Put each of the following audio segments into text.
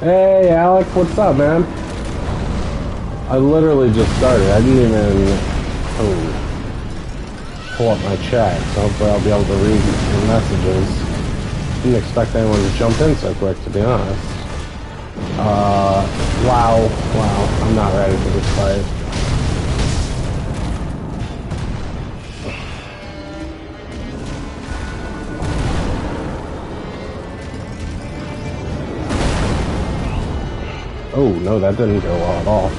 Hey, Alec, what's up, man? I literally just started. I didn't even pull up my chat, so hopefully I'll be able to read your messages. Didn't expect anyone to jump in so quick, to be honest. Wow, I'm not ready for this fight. Oh, no, that didn't go well at all.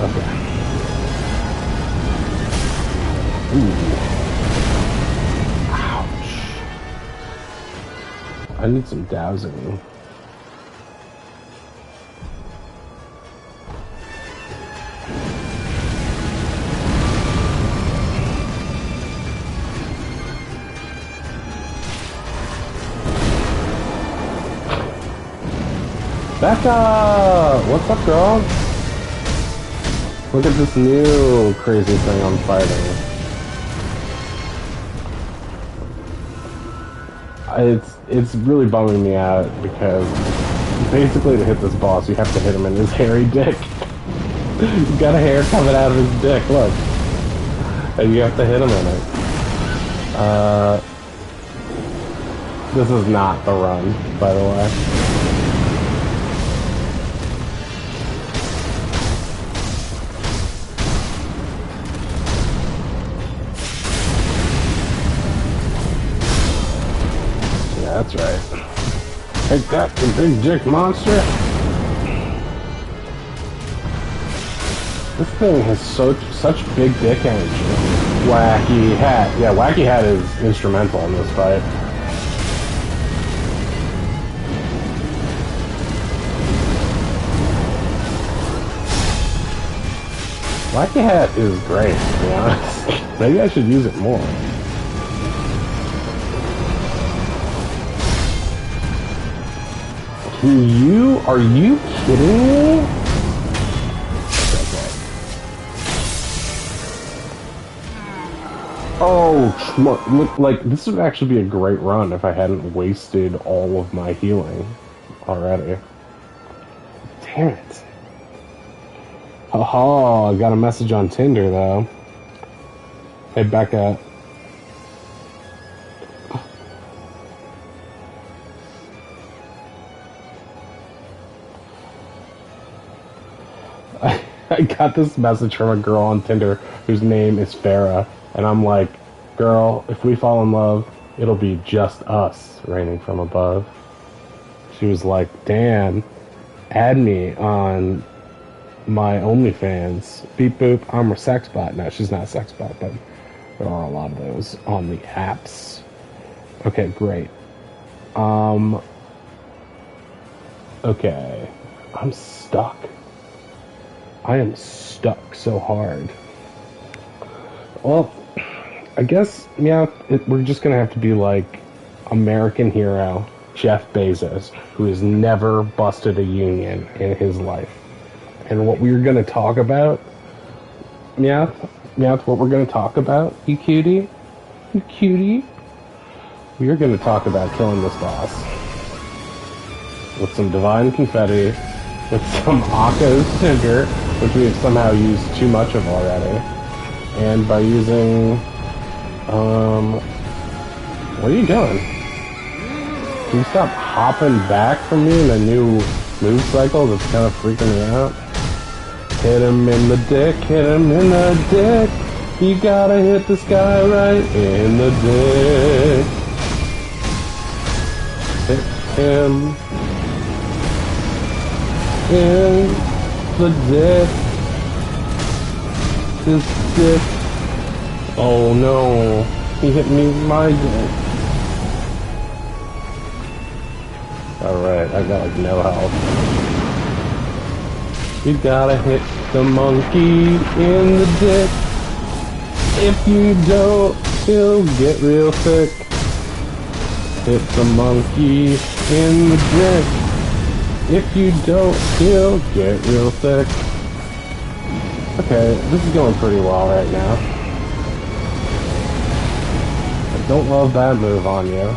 Okay. Ooh. Ouch. I need some dowsing. Becca! What's up, girl? Look at this new crazy thing I'm fighting. It's really bumming me out because basically to hit this boss you have to hit him in his hairy dick. He's got a hair coming out of his dick, look. And you have to hit him in it. This is not the run, by the way. That's right. Take that, you big dick monster! This thing has such big dick energy. Wacky Hat. Yeah, Wacky Hat is instrumental in this fight. Wacky Hat is great, to be honest. Maybe I should use it more. Are you kidding me? Okay. Oh, look, like, this would actually be a great run if I hadn't wasted all of my healing already. Damn it. Haha, I got a message on Tinder, though. Hey, Becca. I got this message from a girl on Tinder whose name is Farah, and I'm like, girl, if we fall in love, it'll be just us raining from above. She was like, Dan, add me on my OnlyFans. Beep boop, I'm a sex bot. No, she's not a sex bot, but there are a lot of those on the apps. Okay, great. Okay. I'm stuck. I am stuck so hard. Well, I guess, yeah, we're just gonna have to be like American hero Jeff Bezos, who has never busted a union in his life. And what we're gonna talk about, Meowth, what we're gonna talk about, you cutie, we are gonna talk about killing this boss. With some divine confetti, with some Akko's Cinder, which we have somehow used too much of already, and by using, what are you doing? Can you stop hopping back from me in a new move cycle that's kind of freaking me out? Hit him in the dick, hit him in the dick, you gotta hit this guy right in the dick. Hit him in the dick. This dick. Oh no. He hit me in my dick. Alright, I got like no health. You gotta hit the monkey in the dick. If you don't, he'll get real sick. Hit the monkey in the dick. If you don't, he'll get real thick. Okay, this is going pretty well right now. Don't love that move on you.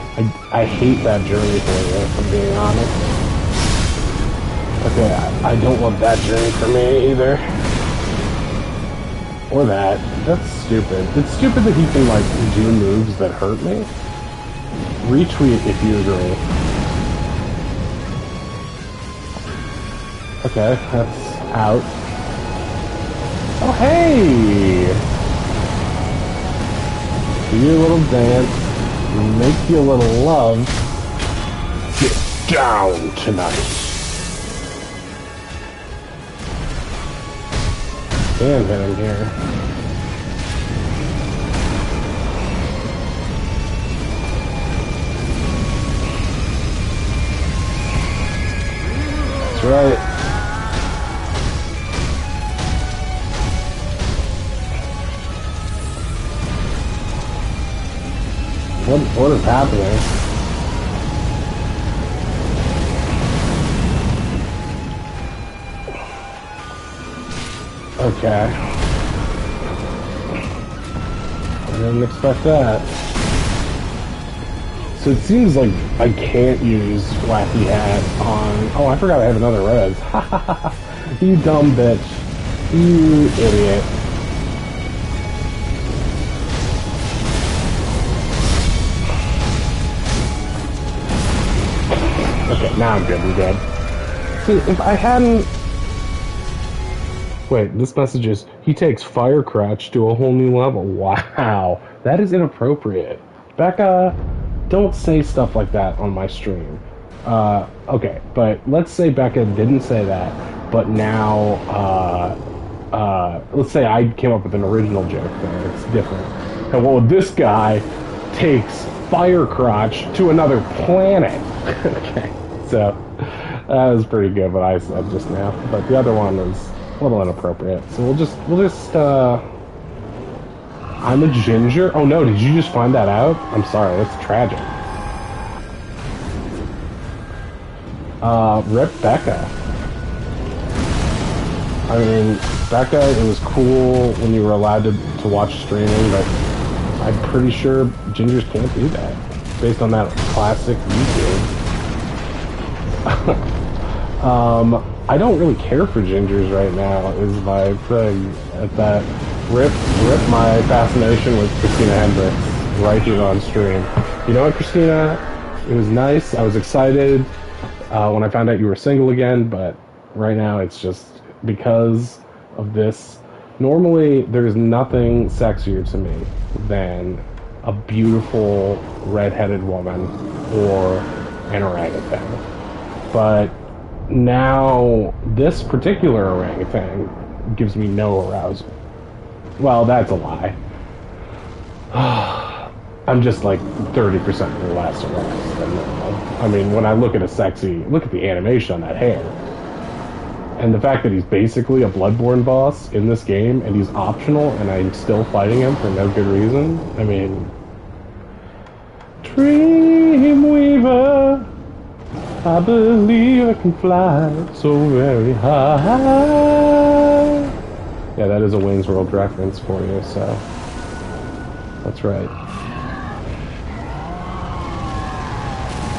I hate that journey for you, if I'm being honest. Okay, I don't love that journey for me either. Or that. That's stupid. It's stupid that he can, like, do moves that hurt me. Retweet if you agree. Okay, that's out. Oh, hey! Do your little dance. Make your little love. Get down tonight. Damn him here. That's right. What is happening? Okay. I didn't expect that. So it seems like I can't use Wacky Hat on... Oh, I forgot I have another res. You dumb bitch. You idiot. Okay, now I'm good, See, if I hadn't... Wait, this message is, he takes Firecrotch to a whole new level. Wow, that is inappropriate. Becca, don't say stuff like that on my stream. Okay, but let's say Becca didn't say that, but now, let's say I came up with an original joke there. It's different. And well, this guy takes Firecrotch to another planet. Okay, so that was pretty good what I said just now. But the other one was a little inappropriate. So we'll just I'm a ginger? Oh no, did you just find that out? I'm sorry, that's tragic. Rip Becca. I mean, Becca, it was cool when you were allowed to watch streaming, but I'm pretty sure gingers can't do that. Based on that classic YouTube. I don't really care for gingers right now, is my thing. At that, rip my fascination with Christina Hendricks right here on stream. You know what, Christina? It was nice. I was excited when I found out you were single again, but right now it's just because of this. Normally, there's nothing sexier to me than a beautiful redheaded woman or an orangutan. But now, this particular orangutan gives me no arousal. Well, that's a lie. I'm just like 30% less aroused than normal. I mean, when I look at look at the animation on that hair. And the fact that he's basically a Bloodborne boss in this game, and he's optional, and I'm still fighting him for no good reason. I mean... Dreamweaver, I believe I can fly so very high. Yeah, that is a Wayne's World reference for you, so... That's right.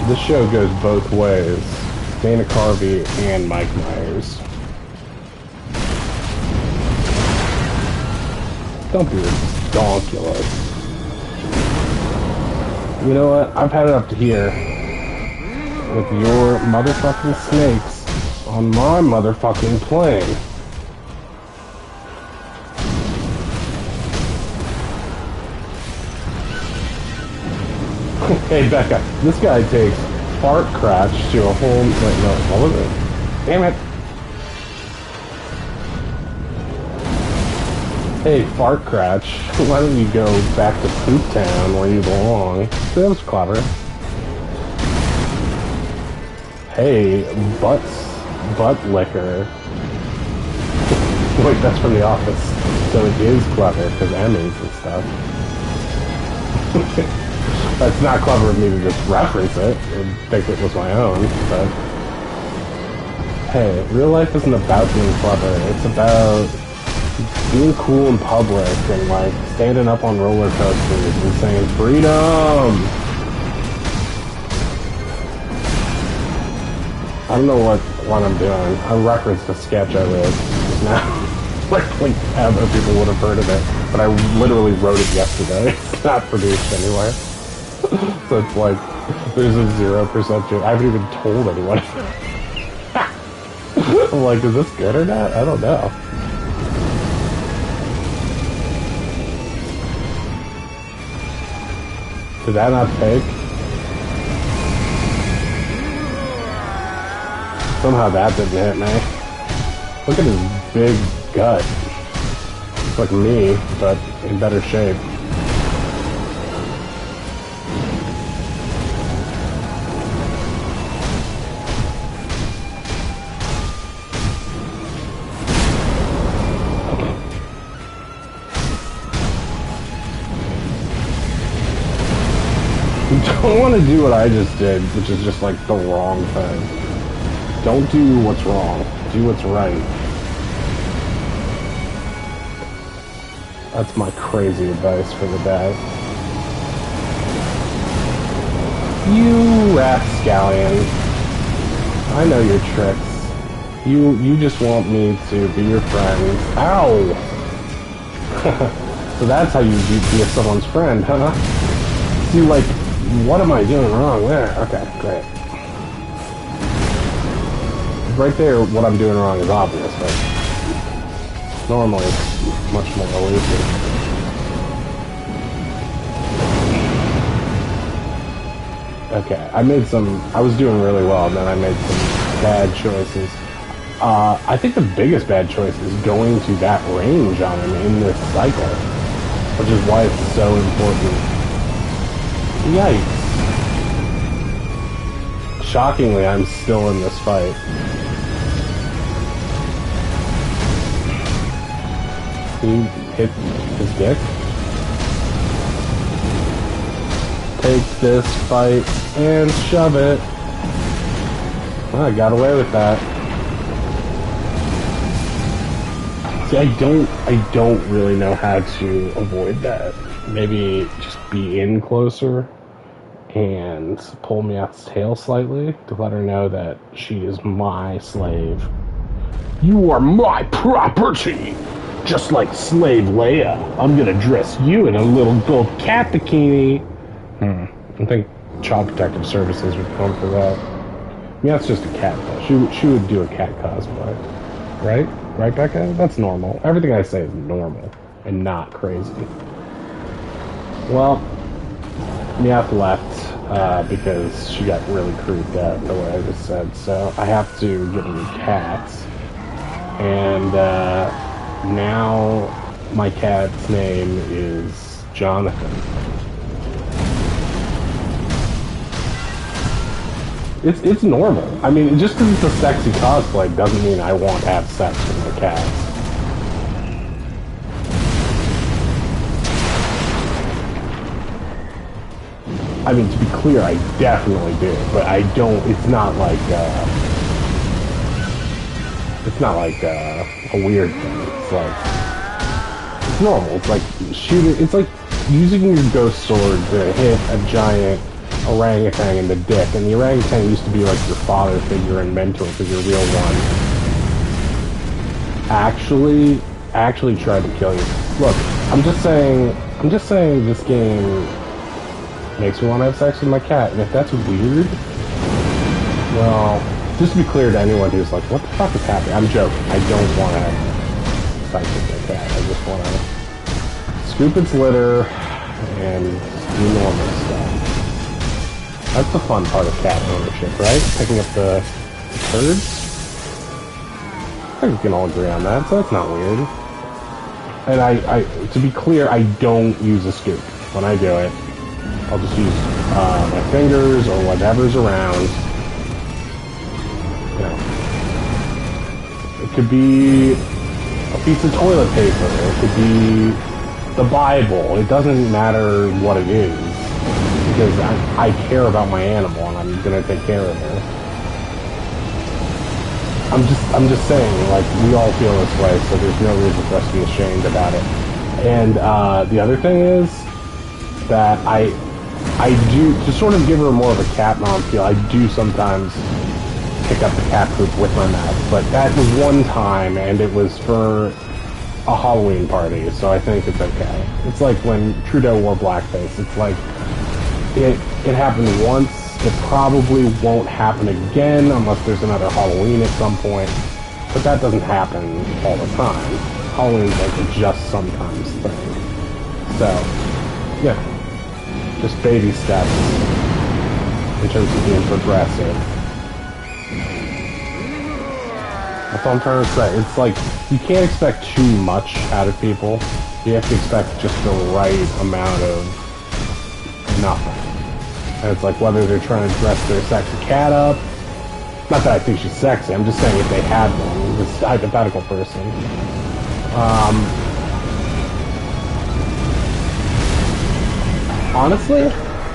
This show goes both ways. Dana Carvey and Mike Myers. Don't be ridiculous. You know what? I've had it up to here with your motherfucking snakes on my motherfucking plane. Hey Becca, this guy takes Fart Crotch to a whole... Wait, no, what was it? Damn it! Hey, Fart Crotch, why don't you go back to Poop Town where you belong? See, that was clever. Hey, butt liquor. Wait, that's from The Office. So it is clever, because Emmys and stuff. That's not clever of me to just reference it and think it was my own, but... Hey, real life isn't about being clever, it's about being cool in public and like standing up on roller coasters and saying freedom. I don't know what I'm doing. I referenced a sketch I wrote just now. like other people would have heard of it, but I literally wrote it yesterday. It's not produced anywhere. So it's like there's a 0% chance. I haven't even told anyone. I'm like, is this good or not? I don't know. Did that not take? Somehow that didn't hit me. Look at his big gut. It's like me, but in better shape. You don't want to do what I just did, which is just like the wrong thing. Don't do what's wrong. Do what's right. That's my crazy advice for the day. You rapscallion. I know your tricks. You just want me to be your friend. Ow! So that's how you be someone's friend, huh? See, like, what am I doing wrong there? Okay, great. Right there, what I'm doing wrong is obvious, but normally it's much more elusive. Okay, I was doing really well, and then I made some bad choices. I think the biggest bad choice is going to that range on him in this cycle, which is why it's so important. Yikes. Shockingly, I'm still in this fight. He hit his dick. Take this fight and shove it. Well, I got away with that. See, I don't really know how to avoid that. Maybe just be in closer and pull Meowth's tail slightly to let her know that she is my slave. You are my property! Just like Slave Leia, I'm gonna dress you in a little gold cat bikini. I think Child Protective Services would come for that. Meowth's just a cat, though. She would do a cat cosplay. Right? Right, Becca? That's normal. Everything I say is normal and not crazy. Well, Meowth left because she got really creeped out the way I just said, so I have to get a new cat. And now my cat's name is Jonathan. It's normal. I mean, just because it's a sexy cosplay doesn't mean I won't have sex with my cat. I mean, to be clear, I definitely do, but I don't. It's not like a weird thing. It's normal. It's like shooting. It's like using your ghost sword to hit a giant orangutan in the dick, and the orangutan used to be like your father figure and mentor figure, real one. Actually tried to kill you. Look, I'm just saying this game makes me want to have sex with my cat, and if that's weird, well, just to be clear to anyone who's like, what the fuck is happening? I'm joking. I don't want to have sex with my cat. I just want to scoop its litter and do normal stuff. That's the fun part of cat ownership, right? Picking up the turds. I think we can all agree on that, so that's not weird. And I to be clear, I don't use a scoop. When I do it, I'll just use my fingers or whatever's around. You know, it could be a piece of toilet paper. It could be the Bible. It doesn't matter what it is, because I care about my animal and I'm gonna take care of her. I'm just saying, like, we all feel this way, so there's no reason for us to be ashamed about it. And the other thing is that I do, to sort of give her more of a cat mom feel, I do sometimes pick up the cat poop with my mouth. But that was one time, and it was for a Halloween party, so I think it's okay. It's like when Trudeau wore blackface. It's like, it happened once. It probably won't happen again unless there's another Halloween at some point. But that doesn't happen all the time. Halloween's like a just sometimes thing. So, yeah. Just baby steps in terms of being progressive. That's all I'm trying to say. It's like, you can't expect too much out of people. You have to expect just the right amount of nothing. And it's like whether they're trying to dress their sexy cat up. Not that I think she's sexy, I'm just saying if they had one, this hypothetical person. Honestly,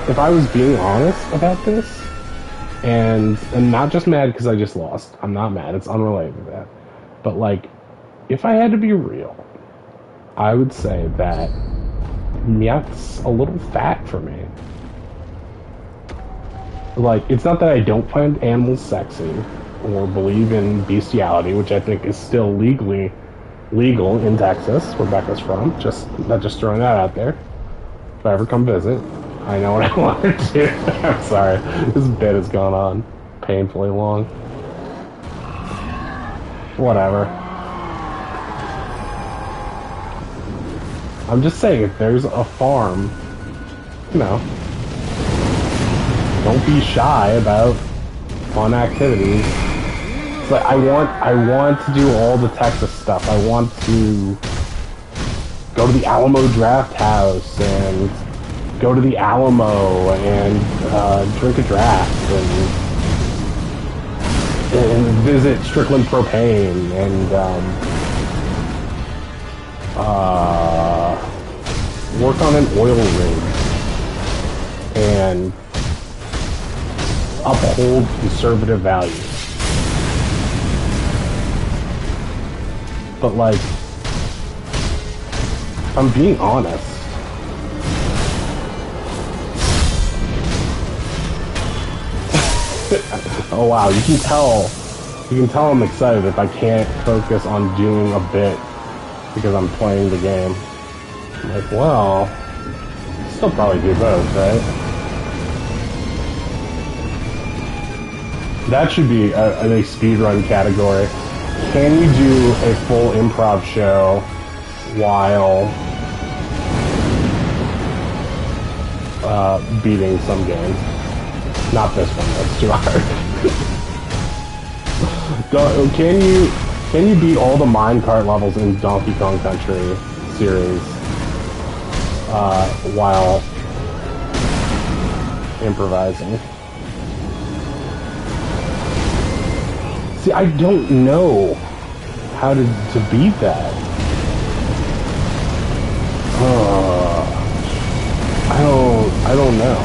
if I was being honest about this, and not just mad because I just lost, I'm not mad, it's unrelated to that. But like, if I had to be real, I would say that Miak's a little fat for me. Like, it's not that I don't find animals sexy or believe in bestiality, which I think is still legally legal in Texas, where Becca's from. Just throwing that out there. If I ever come visit, I know what I want to do. I'm sorry, this bit has gone on painfully long. Whatever. I'm just saying, if there's a farm, you know, don't be shy about fun activities. It's like I want to do all the Texas stuff. I want to go to the Alamo Draft House and go to the Alamo and drink a draft and visit Strickland Propane and work on an oil rig and uphold conservative values. But like, if I'm being honest, oh wow, you can tell I'm excited if I can't focus on doing a bit because I'm playing the game. I'm like, well, still probably do both, right? That should be a speedrun category. Can you do a full improv show while beating some game? Not this one, that's too hard. Can you beat all the minecart levels in Donkey Kong Country series while improvising? See, I don't know how to beat that. I don't know.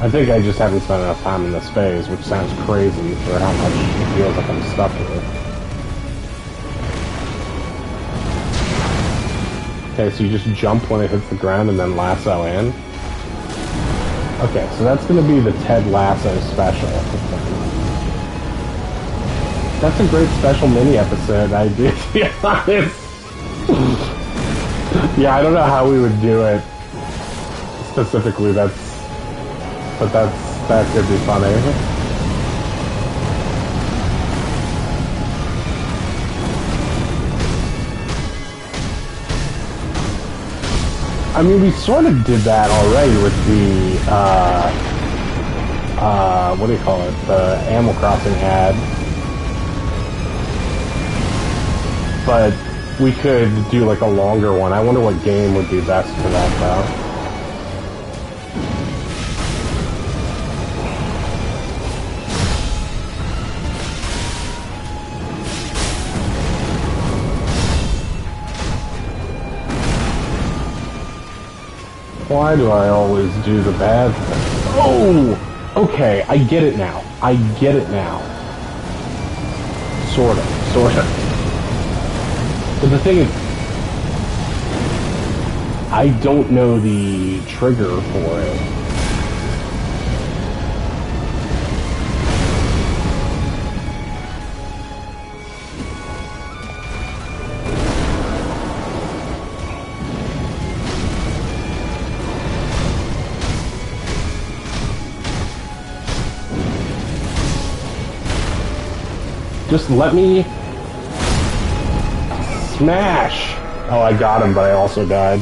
I think I just haven't spent enough time in this phase, which sounds crazy for how much it feels like I'm stuck here. Okay, so you just jump when it hits the ground and then lasso in. Okay, so that's going to be the Ted Lasso special. That's a great special mini episode idea, to be honest. Yeah, I don't know how we would do it specifically, that could be funny. I mean, we sort of did that already with the, what do you call it, the Animal Crossing ad. But we could do like a longer one. I wonder what game would be best for that though. Why do I always do the bad thing? Oh! Okay, I get it now. I get it now. Sort of. But the thing is, I don't know the trigger for it. Just let me smash. Oh, I got him, but I also died.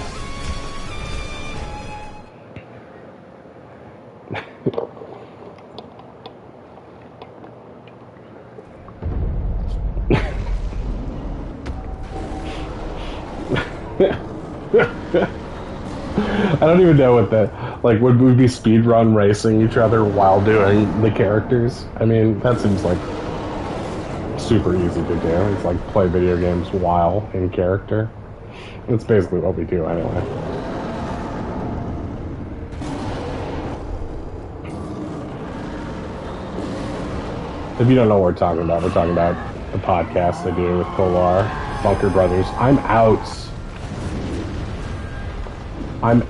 I don't even know what that, like, would we be speedrun racing each other while doing the characters? I mean, that seems like super easy to do. It's like play video games while in character. That's basically what we do anyway. If you don't know what we're talking about the podcast I do with Kolar, Bunker Brothers. I'm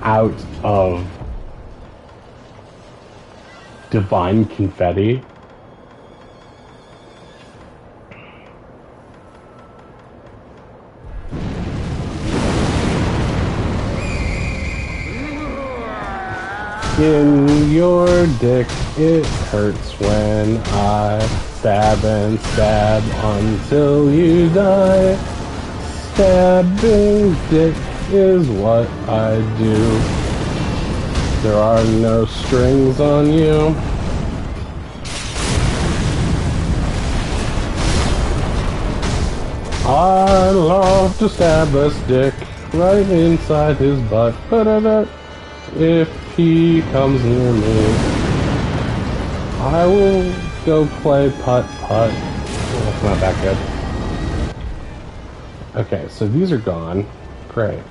out of divine confetti. In your dick, it hurts when I stab and stab until you die. Stabbing dick is what I do. There are no strings on you. I love to stab this dick right inside his butt. If he comes near me, I will go play putt-putt. Oh, that's not that good. Okay, so these are gone. Great.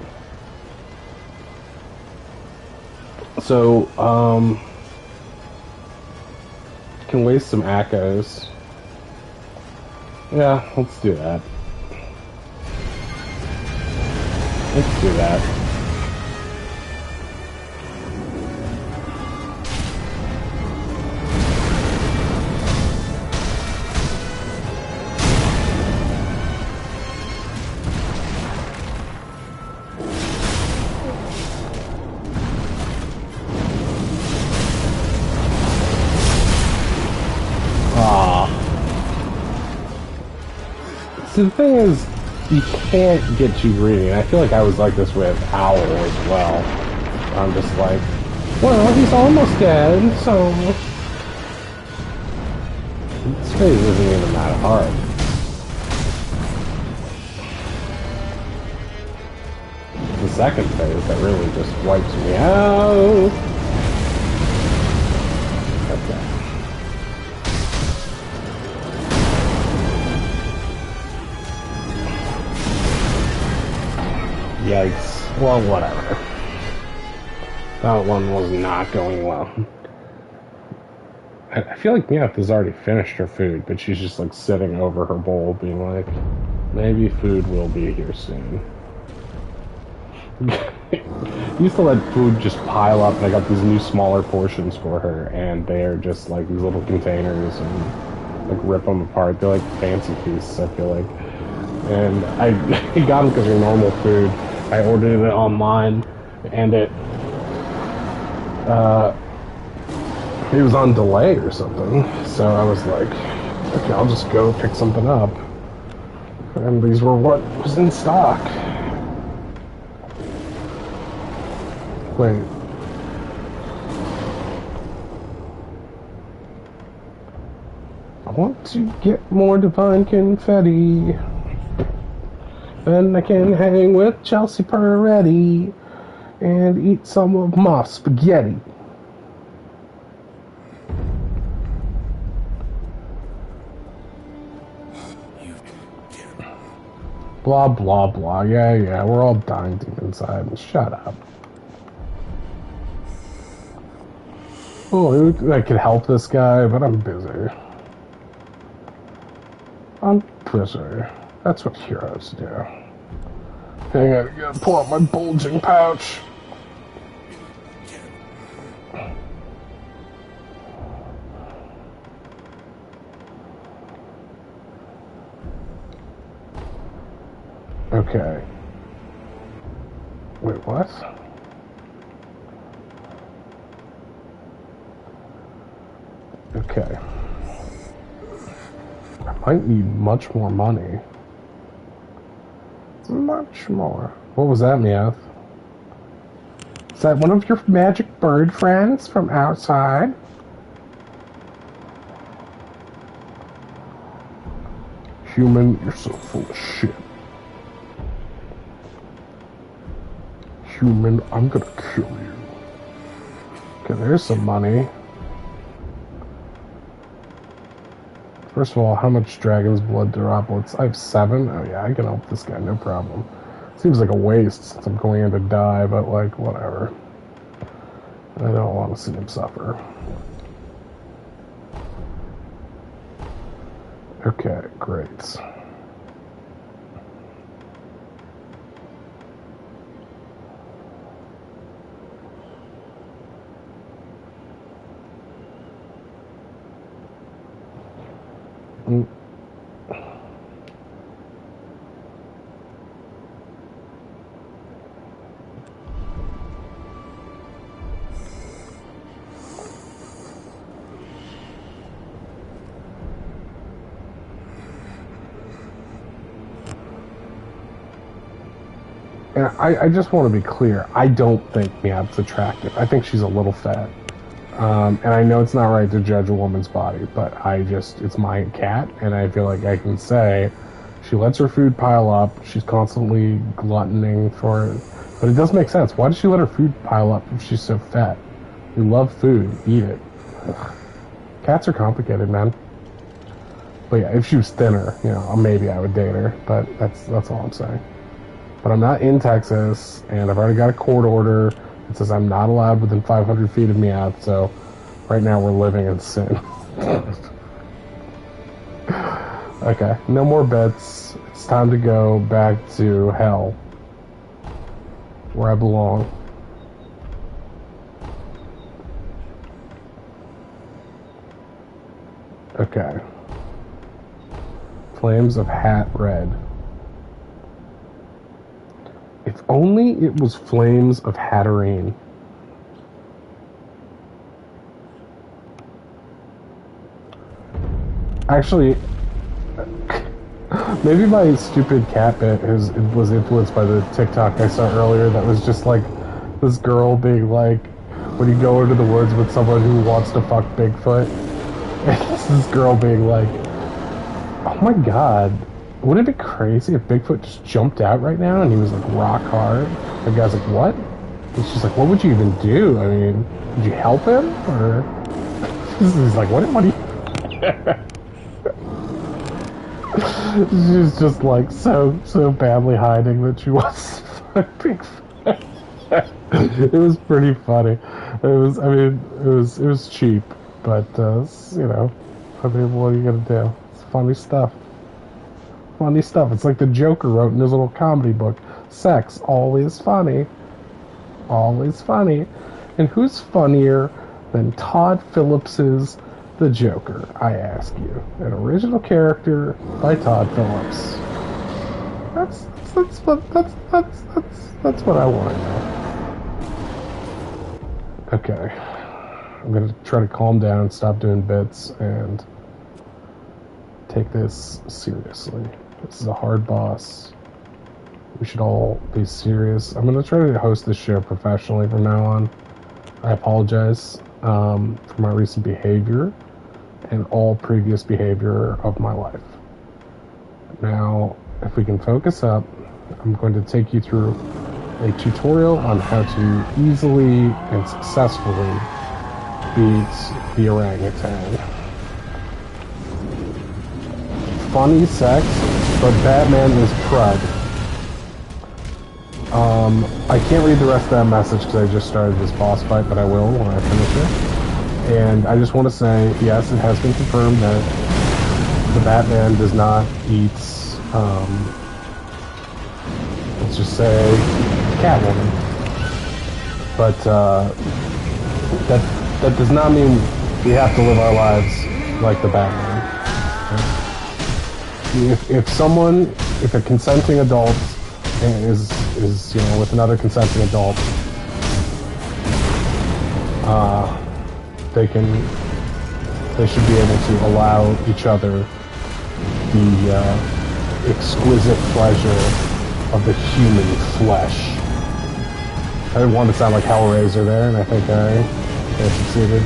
So, can waste some echoes. Yeah, let's do that. Let's do that. So the thing is, you can't get too greedy. I feel like I was like this with Owl as well. I'm just like, well, he's almost dead, so this phase isn't even that hard. It's the second phase that really just wipes me out. Okay. Yikes. Well, whatever. That one was not going well. I feel like Meowth has already finished her food, but she's just like sitting over her bowl being like, maybe food will be here soon. Used to let food just pile up, and I got these new smaller portions for her, and they are just like these little containers, and like rip them apart. They're like fancy feasts, I feel like. And I got them because they're normal food. I ordered it online, and it was on delay or something. So I was like, okay, I'll just go pick something up. And these were what was in stock. Wait. I want to get more divine confetti. Then I can hang with Chelsea Peretti and eat some of my spaghetti. Blah, blah, blah. Yeah, we're all dying deep inside. Shut up. Oh, I could help this guy, but I'm busy. I'm pretty. That's what heroes do. Hang on, I gotta pull out my bulging pouch. Okay. Wait, what? Okay. I might need much more money. Much more. What was that, Meowth? Is that one of your magic bird friends from outside? Human, you're so full of shit. Human, I'm gonna kill you. Okay, there's some money. First of all, how much dragon's blood droplets? I have 7? Oh yeah, I can help this guy, no problem. Seems like a waste since I'm going in to die, but like, whatever. I don't want to see him suffer. Okay, great. And I just want to be clear. I don't think Meowth's attractive. I think she's a little fat. And I know it's not right to judge a woman's body, but it's my cat, and I feel like I can say she lets her food pile up. She's constantly gluttoning for it. But it does make sense. Why does she let her food pile up if she's so fat? You love food. Eat it. Ugh. Cats are complicated, man. But yeah, if she was thinner, maybe I would date her. But that's all I'm saying. But I'm not in Texas, and I've already got a court order. It says I'm not allowed within 500 feet of Meowth, so right now we're living in sin. Okay, no more bets. It's time to go back to hell, where I belong. Okay. Flames of Hat Red. If only it was Flames of Hatterene. Actually, maybe my stupid cat bit was influenced by the TikTok I saw earlier that was just like this girl being like, when you go into the woods with someone who wants to fuck Bigfoot, and it's this girl being like, oh my god, wouldn't it be crazy if Bigfoot just jumped out right now and he was like rock hard? The guy's like, what? And she's like, what would you even do? I mean, would you help him? Or he's like, what do you... She's just like so badly hiding that she wants to fuck Bigfoot. It was pretty funny. It was cheap, but what are you gonna do? It's funny stuff. Funny stuff. It's like the Joker wrote in his little comedy book. Sex, always funny. Always funny. And who's funnier than Todd Phillips's The Joker, I ask you? An original character by Todd Phillips. That's what I want to know. Okay. I'm gonna try to calm down, stop doing bits, and take this seriously. This is a hard boss. We should all be serious. I'm going to try to host this show professionally from now on. I apologize for my recent behavior and all previous behavior of my life. Now, if we can focus up, I'm going to take you through a tutorial on how to easily and successfully beat the orangutan. Funny sex, but Batman is crud. I can't read the rest of that message because I just started this boss fight, but I will when I finish it. And I just want to say, yes, it has been confirmed that the Batman does not eat, let's just say, Catwoman. But that does not mean we have to live our lives like the Batman. If a consenting adult is with another consenting adult, they should be able to allow each other the exquisite pleasure of the human flesh. I didn't want to sound like Hellraiser there, and I think I succeeded.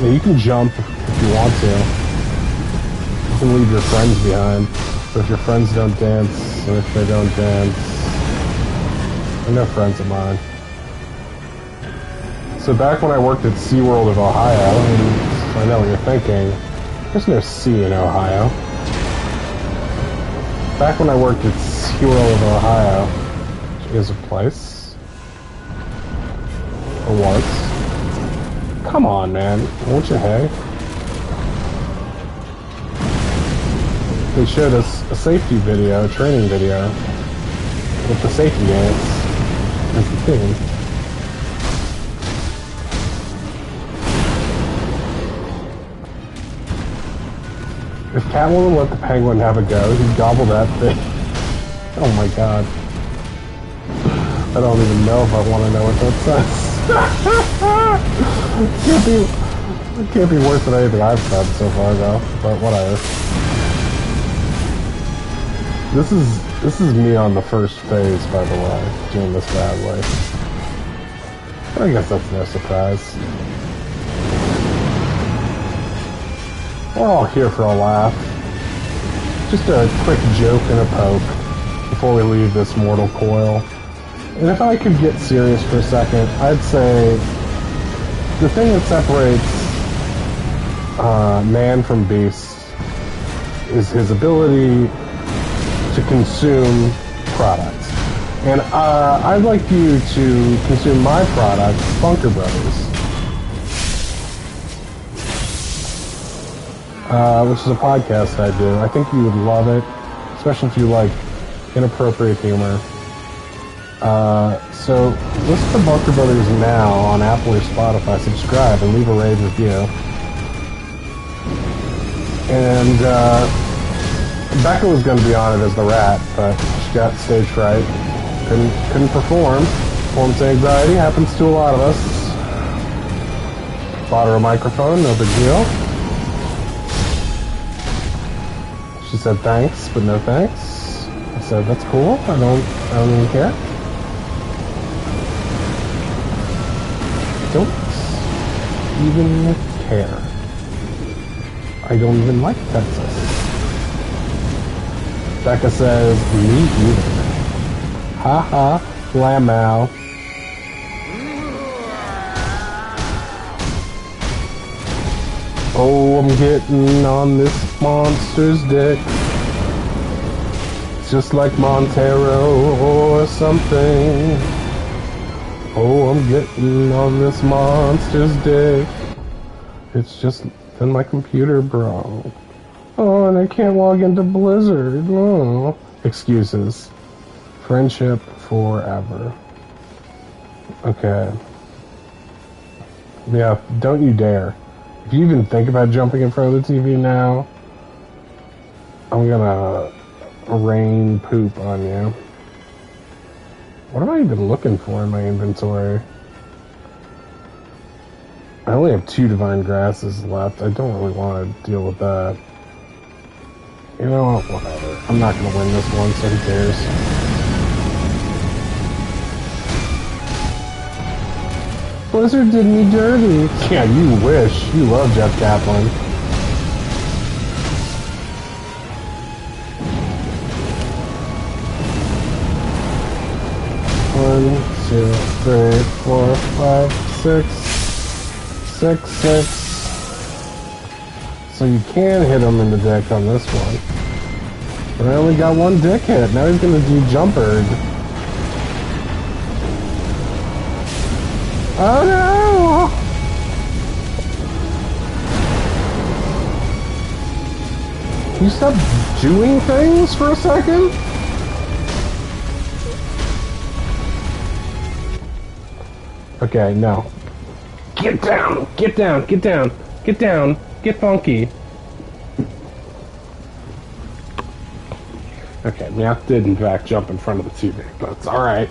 Yeah, you can jump if you want to. You can leave your friends behind. But if your friends don't dance, or if they don't dance, they're no friends of mine. So back when I worked at SeaWorld of Ohio, and I know what you're thinking, there's no sea in Ohio. Back when I worked at SeaWorld of Ohio, which is a place, or was. Come on, man, won't you, hey? They showed us a safety video, a training video, with the safety ants as the thing. If Catwoman let the penguin have a go, he'd gobble that thing. Oh my god. I don't even know if I want to know what that says. It can't be worse than anything I've said so far, though. But whatever. This is me on the first phase, by the way, doing this badly. I guess that's no surprise. We're all here for a laugh. Just a quick joke and a poke before we leave this mortal coil. And if I could get serious for a second, I'd say the thing that separates man from beast is his ability to consume products. And I'd like you to consume my product, Bunker Brothers. Which is a podcast I do. I think you would love it, especially if you like inappropriate humor. So listen to Bunker Brothers now on Apple or Spotify. Subscribe and leave a rave review. And Becca was going to be on it as the rat, but she got stage fright. Couldn't perform. Performance anxiety happens to a lot of us. Bought her a microphone, no big deal. She said thanks, but no thanks. I said that's cool. I don't even care. Don't even care. I don't even like Texas. Becca says, me either. Ha ha, lamau. Oh, I'm getting on this monster's dick. It's just like Montero or something. Oh, I'm getting on this monster's dick. It's just then my computer broke. Oh, and I can't log into Blizzard. Oh. Excuses. Friendship forever. Okay. Yeah, don't you dare. If you even think about jumping in front of the TV now, I'm gonna rain poop on you. What am I even looking for in my inventory? I only have 2 divine grasses left. I don't really want to deal with that. You know what? Whatever. I'm not gonna win this one, so who cares? Blizzard did me dirty. Yeah, you wish. You love Jeff Kaplan. One, 2, 3, 4, 5, 6, 6, 6. So you can hit him in the dick on this one. But I only got 1 dick hit. Now he's gonna do jumpered. Oh no! Can you stop doing things for a second? Okay, no. Get down! Get down! Get down! Get down! Get funky! Okay, Meowth did in fact jump in front of the TV, but it's alright.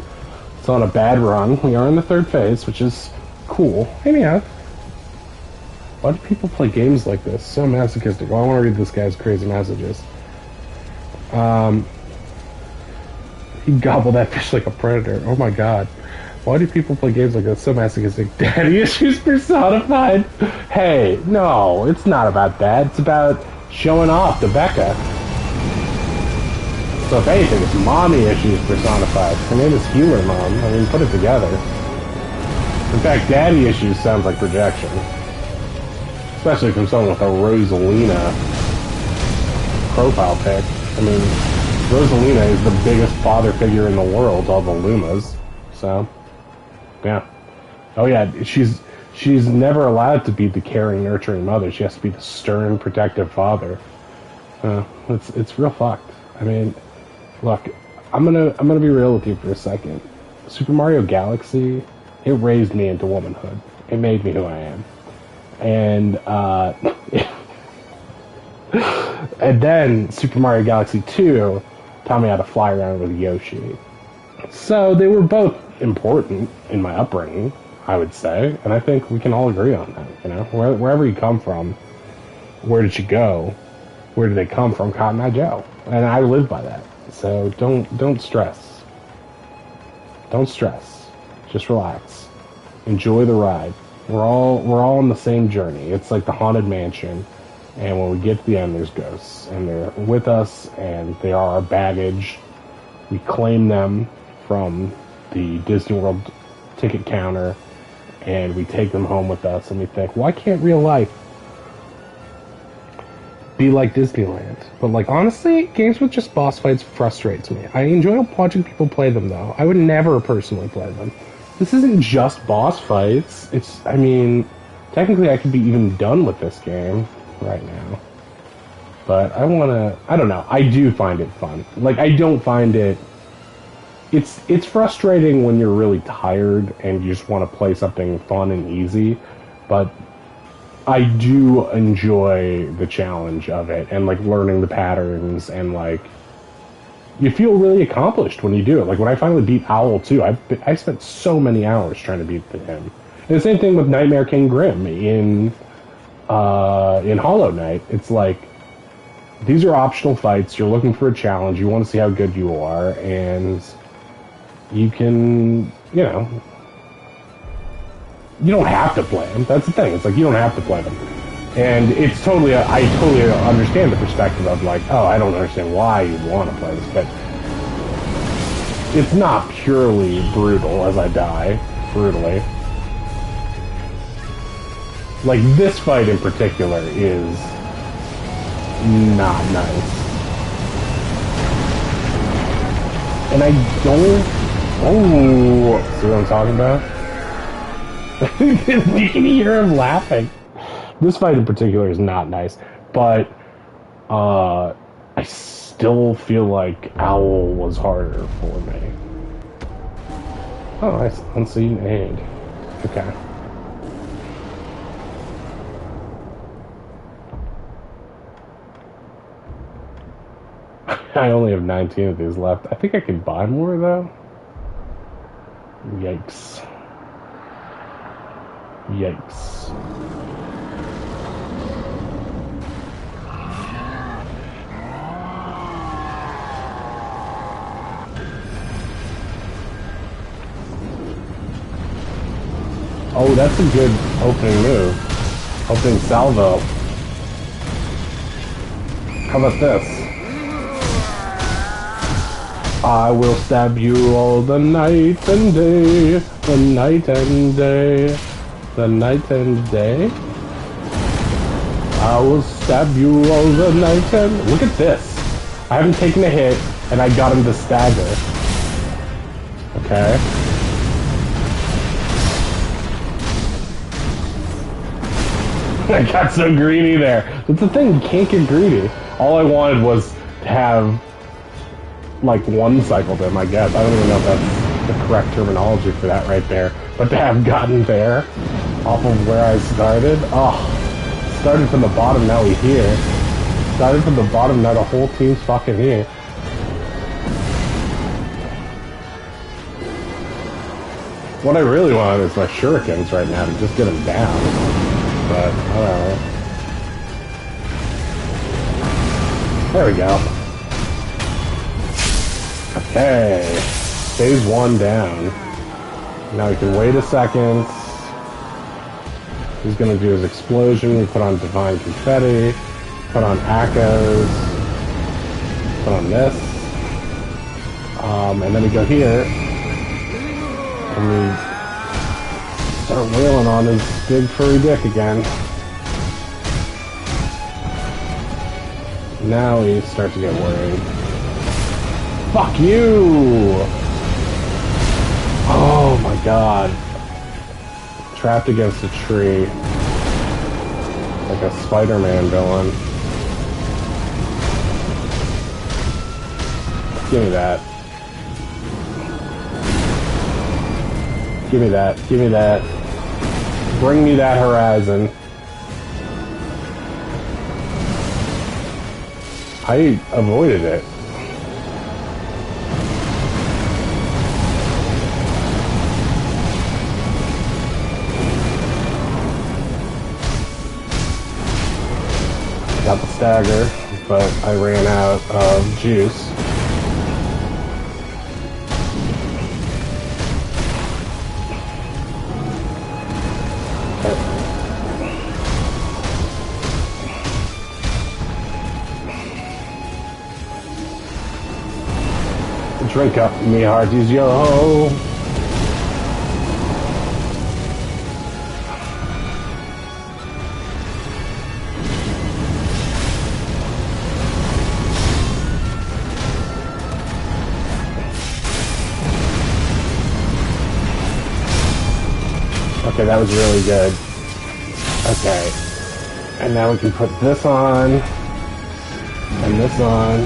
It's on a bad run. We are in the third phase, which is cool. Hey Meowth. Why do people play games like this? So masochistic. Well, I want to read this guy's crazy messages. He gobbled that fish like a predator. Oh my god. Why do people play games like this? So masochistic. Daddy issues personified. Hey, no, it's not about that. It's about showing off to Becca. So if anything, it's mommy issues personified. Her name is Healer Mom. I mean, put it together. In fact, daddy issues sounds like projection. Especially from someone with a Rosalina profile pic. I mean, Rosalina is the biggest father figure in the world, all the Lumas. So, yeah. Oh yeah, she's never allowed to be the caring, nurturing mother. She has to be the stern, protective father. It's real fucked. I mean, look, I'm gonna be real with you for a second. Super Mario Galaxy, it raised me into womanhood. It made me who I am. And and then Super Mario Galaxy 2 taught me how to fly around with Yoshi. So they were both important in my upbringing, I would say, and I think we can all agree on that. You know, wherever you come from, where did you go? Where did they come from? Cotton Eye Joe, and I live by that. So don't stress. Don't stress. Just relax. Enjoy the ride. We're all on the same journey. It's like the Haunted Mansion, and when we get to the end, there's ghosts, and they're with us, and they are our baggage. We claim them from the Disney World ticket counter, and we take them home with us, and we think, why can't real life be like Disneyland? But like, honestly, games with just boss fights frustrates me. I enjoy watching people play them, though. I would never personally play them. This isn't just boss fights. I mean, technically I could be even done with this game right now. But I don't know. I do find it fun. Like, I don't find it... It's frustrating when you're really tired and you just want to play something fun and easy. But I do enjoy the challenge of it and, like, learning the patterns and, like... You feel really accomplished when you do it. Like, when I finally beat Owl 2, I spent so many hours trying to beat him. And the same thing with Nightmare King Grim in Hollow Knight. It's like, these are optional fights, you're looking for a challenge, you want to see how good you are, and you can, you know, you don't have to play them. That's the thing. It's like, you don't have to play them. And it's totally, I totally understand the perspective of like, oh, I don't understand why you want to play this, but it's not purely brutal as I die, brutally. Like, this fight in particular is not nice. And I don't... Oh, see what I'm talking about? You can hear him laughing. This fight in particular is not nice, but I still feel like Owl was harder for me. Oh, nice. Unseen aid. Okay. I only have 19 of these left. I think I can buy more, though. Yikes. Yikes. Oh, that's a good opening move. Opening salvo. How about this? I will stab you all the night and day, the night and day, the night and day. I will stab you all the night and... Look at this. I haven't taken a hit, and I got him to stagger. Okay. I got so greedy there. That's the thing, you can't get greedy. All I wanted was to have, like, one cycle them, I guess. I don't even know if that's the correct terminology for that right there. But to have gotten there, off of where I started, started from the bottom, now we're here. Started from the bottom, now the whole team's fucking here. What I really want is my shurikens right now to just get them down. But, I don't know. There we go. Okay. Phase 1 down. Now we can wait a second. He's gonna do his explosion. We put on Divine Confetti. Put on Akos. Put on this. And then we go here. And we start wailing on his big furry dick again. Now we start to get worried. Fuck you! Oh my god. Trapped against a tree. Like a Spider-Man villain. Give me that. Give me that. Give me that. Bring me that horizon. I avoided it. Got the stagger, but I ran out of juice. Drink up, me hearties, yo-ho! Okay, that was really good. Okay. And now we can put this on. And this on.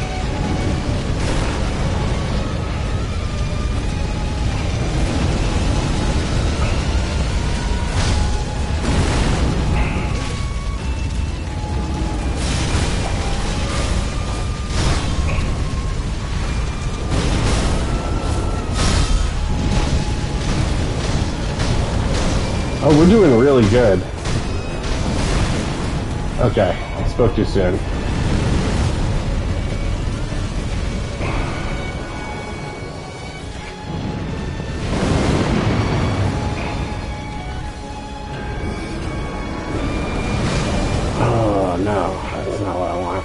Oh, we're doing really good. Okay, I spoke too soon. Oh, no, that's not what I want.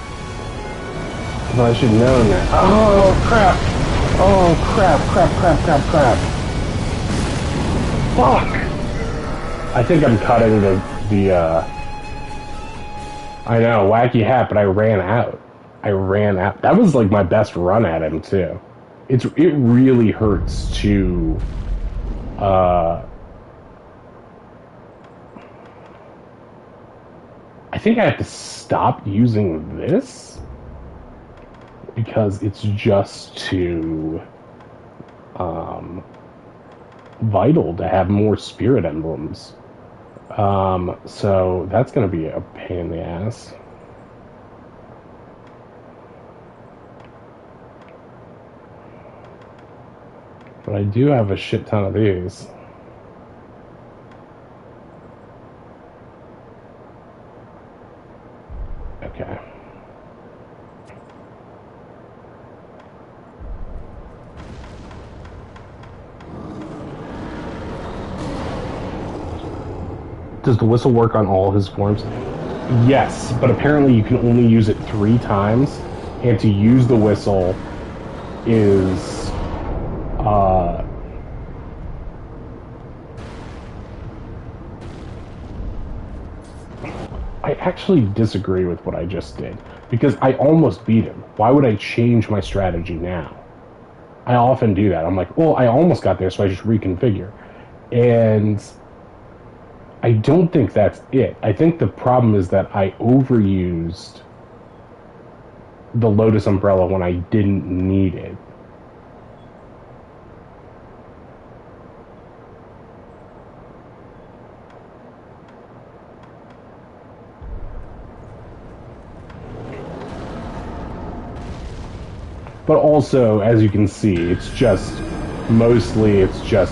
But I should have known that. Oh, crap! Oh, crap, crap, crap, crap, crap. Fuck! I think I'm cutting the I know, wacky hat, but I ran out. I ran out. That was like my best run at him too. It really hurts to I think I have to stop using this because it's just too vital to have more spirit emblems. So that's going to be a pain in the ass. But I do have a shit ton of these. Okay. Does the whistle work on all his forms? Yes, but apparently you can only use it 3 times, and to use the whistle is I actually disagree with what I just did, because I almost beat him. Why would I change my strategy now? I often do that. I'm like, well, I almost got there, so I just reconfigure. And I don't think that's it. I think the problem is that I overused the Lotus Umbrella when I didn't need it. But also, as you can see, it's just a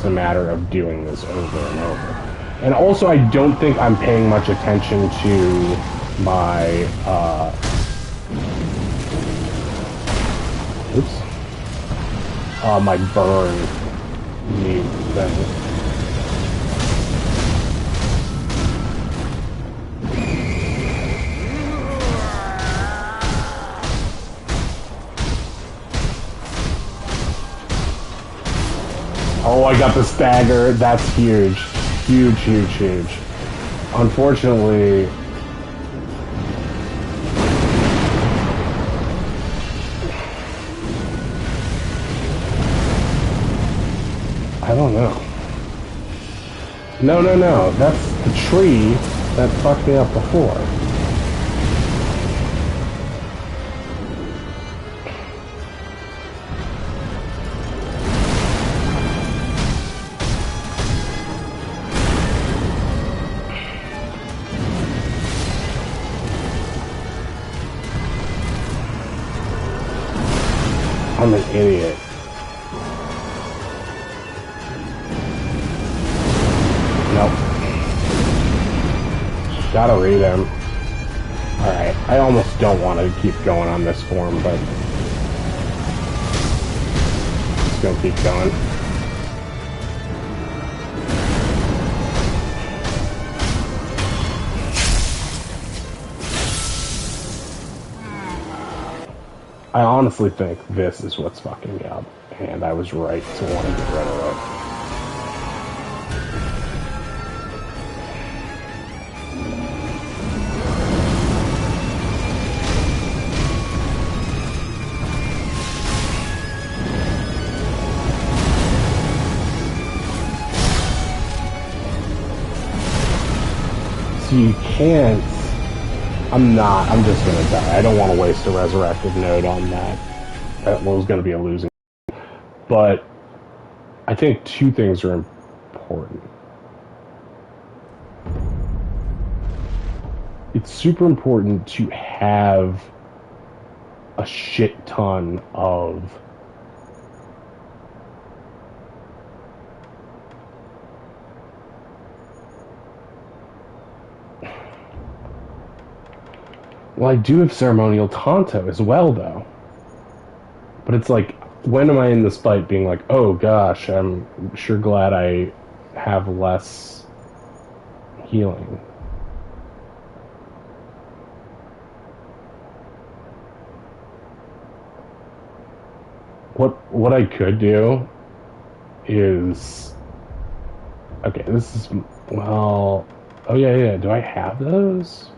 matter of doing this over and over. And also, I don't think I'm paying much attention to my my burn mute thing. Oh, I got the stagger. That's huge. Huge, huge, huge. Unfortunately, I don't know. No, no, no. That's the tree that fucked me up before. I'm an idiot. Nope. Gotta read him. Alright, I almost don't want to keep going on this form, but just gonna keep going. I honestly think this is what's fucking me up, and I was right to want to get rid of it. So you can't... I'm just gonna die. I don't want to waste a resurrected node on that. That was gonna be a losing. But I think two things are important. It's super important to have a shit ton of well, I do have Ceremonial Tonto as well, though. But it's like, when am I in this fight being like, oh gosh, I'm sure glad I have less healing. What I could do is... Okay, this is... Well... Oh yeah, yeah, do I have those?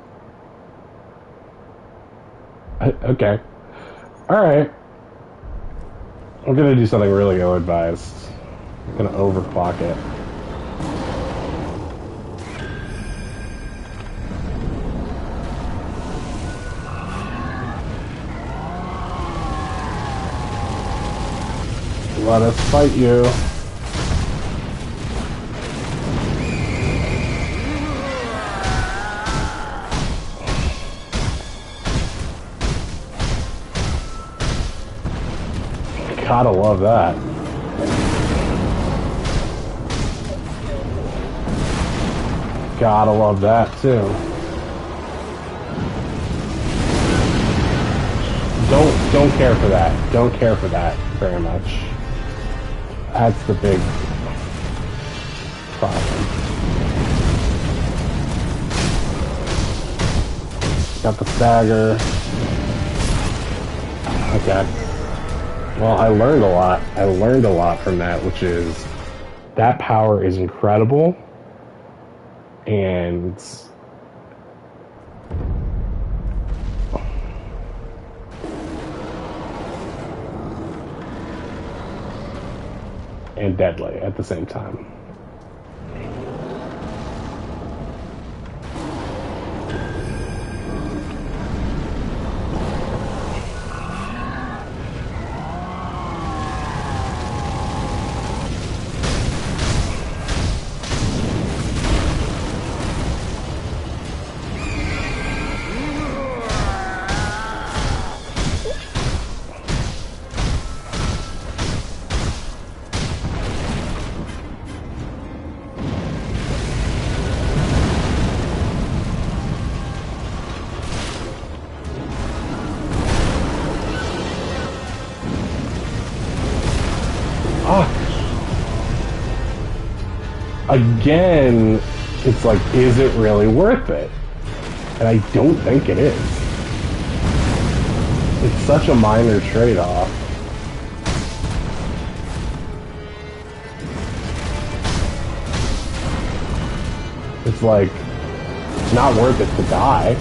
Okay. Alright. I'm gonna do something really ill-advised. I'm gonna overclock it. Let us fight you. Gotta love that. Gotta love that too. Don't care for that. Don't care for that very much. That's the big problem. Got the stagger. Okay. Well, I learned a lot. I learned a lot from that, which is that power is incredible, and deadly at the same time. again, it's like, is it really worth it? And I don't think it is. It's such a minor trade-off. It's like, it's not worth it to die.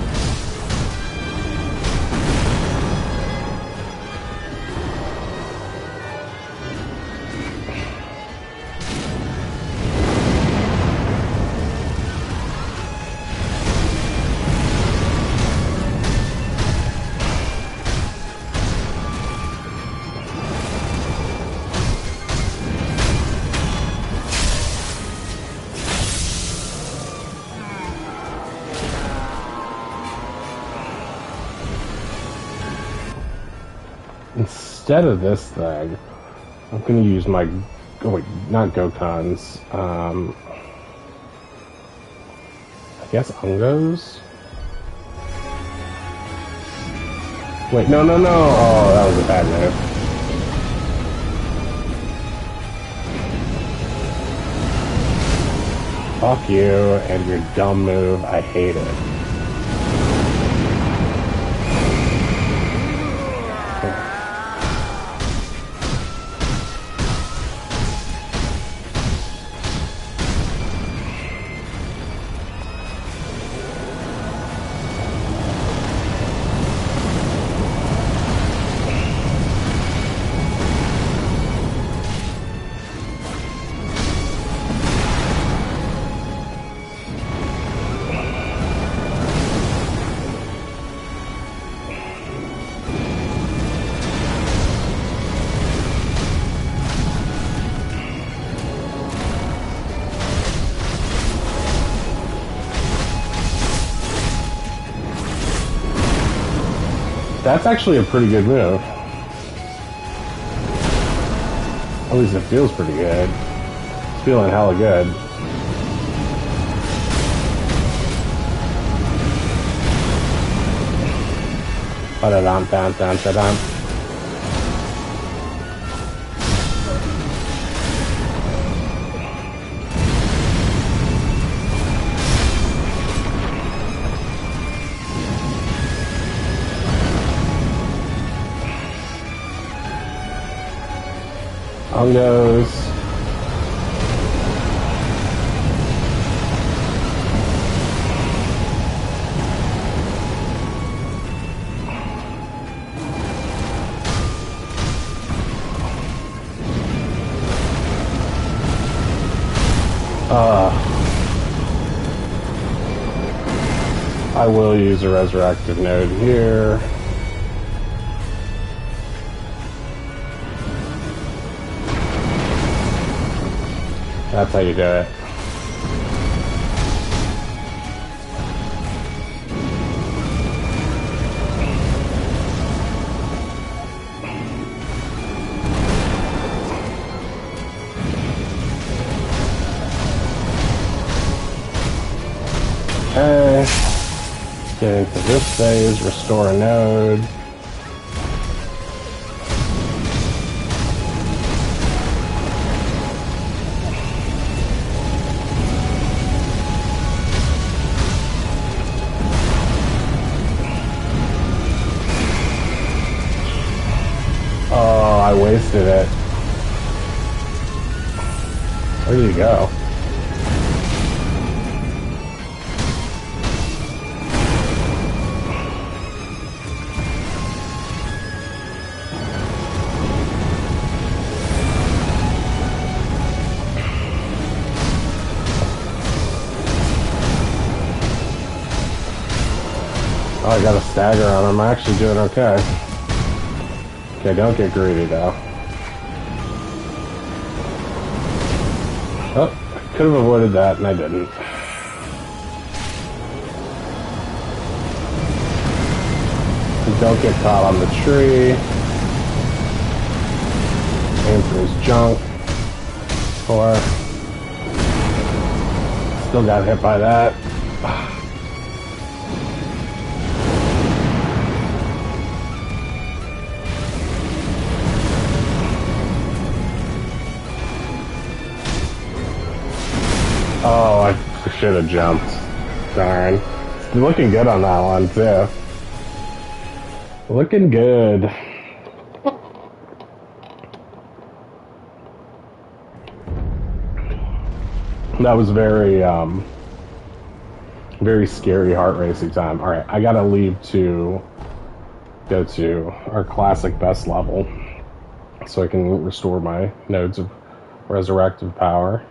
Instead of this thing, I'm going to use my, oh wait, not Gokons, I guess Ungos? Wait, no. Oh, that was a bad move. Fuck you and your dumb move. I hate it. That's actually a pretty good move. At least it feels pretty good. It's feeling hella good. Ba-da-dum-dum-dum-dum-dum. Ungos. I will use a resurrected node here. That's how you do it. Okay. Get into this phase, restore a node. I wasted it. Where did he go? Oh, I got a stagger on him. I'm actually doing okay. Okay, don't get greedy though. Oh, I could have avoided that and I didn't. Don't get caught on the tree. Aim for his junk. 4. Still got hit by that. Oh, I should have jumped. Darn. Looking good on that one, too. Looking good. That was very scary heart racing time. Alright, I gotta leave to go to our classic best level so I can restore my nodes of resurrective power.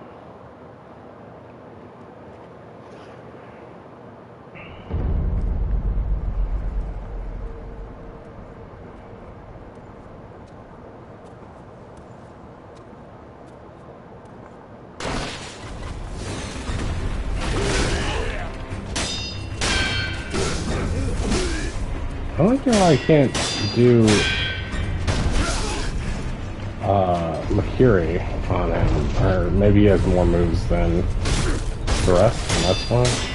I like how I can't do Makiri on him, or maybe he has more moves than the rest, and that's fine.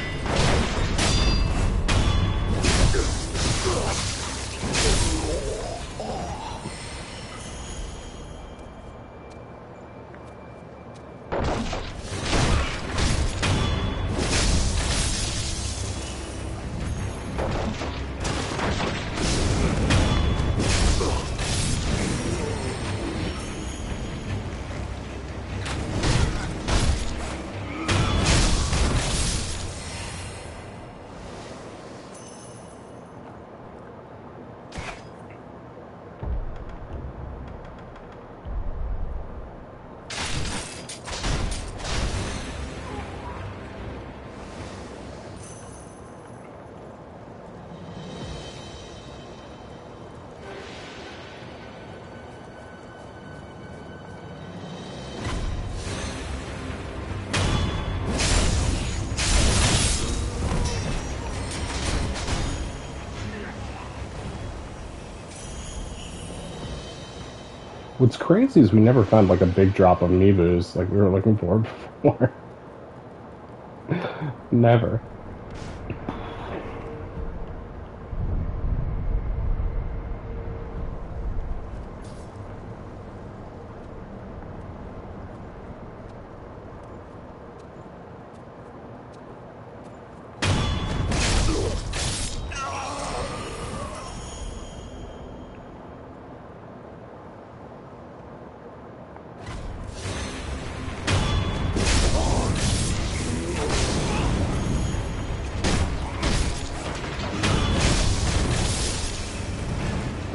What's crazy is we never found like a big drop of Mibus like we were looking for before. Never.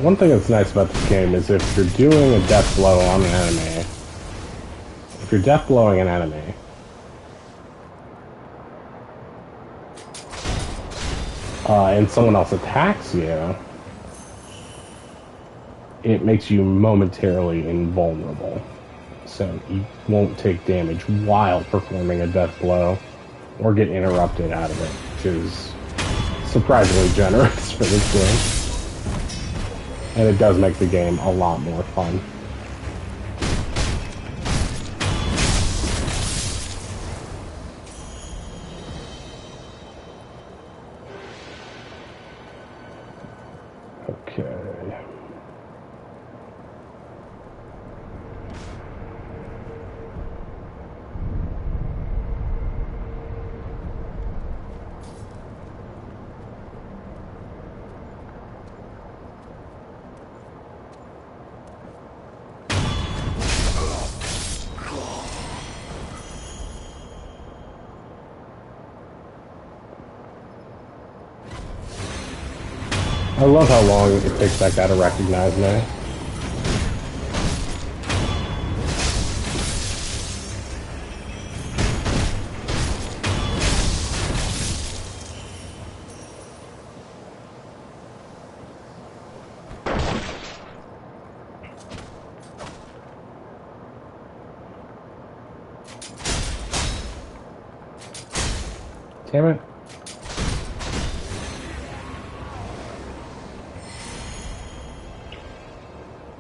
One thing that's nice about this game is if you're doing a death blow on an enemy, if you're death blowing an enemy, and someone else attacks you, it makes you momentarily invulnerable. So you won't take damage while performing a death blow or get interrupted out of it, which is surprisingly generous for this game. And it does make the game a lot more fun. Okay. I love how long it takes that guy to recognize me. Damn it.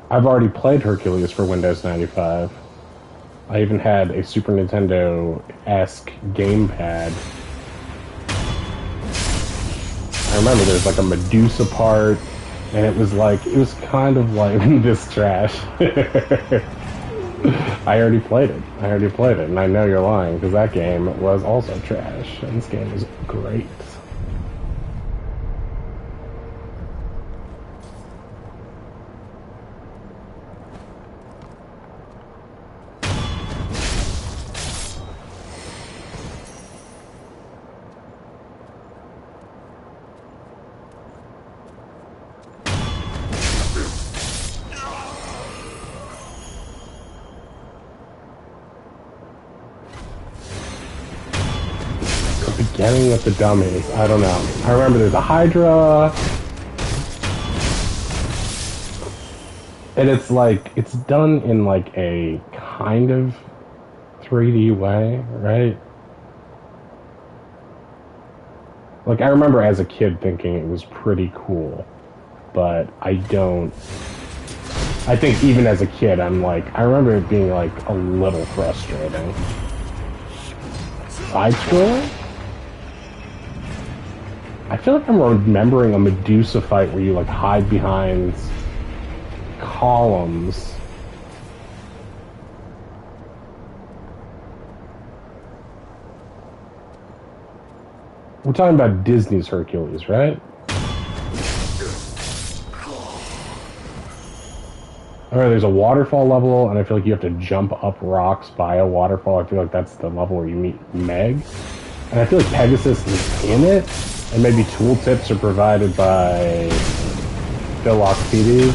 I've already played Hercules for Windows 95. I even had a Super Nintendo-esque gamepad. I remember there's like a Medusa part, and it was kind of like this trash. I already played it. And I know you're lying, because that game was also trash, and this game is great. Beginning with the dummies. I don't know. I remember there's a Hydra. And it's like, it's done in like a kind of 3D way, right? Like, I remember as a kid thinking it was pretty cool, but I think even as a kid, I'm like, I remember it being like a little frustrating. Side scroller? I feel like I'm remembering a Medusa fight where you like hide behind columns. We're talking about Disney's Hercules, right? Alright, there's a waterfall level, and I feel like you have to jump up rocks by a waterfall. I feel like that's the level where you meet Meg. And I feel like Pegasus is in it, and maybe tooltips are provided by Philoctetes.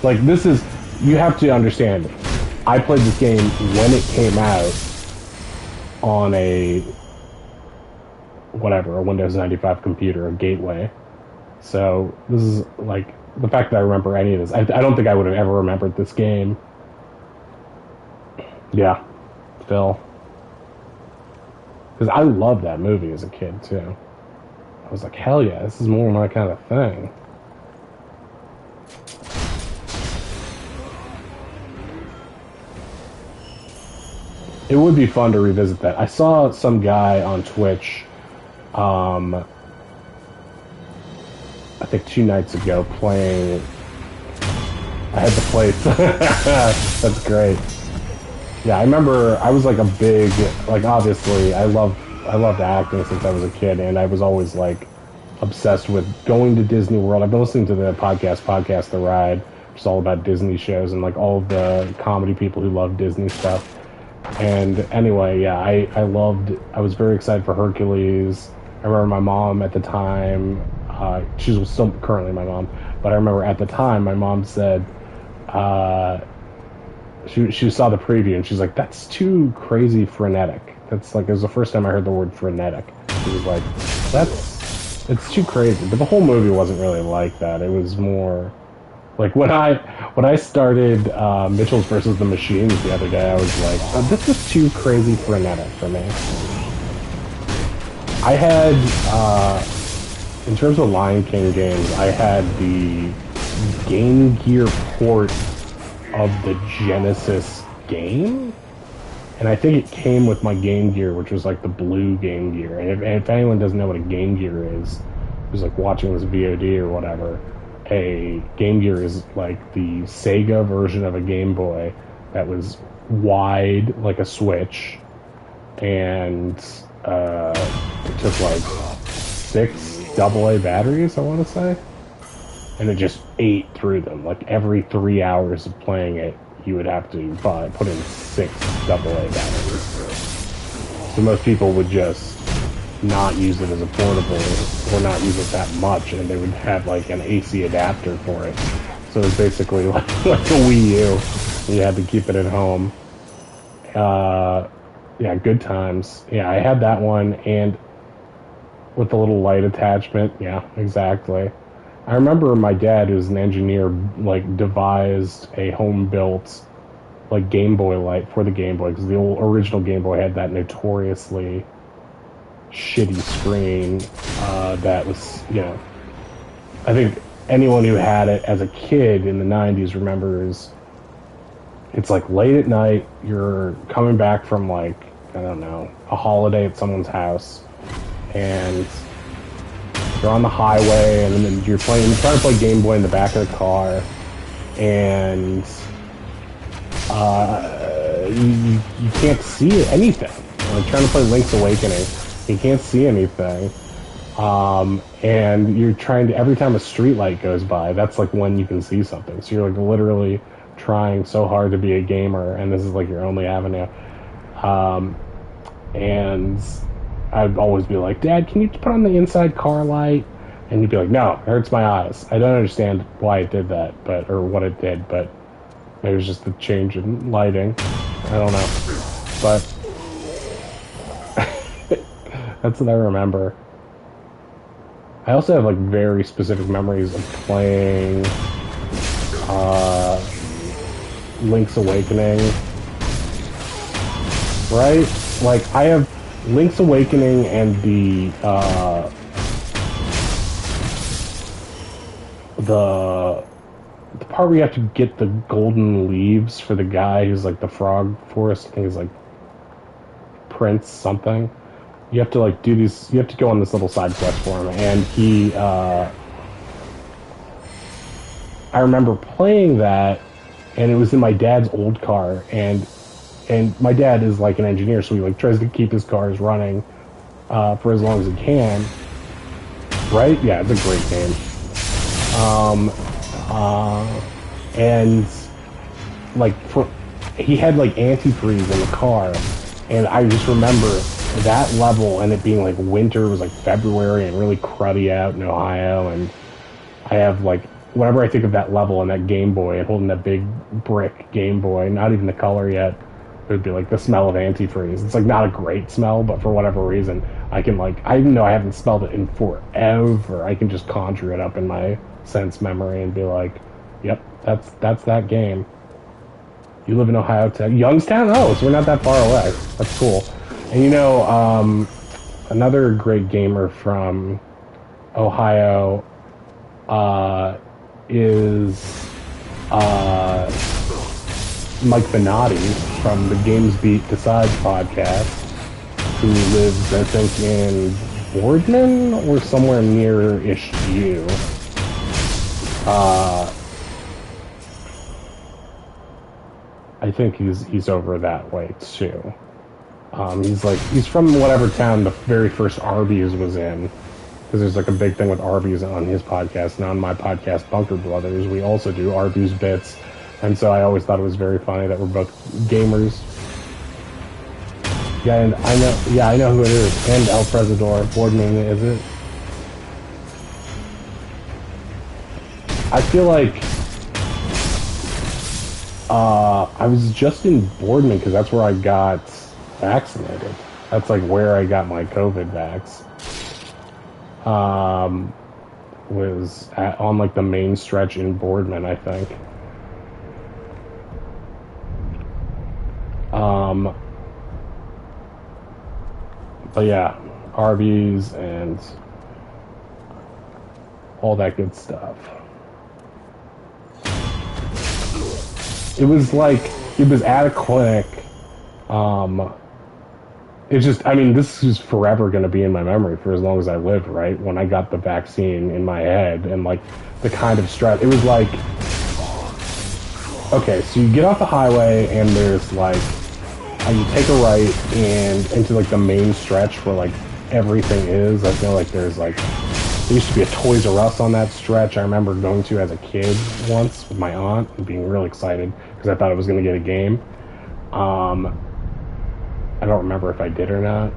Like, this is... You have to understand, I played this game when it came out on a... whatever, a Windows 95 computer, a gateway. So, this is, like... The fact that I remember any of this, I don't think I would have ever remembered this game. Yeah, Phil. Because I loved that movie as a kid, too. I was like, hell yeah, this is more my kind of thing. It would be fun to revisit that. I saw some guy on Twitch, I think 2 nights ago, playing... I had the plates. That's great. Yeah, I remember I was like a big... Like, obviously, I loved acting since I was a kid, and I was always, like, obsessed with going to Disney World. I've been listening to the podcast The Ride, which is all about Disney shows and, like, all of the comedy people who love Disney stuff. And anyway, yeah, I was very excited for Hercules. I remember my mom at the time... she was still currently my mom, but I remember at the time my mom said she saw the preview and she's like, that's too crazy frenetic. That's like, it was the first time I heard the word frenetic. She was like, it's too crazy. But the whole movie wasn't really like that. It was more like when I started Mitchell's versus the Machines the other day, I was like, oh, this is too crazy frenetic for me. I had in terms of Lion King games, I had the Game Gear port of the Genesis game, and I think it came with my Game Gear, which was like the blue Game Gear. And if anyone doesn't know what a Game Gear is, who's like watching this VOD or whatever, a Game Gear is like the Sega version of a Game Boy that was wide like a Switch, and it took like 6 AA batteries, I want to say, and it just ate through them. Like every 3 hours of playing it, you would have to put in 6 AA batteries. So most people would just not use it as a portable, or not use it that much, and they would have like an AC adapter for it. So it was basically like a Wii U. You had to keep it at home. Yeah, good times. Yeah, I had that one, and with the little light attachment. Yeah, exactly. I remember my dad, who's an engineer, like devised a home-built like Game Boy light for the Game Boy, because the old original Game Boy had that notoriously shitty screen that was, you know, I think anyone who had it as a kid in the 90s remembers it's like late at night, you're coming back from like, I don't know, a holiday at someone's house, and you're on the highway, and then you're trying to play Game Boy in the back of the car, and You can't see anything. Like trying to play Link's Awakening, you can't see anything. And you're trying to, every time a street light goes by, that's like when you can see something. So you're like literally trying so hard to be a gamer, and this is like your only avenue. And I'd always be like, Dad, can you put on the inside car light? And he'd be like, no, it hurts my eyes. I don't understand why it did that, or what it did, but maybe it was just the change in lighting. I don't know. But that's what I remember. I also have like very specific memories of playing Link's Awakening. Right? Like I have Link's Awakening and the part where you have to get the golden leaves for the guy who's like the frog forest. I think he's like Prince something. You have to like do these. You have to go on this little side quest for him, and he. I remember playing that, and it was in my dad's old car, and my dad is like an engineer, so he like tries to keep his cars running for as long as he can. Right? Yeah, it's a great game. And like he had like antifreeze in the car, and I just remember that level and it being like winter. It was like February and really cruddy out in Ohio, and I have like whenever I think of that level and that Game Boy and holding that big brick Game Boy, not even the color yet, it would be like the smell of antifreeze. It's like not a great smell, but for whatever reason I can like, I even though I haven't smelled it in forever, I can just conjure it up in my sense memory and be like, yep, that's that game. You live in Ohio, Youngstown? Oh, so we're not that far away. That's cool. And you know, another great gamer from Ohio is Mike Benatti from the Games Beat Decides podcast, who lives, I think, in Boardman or somewhere near-ish you. I think he's over that way too. He's from whatever town the very first Arby's was in, because there's like a big thing with Arby's on his podcast, and on my podcast Bunker Brothers we also do Arby's bits, and so I always thought it was very funny that we're both gamers. Yeah, and I know who it is. And El Presidor, Boardman, is it? I feel like I was just in Boardman because that's where I got vaccinated. That's like where I got my COVID vax. Was on like the main stretch in Boardman, I think. But yeah, Arby's and all that good stuff. It was like, it was at a clinic. It's just, I mean, this is forever going to be in my memory for as long as I live, right? When I got the vaccine in my head and like the kind of stress, it was like, okay, so you get off the highway and there's like, you take a right and into like the main stretch where like everything is. I feel like there's like, there used to be a Toys R Us on that stretch. I remember going to as a kid once with my aunt and being really excited because I thought I was going to get a game. I don't remember if I did or not.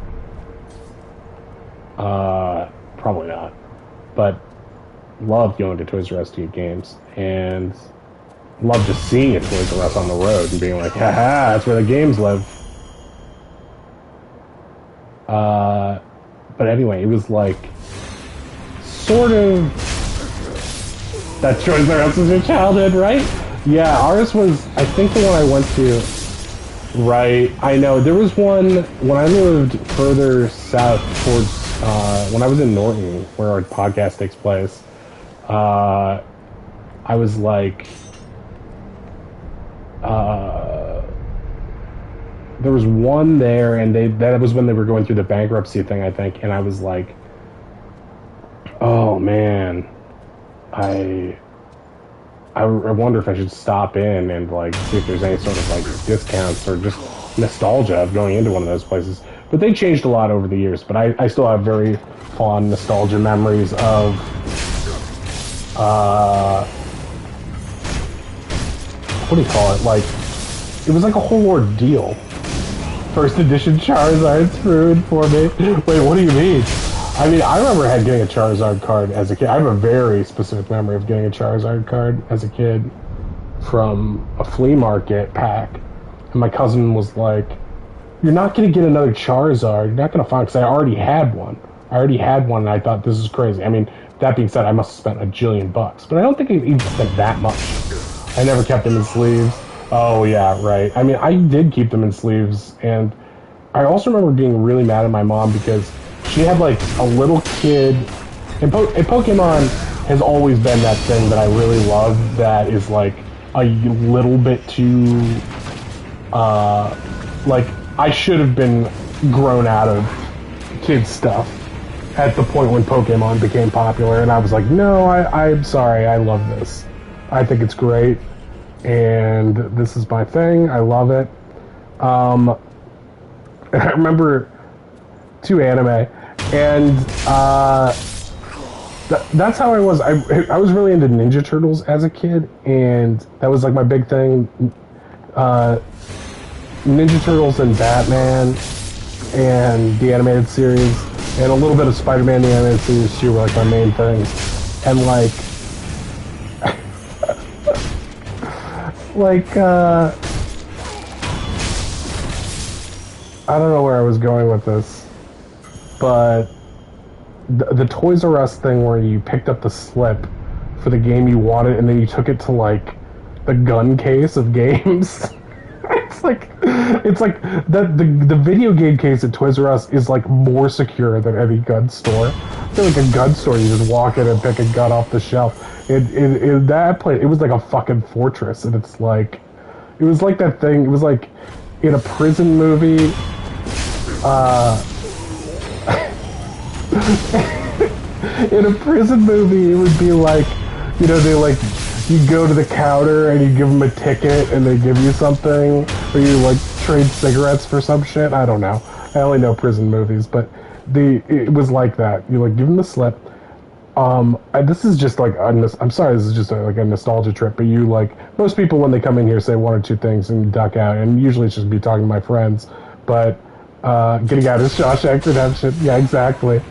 Probably not. But loved going to Toys R Us to get games, and loved just seeing a Toys R Us on the road and being like, haha, that's where the games live. But anyway, it was like sort of that Toys R Us was your childhood, right? Yeah, ours was, I think the one I went to, right, I know, there was one, when I lived further south towards, when I was in Norton, where our podcast takes place, I was like, there was one there, and that was when they were going through the bankruptcy thing, I think, and I was like, oh man, I I wonder if I should stop in and like see if there's any sort of like discounts or just nostalgia of going into one of those places. But they changed a lot over the years. But I still have very fond nostalgia memories of what do you call it? Like it was like a whole ordeal. First edition Charizard's ruined for me. Wait, what do you mean? I mean, I remember getting a Charizard card as a kid. I have a very specific memory of getting a Charizard card as a kid from a flea market pack. And my cousin was like, you're not going to get another Charizard. You're not going to find, because I already had one. And I thought, this is crazy. I mean, that being said, I must have spent $1 jillion. But I don't think I even spent that much. I never kept them in sleeves. Oh, yeah, right. I mean, I did keep them in sleeves. And I also remember being really mad at my mom because she had like a little kid, and Pokemon has always been that thing that I really love that is like a little bit too, like I should have been grown out of kid stuff at the point when Pokemon became popular, and I was like, no, I'm sorry, I love this. I think it's great, and this is my thing, I love it. I remember 2 anime, and that's how I was. I was really into Ninja Turtles as a kid, and that was like my big thing. Ninja Turtles and Batman, and the animated series, and a little bit of Spider-Man the animated series too were like my main things. And like, I don't know where I was going with this, but the Toys R Us thing where you picked up the slip for the game you wanted and then you took it to like the gun case of games. it's like the video game case at Toys R Us is like more secure than any gun store. I feel like a gun store, you just walk in and pick a gun off the shelf. That place, it was like a fucking fortress, and it's like, it was like that thing. It was like in a prison movie. In a prison movie, it would be like, you know, they like, you go to the counter and you give them a ticket and they give you something, or you like trade cigarettes for some shit. I don't know. I only know prison movies, but it was like that. You like give them the slip. This is just like I'm sorry, this is just like a nostalgia trip. But you like most people when they come in here say 1 or 2 things and duck out, and usually it's just me talking to my friends. But getting out of Shawshank Redemption, yeah, exactly.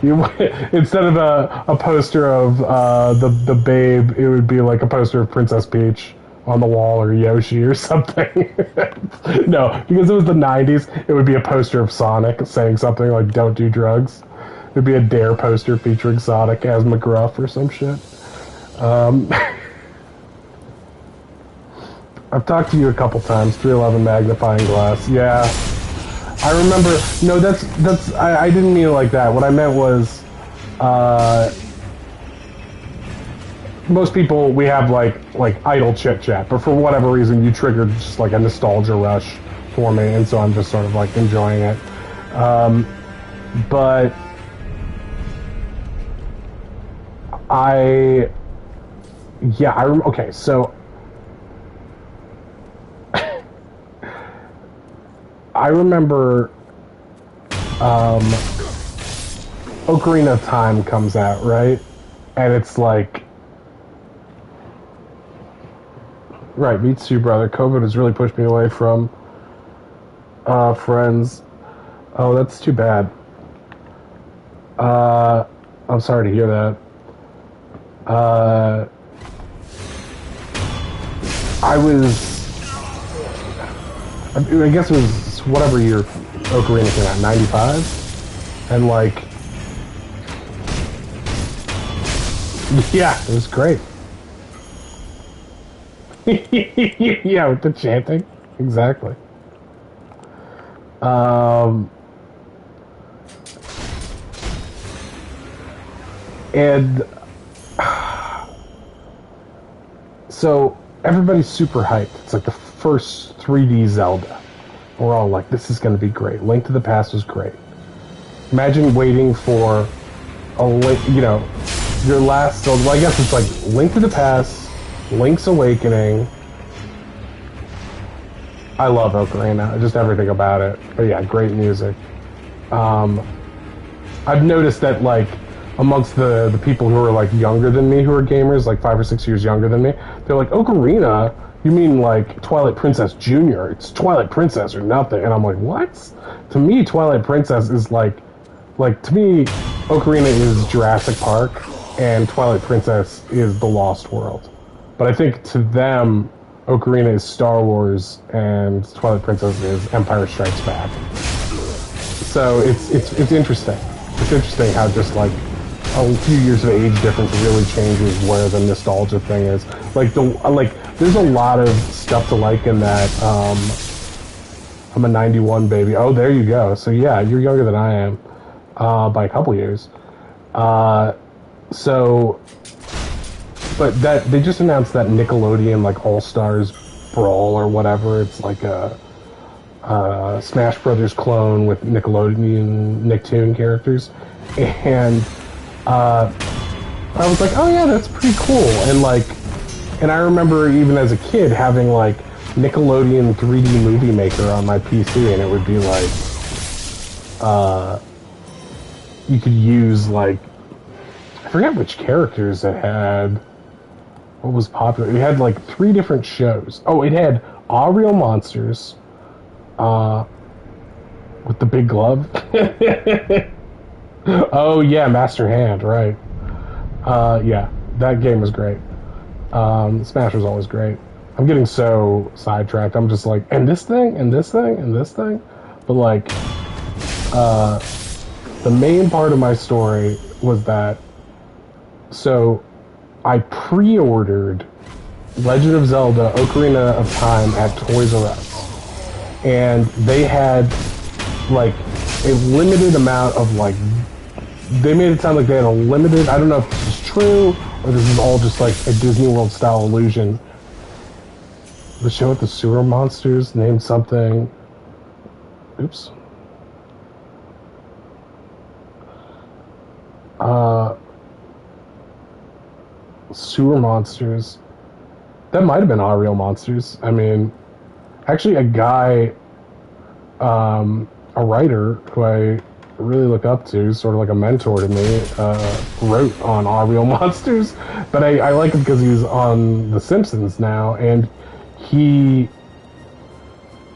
Instead of a poster of the Babe, it would be like a poster of Princess Peach on the wall, or Yoshi or something. No, because it was the 90s, it would be a poster of Sonic saying something like "Don't do drugs." It'd be a Dare poster featuring Sonic as McGruff or some shit. I've talked to you a couple times. 311 magnifying glass. Yeah. I remember. No, that's. I didn't mean it like that. What I meant was, most people, we have like idle chit chat, but for whatever reason, you triggered just like a nostalgia rush for me, and so I'm just sort of like enjoying it. But okay, so I remember Ocarina of Time comes out, right? And it's like, right, me too, brother. COVID has really pushed me away from friends. Oh, that's too bad. I'm sorry to hear that. I guess it was whatever year Ocarina came out, 95? And like, yeah, it was great. Yeah, with the chanting. Exactly. And so everybody's super hyped. It's like the first 3D Zelda. We're all like, this is going to be great. Link to the Past was great. Imagine waiting for a link, you know, your last Zelda. Well, I guess it's like Link to the Past, Link's Awakening. I love Ocarina, just everything about it. But yeah, great music. I've noticed that like amongst the people who are like younger than me, who are gamers, like 5 or 6 years younger than me, they're like, Ocarina? You mean like Twilight Princess Jr.? It's Twilight Princess or nothing. And I'm like, what? To me, Twilight Princess is like to me, Ocarina is Jurassic Park, and Twilight Princess is The Lost World. But I think to them, Ocarina is Star Wars, and Twilight Princess is Empire Strikes Back. So it's interesting. It's interesting how just like a few years of age difference really changes where the nostalgia thing is. Like there's a lot of stuff to like in that. I'm a 91 baby. Oh, there you go. So yeah, you're younger than I am by a couple years. But that they just announced that Nickelodeon like All Stars Brawl or whatever. It's like a Smash Brothers clone with Nickelodeon Nicktoon characters, and I was like, oh yeah, that's pretty cool. And I remember even as a kid having like Nickelodeon 3D Movie Maker on my PC, and it would be like you could use like I forget which characters it had. What was popular? It had like 3 different shows. Oh, it had All Real Monsters, with the big glove. Oh yeah, Master Hand, right? Yeah, that game was great. Smash was always great. I'm getting so sidetracked. I'm just like, and this thing, and this thing, and this thing. But like, the main part of my story was that. So, I pre-ordered Legend of Zelda Ocarina of Time at Toys R Us. And they had, like, a limited amount of, like... They made it sound like they had a limited... I don't know if this is true, or this is all just, like, a Disney World-style illusion. The show with the sewer monsters named something... Oops. Sewer monsters. That might have been All Real Monsters. I mean, actually, a guy, a writer who I really look up to, sort of like a mentor to me, wrote on All Real Monsters. But I like him because he's on The Simpsons now, and he,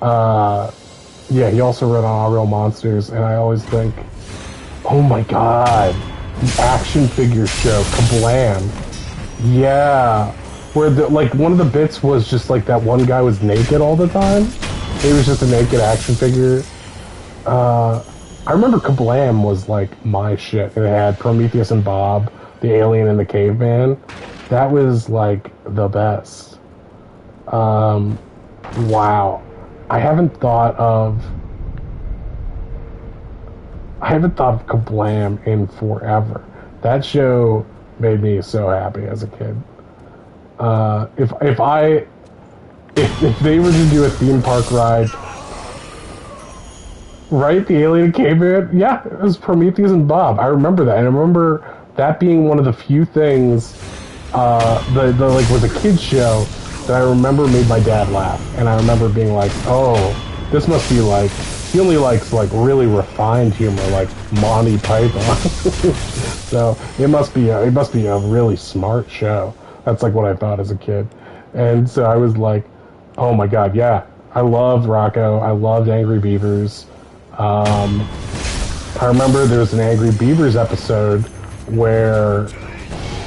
he also wrote on All Real Monsters, and I always think, oh my god, the action figure show, Kablam. Yeah, where like one of the bits was just like that one guy was naked all the time. He was just a naked action figure. I remember Kablam was like my shit. It had Prometheus and Bob, the alien and the caveman. That was like the best. Wow, I haven't thought of Kablam in forever. That show made me so happy as a kid. If they were to do a theme park ride, right? The alien caveman, yeah, it was Prometheus and Bob. I remember that, and I remember that being one of the few things, the like was a kids show that I remember made my dad laugh, and I remember being like, oh, this must be like. He only likes like really refined humor, like Monty Python. So it must be a really smart show. That's like what I thought as a kid, and so I was like, oh my god, yeah, I loved Rocco. I loved Angry Beavers. I remember there was an Angry Beavers episode where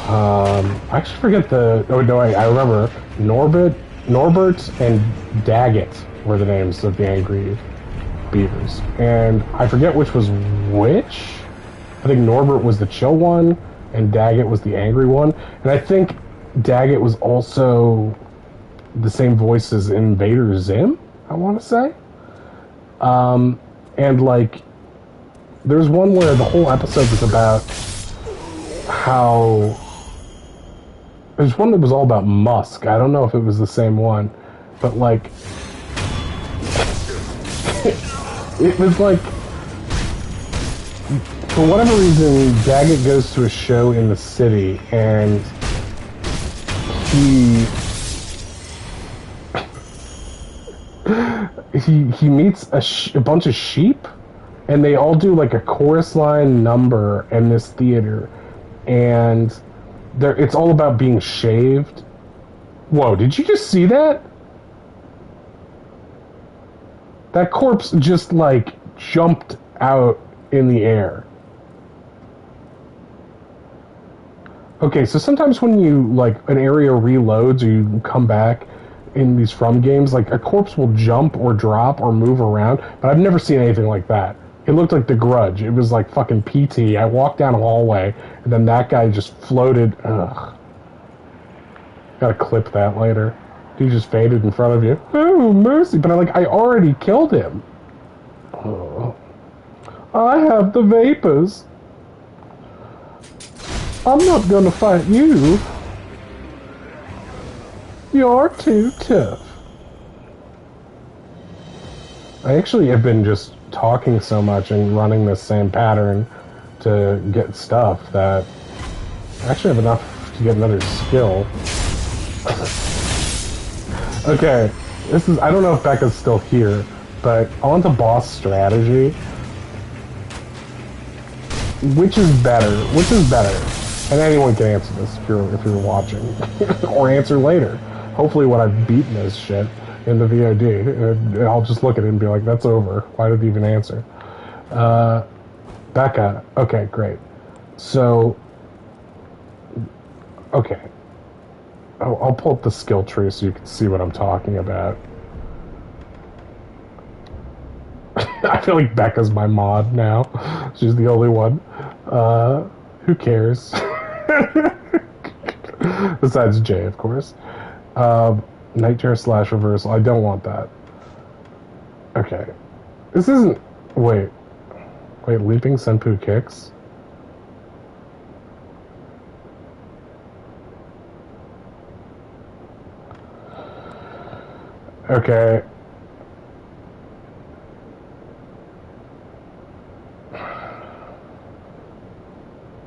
I actually forget the. Oh no, I remember Norbert and Daggett were the names of the Angry Beavers, and I forget which was which. I think Norbert was the chill one, and Daggett was the angry one. And I think Daggett was also the same voice as Invader Zim, I want to say. And like, there's one where the whole episode was about how. There's one that was all about Musk. I don't know if it was the same one, but like. It was like, for whatever reason, Daggett goes to a show in the city, and he he meets a bunch of sheep, and they all do like a chorus line number in this theater, and it's all about being shaved. Whoa, did you just see that? That corpse just like jumped out in the air. Okay, so sometimes when you like an area reloads or you come back in these From games, like a corpse will jump or drop or move around, but I've never seen anything like that. It looked like The Grudge. It was like fucking PT. I walked down a hallway and then that guy just floated. Ugh. Gotta clip that later. He just fainted in front of you. Oh, mercy. But I already killed him. Oh. I have the vapors. I'm not gonna fight you. You're too tough. I actually have been just talking so much and running this same pattern to get stuff that I actually have enough to get another skill. Okay, I don't know if Becca's still here, but on to boss strategy. Which is better? And anyone can answer this if you're watching, or answer later. Hopefully, when I've beaten this shit in the VOD, I'll just look at it and be like, "That's over. Why did he even answer?" Becca. Okay, great. So, okay. I'll pull up the skill tree so you can see what I'm talking about. I feel like Becca's my mod now. She's the only one. Who cares? Besides Jay, of course. Nightmare / reversal. I don't want that. Okay. This isn't... Wait, leaping Senpu kicks? Okay.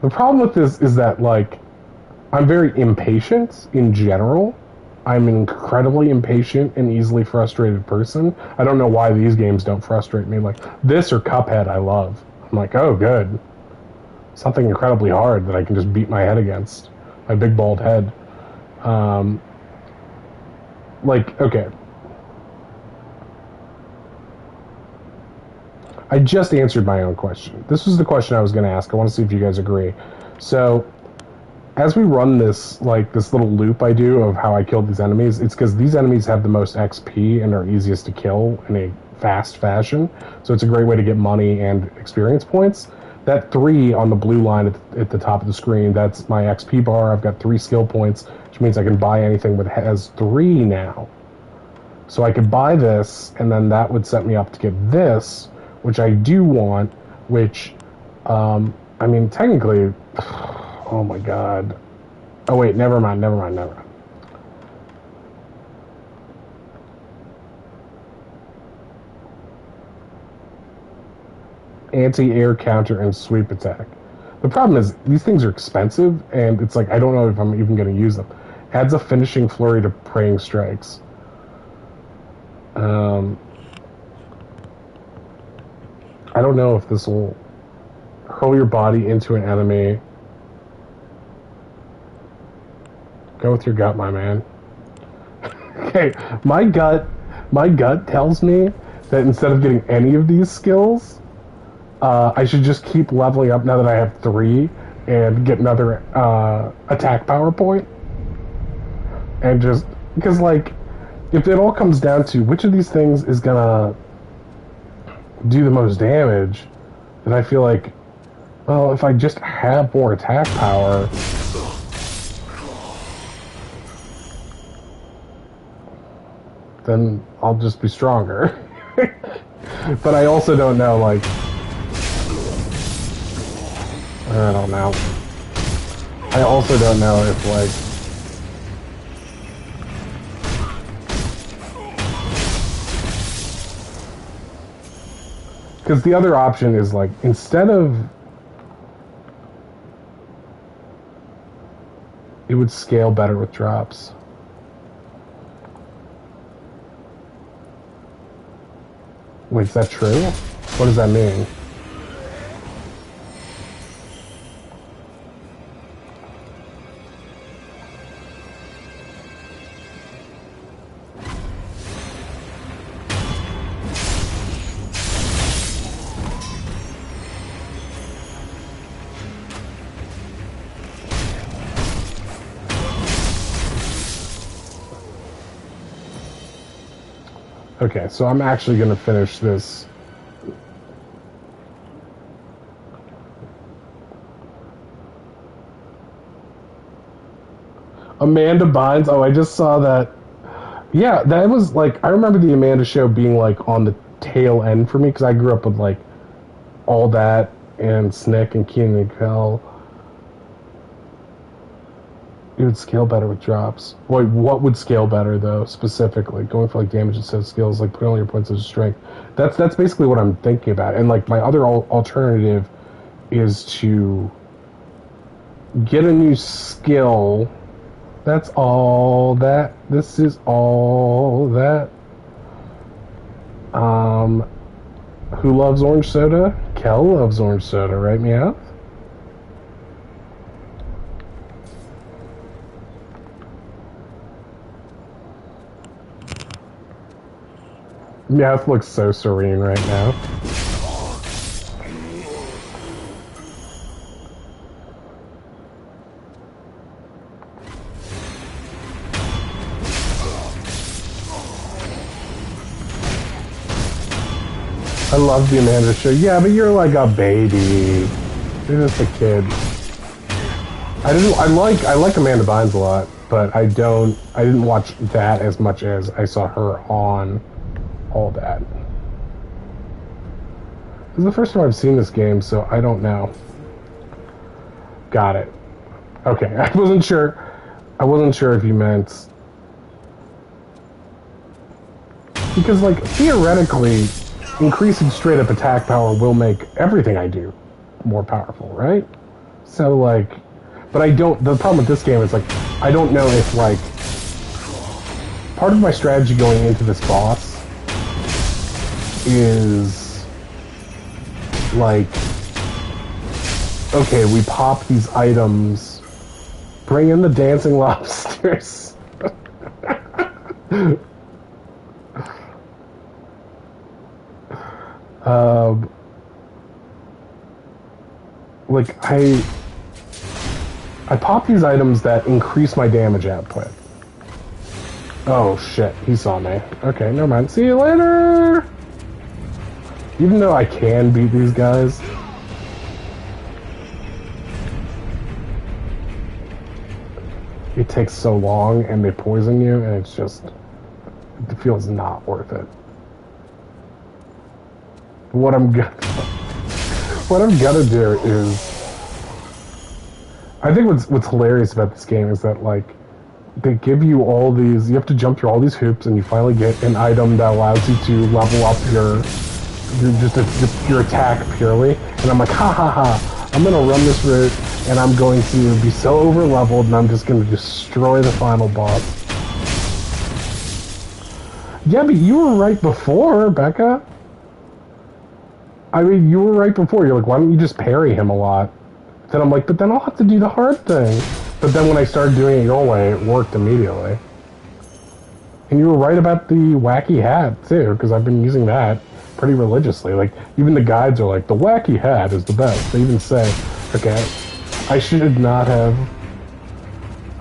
The problem with this is that, like, I'm very impatient in general. I'm an incredibly impatient and easily frustrated person. I don't know why these games don't frustrate me. Like, this or Cuphead I love. I'm like, oh, good. Something incredibly hard that I can just beat my head against. My big bald head. Like, okay. I just answered my own question. This was the question I was going to ask. I want to see if you guys agree. So, as we run this little loop I do of how I killed these enemies, it's because these enemies have the most XP and are easiest to kill in a fast fashion. So it's a great way to get money and experience points. That 3 on the blue line at the top of the screen, that's my XP bar. I've got 3 skill points, which means I can buy anything that has 3 now. So I could buy this, and then that would set me up to get this, which I do want, which, I mean, technically, oh my god. Oh wait, never mind. Anti-air counter and sweep attack. The problem is, these things are expensive, and it's like, I don't know if I'm even going to use them. Adds a finishing flurry to praying strikes. I don't know if this will hurl your body into an enemy. Go with your gut, my man. Okay, my gut tells me that instead of getting any of these skills, I should just keep leveling up now that I have 3 and get another attack power point. And just, because like, if it all comes down to which of these things is gonna do the most damage, then I feel like, well, if I just have more attack power, then I'll just be stronger. But I also don't know, like, I don't know. I also don't know if, like, because the other option is, like, instead of... It would scale better with drops. Wait, is that true? What does that mean? Okay, so I'm actually going to finish this. Amanda Bynes. Oh, I just saw that. Yeah, that was like, I remember the Amanda show being like on the tail end for me because I grew up with like all that and Snick and Keenan and Kel. It would scale better with drops. Wait, what would scale better though, specifically? Going for like damage instead of skills, like putting all your points of strength. That's basically what I'm thinking about. And like my other alternative is to get a new skill. That's all that. This is all that. Who loves orange soda? Kel loves orange soda, right, Meow? Meowth looks so serene right now. I love the Amanda show. Yeah, but you're like a baby. You're just a kid. I like Amanda Bynes a lot, but I didn't watch that as much as I saw her on all that. This is the first time I've seen this game, so I don't know. Got it. Okay, I wasn't sure. I wasn't sure if you meant because, like, theoretically, increasing straight up attack power will make everything I do more powerful, right? So, like, but I don't. The problem with this game is, like, I don't know if, like, part of my strategy going into this boss is, like, okay, we pop these items, bring in the dancing lobsters. Like, I pop these items that increase my damage output. Oh shit, he saw me. Okay, never mind. See you later! Even though I can beat these guys, it takes so long and they poison you and it's just, it feels not worth it. What I'm gonna do is, I think what's hilarious about this game is that, like, they give you all these, you have to jump through all these hoops and you finally get an item that allows you to level up your attack purely. And I'm like, ha ha ha, I'm gonna run this route and I'm going to be so over leveled and I'm just gonna destroy the final boss. Yeah, but you were right before, Becca. I mean, you were right before. You're like, why don't you just parry him a lot? Then I'm like, but then I'll have to do the hard thing. But then when I started doing it your way, it worked immediately. And you were right about the wacky hat, too, because I've been using that pretty religiously. Like, even the guides are like, the wacky hat is the best. They even say, okay, I should not have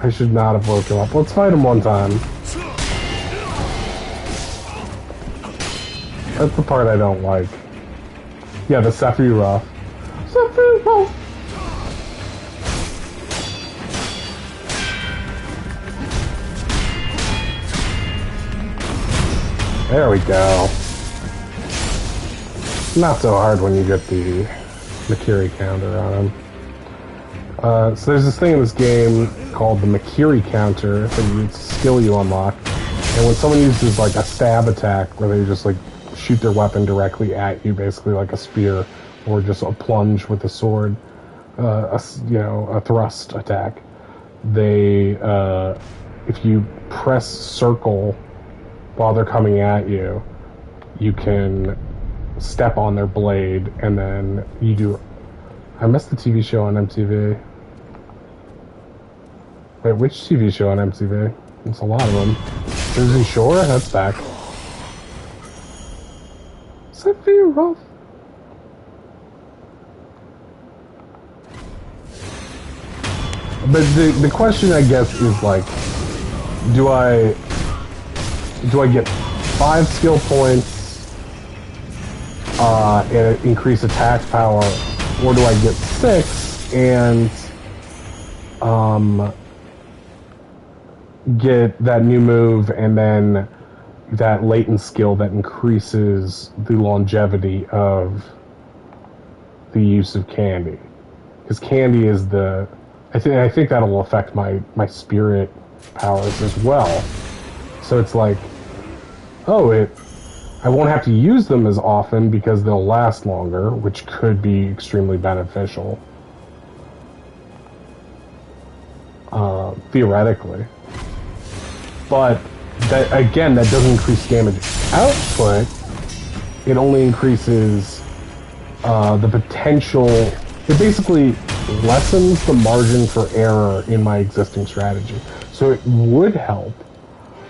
woken him up. Let's fight him one time. That's the part I don't like. Yeah, the Sephiroth. Sephiroth! There we go. Not so hard when you get the Makiri counter on him. So there's this thing in this game called the Makiri counter, that skill you unlock. And when someone uses, like, a stab attack, where they just, like, shoot their weapon directly at you, basically like a spear, or just a plunge with a sword, a thrust attack. They, if you press circle while they're coming at you, you can step on their blade, and then you do. I missed the TV show on MTV. Wait, which TV show on MTV? There's a lot of them. Jersey Shore? That's back. Sekiro. But the question, I guess, is like, do I get 5 skill points and increase attack power, or do I get 6 and get that new move and then that latent skill that increases the longevity of the use of candy? Because candy is the... I think that'll affect my spirit powers as well. So it's like, I won't have to use them as often because they'll last longer, which could be extremely beneficial. Theoretically. But, that doesn't increase damage output. It only increases the potential... It basically lessens the margin for error in my existing strategy. So it would help.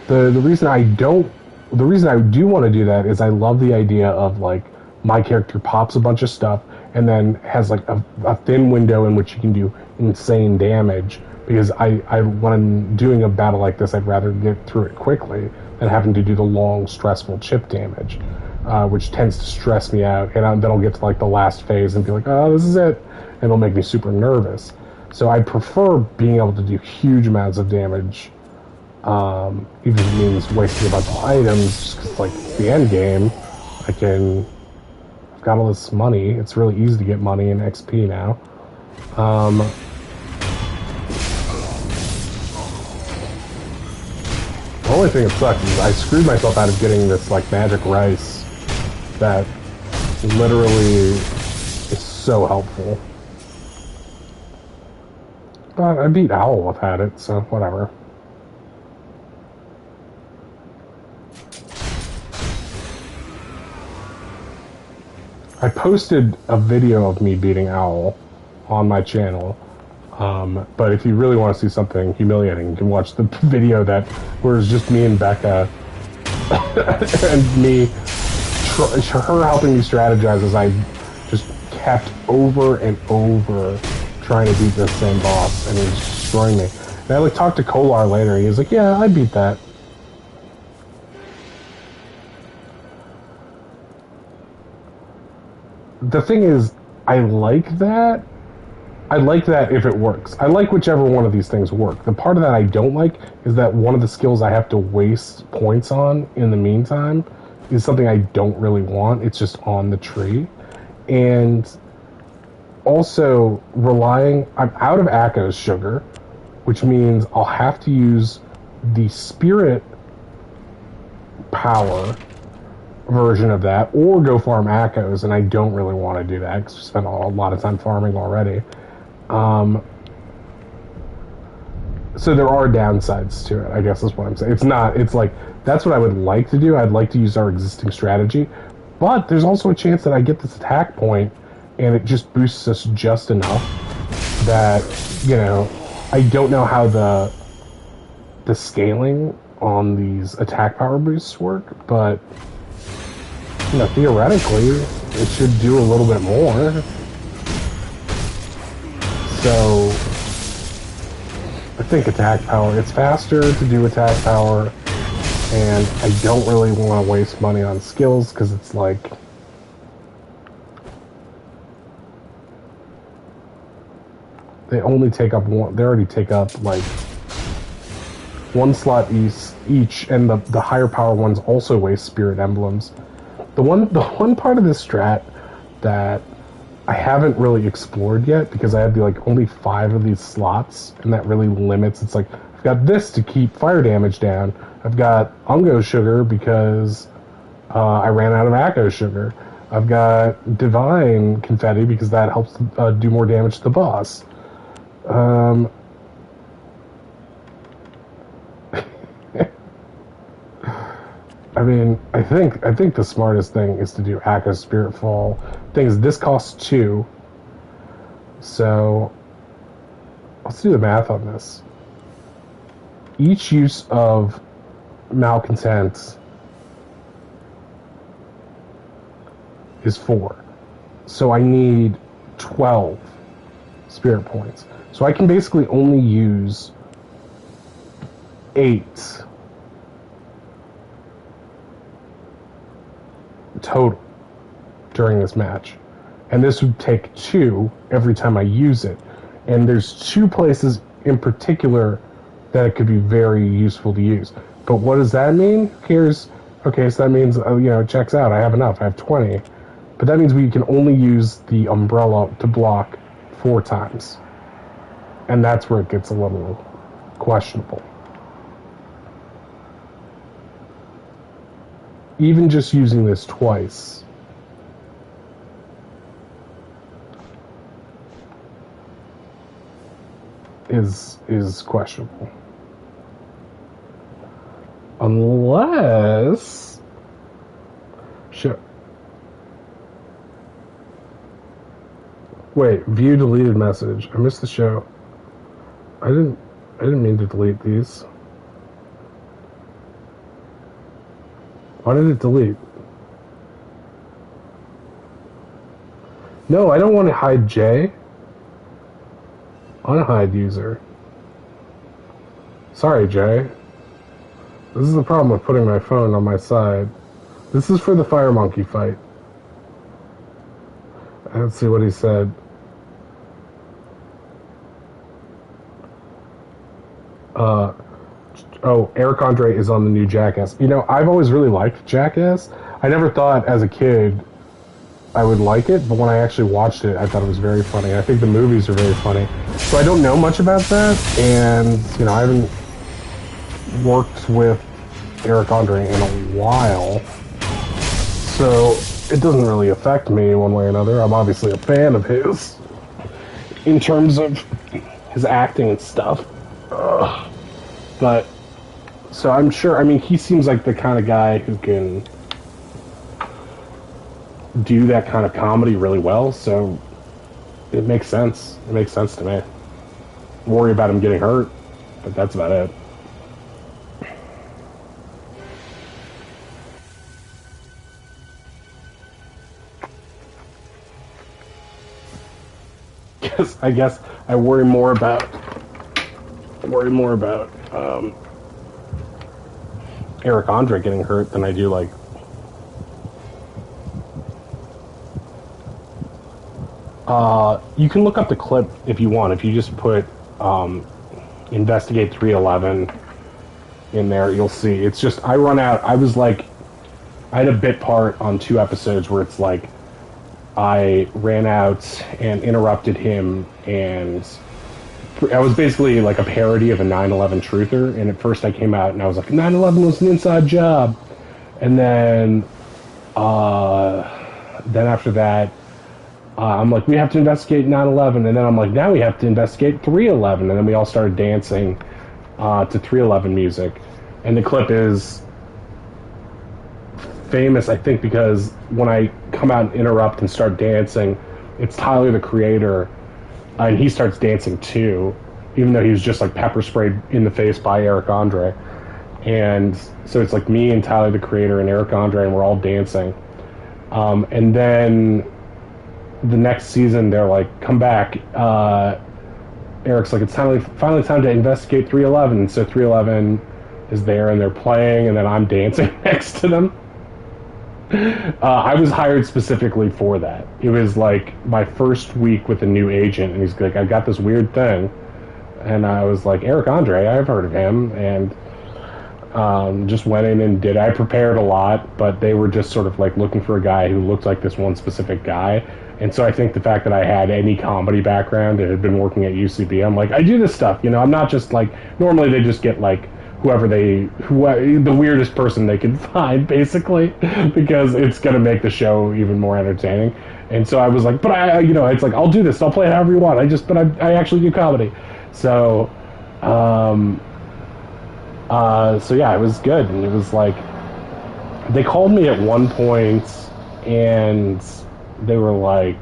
The reason I do want to do that is I love the idea of, like, my character pops a bunch of stuff and then has like a thin window in which you can do insane damage, because I when I'm doing a battle like this, I'd rather get through it quickly than having to do the long stressful chip damage, which tends to stress me out, and then I'll get to like the last phase and be like, oh, this is it, and it'll make me super nervous. So I prefer being able to do huge amounts of damage, even if it means wasting a bunch of items, just because, like, it's the end game. I've got all this money. It's really easy to get money and XP now. The only thing that sucks is I screwed myself out of getting this, like, magic rice that literally is so helpful. But I beat Owl without it, so whatever. I posted a video of me beating Owl on my channel, but if you really want to see something humiliating, you can watch the video where it's just me and Becca and me, her helping me strategize as I just kept over and over trying to beat this same boss, and he was destroying me. And I talked to Kolar later, and he was like, yeah, I beat that. The thing is, I like that. I like that if it works. I like whichever one of these things work. The part of that I don't like is that one of the skills I have to waste points on in the meantime is something I don't really want. It's just on the tree. And also, I'm out of Akko's sugar, which means I'll have to use the spirit power version of that, or go farm Akko's, and I don't really want to do that because I spent a lot of time farming already. So there are downsides to it, I guess is what I'm saying. It's like, that's what I would like to do. I'd like to use our existing strategy, but there's also a chance that I get this attack point and it just boosts us just enough that, I don't know how the scaling on these attack power boosts work, but theoretically, it should do a little bit more. So, I think attack power, it's faster to do attack power, and I don't really want to waste money on skills, because it's like, they already take up like one slot each, and the higher power ones also waste spirit emblems. The one part of this strat that I haven't really explored yet, because I have only 5 of these slots, and that really limits. It's like, I've got this to keep fire damage down. I've got Ungo sugar because I ran out of Akko sugar. I've got Divine Confetti because that helps do more damage to the boss. mean, I think the smartest thing is to do Act of Spiritfall. Thing is, this costs 2, so let's do the math on this. Each use of Malcontent is 4, so I need 12 spirit points. So I can basically only use 8 total during this match. And this would take 2 every time I use it. And there's 2 places in particular that it could be very useful to use. But what does that mean? Okay, so that means, it checks out. I have enough. I have 20. But that means we can only use the umbrella to block 4 times. And that's where it gets a little questionable. Even just using this twice is questionable. Unless sure. Wait, view deleted message. I missed the show. I didn't mean to delete these. Why did it delete? No, I don't want to hide Jay. I want to hide user. Sorry, Jay. This is the problem with putting my phone on my side. This is for the Fire Monkey fight. Let's see what he said. Eric Andre is on the new Jackass. I've always really liked Jackass. I never thought as a kid I would like it, but when I actually watched it, I thought it was very funny. I think the movies are very funny. So I don't know much about that, and, I haven't worked with Eric Andre in a while, so it doesn't really affect me one way or another. I'm obviously a fan of his in terms of his acting and stuff. But, so I'm sure, he seems like the kind of guy who can do that kind of comedy really well, so it makes sense. It makes sense to me. Worry about him getting hurt, but that's about it. I guess I worry more about Eric Andre getting hurt than I do you can look up the clip if you want. If you just put Investigate 311 in there, you'll see. It's just, I had a bit part on 2 episodes where it's like, I ran out and interrupted him, and I was basically like a parody of a 9/11 truther, and at first I came out and I was like, 9/11 was an inside job. And then after that, I'm like, we have to investigate 9/11, and then I'm like, now we have to investigate 3/11, and then we all started dancing to 3/11 music, and the clip is famous, I think, because when I come out and interrupt and start dancing, it's Tyler, the Creator, and he starts dancing too, even though he was just like pepper sprayed in the face by Eric Andre, and so it's like me and Tyler, the Creator, and Eric Andre, and we're all dancing, and then the next season they're like, come back, Eric's like, it's finally time to investigate 3/11, and so 3/11 is there and they're playing, and then I'm dancing next to them. I was hired specifically for that. It was like my first week with a new agent, and he's like, I got this weird thing, and I was like, Eric Andre, I've heard of him, and just went in and did. I prepared a lot, but they were just sort of like looking for a guy who looked like this one specific guy. And so I think the fact that I had any comedy background and had been working at UCB, I'm like, I do this stuff, I'm not just like, normally they just get like the weirdest person they can find, basically, because it's going to make the show even more entertaining. And so I was like, but it's like, I'll do this, I'll play it however you want, I actually do comedy. So, so yeah, it was good, and it was like, They called me at one point, and they were like,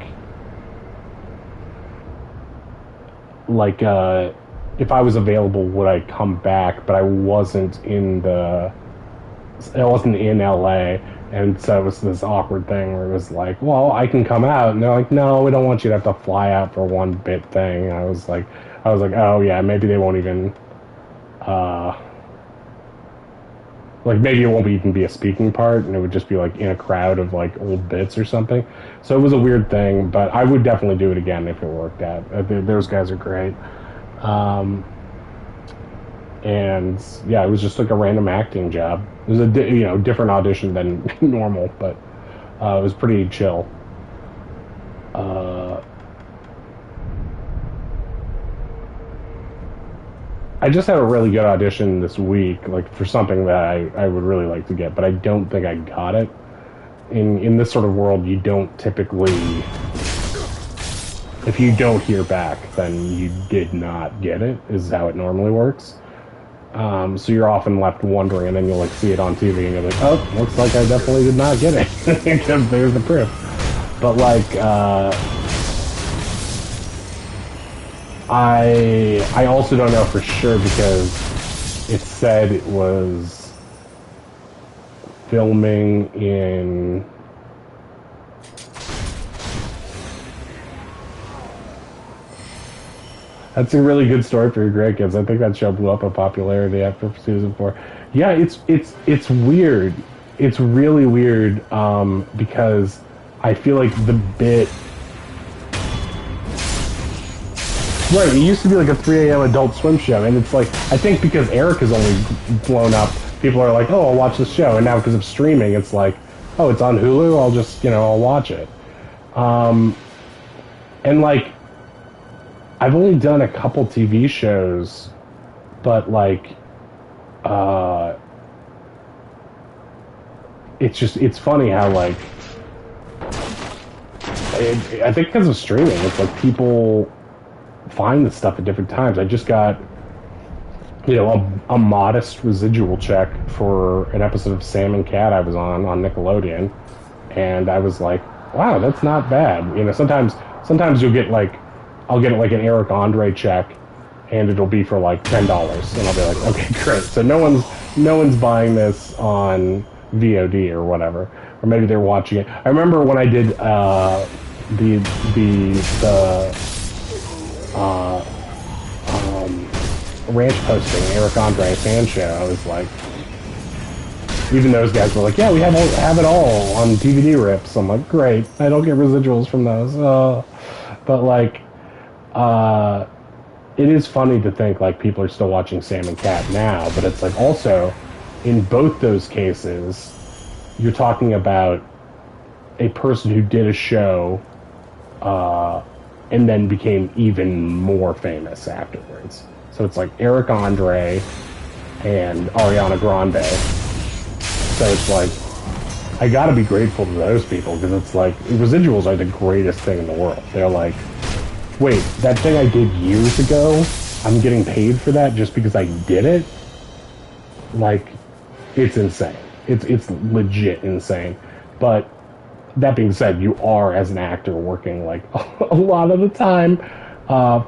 if I was available, would I come back? But I wasn't in LA, and so it was this awkward thing where it was like, well, I can come out, and they're like, no, we don't want you to have to fly out for one bit thing. And I was like, oh yeah, maybe they won't even, uh, like maybe it won't even be a speaking part, and it would just be like in a crowd of like old bits or something. So it was a weird thing, but I would definitely do it again if it worked out. Those guys are great. Um, and yeah, it was just like a random acting job. It was a different audition than normal, but it was pretty chill. Uh, I just had a really good audition this week, like for something that I would really like to get, but I don't think I got it. In this sort of world, you don't typically, if you don't hear back, then you did not get it, is how it normally works. So you're often left wondering, and then you'll like see it on TV, and you're like, oh, looks like I definitely did not get it, because there's the proof. But like, I also don't know for sure because it said it was filming in. That's a really good story for your grandkids. I think that show blew up in popularity after season 4. Yeah, it's weird. It's really weird because I feel like the bit. Right, it used to be like a 3 a.m. Adult Swim show, and it's like, I think because Eric has only blown up, people are like, oh, I'll watch this show, and now because of streaming, it's like, oh, it's on Hulu, I'll just, I'll watch it. And like, I've only done a couple TV shows, but like, it's funny how like, I think because of streaming, it's like people find this stuff at different times. I just got, a modest residual check for an episode of Sam and Cat I was on Nickelodeon, and I was like, wow, that's not bad. Sometimes you'll get like, I'll get like an Eric Andre check, and it'll be for like $10, and I'll be like, okay, great. So no one's buying this on VOD or whatever, or maybe they're watching it. I remember when I did the ranch posting Eric Andre fan show, I was like, even those guys were like, yeah, we have it all on DVD rips. I'm like, great, I don't get residuals from those. But like, it is funny to think like people are still watching Sam and Cat now, but it's like also in both those cases, you're talking about a person who did a show and then became even more famous afterwards. So it's like Eric Andre and Ariana Grande. So it's like, I gotta be grateful to those people, because it's like, residuals are the greatest thing in the world. They're like, wait, that thing I did years ago, I'm getting paid for that just because I did it? Like, it's insane. It's legit insane. But that being said, you are, as an actor, working like a lot of the time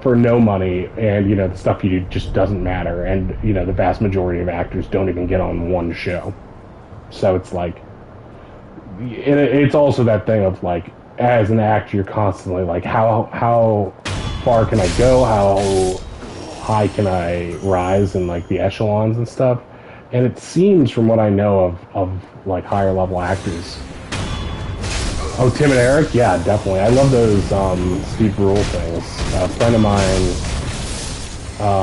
for no money, and the stuff you do just doesn't matter, and the vast majority of actors don't even get on one show. So it's like, it's also that thing of like, as an actor, you're constantly like, how far can I go? How high can I rise in like the echelons and stuff? And it seems, from what I know of like higher level actors. Oh, Tim and Eric? Yeah, definitely. I love those Steve Brule things. A friend of mine,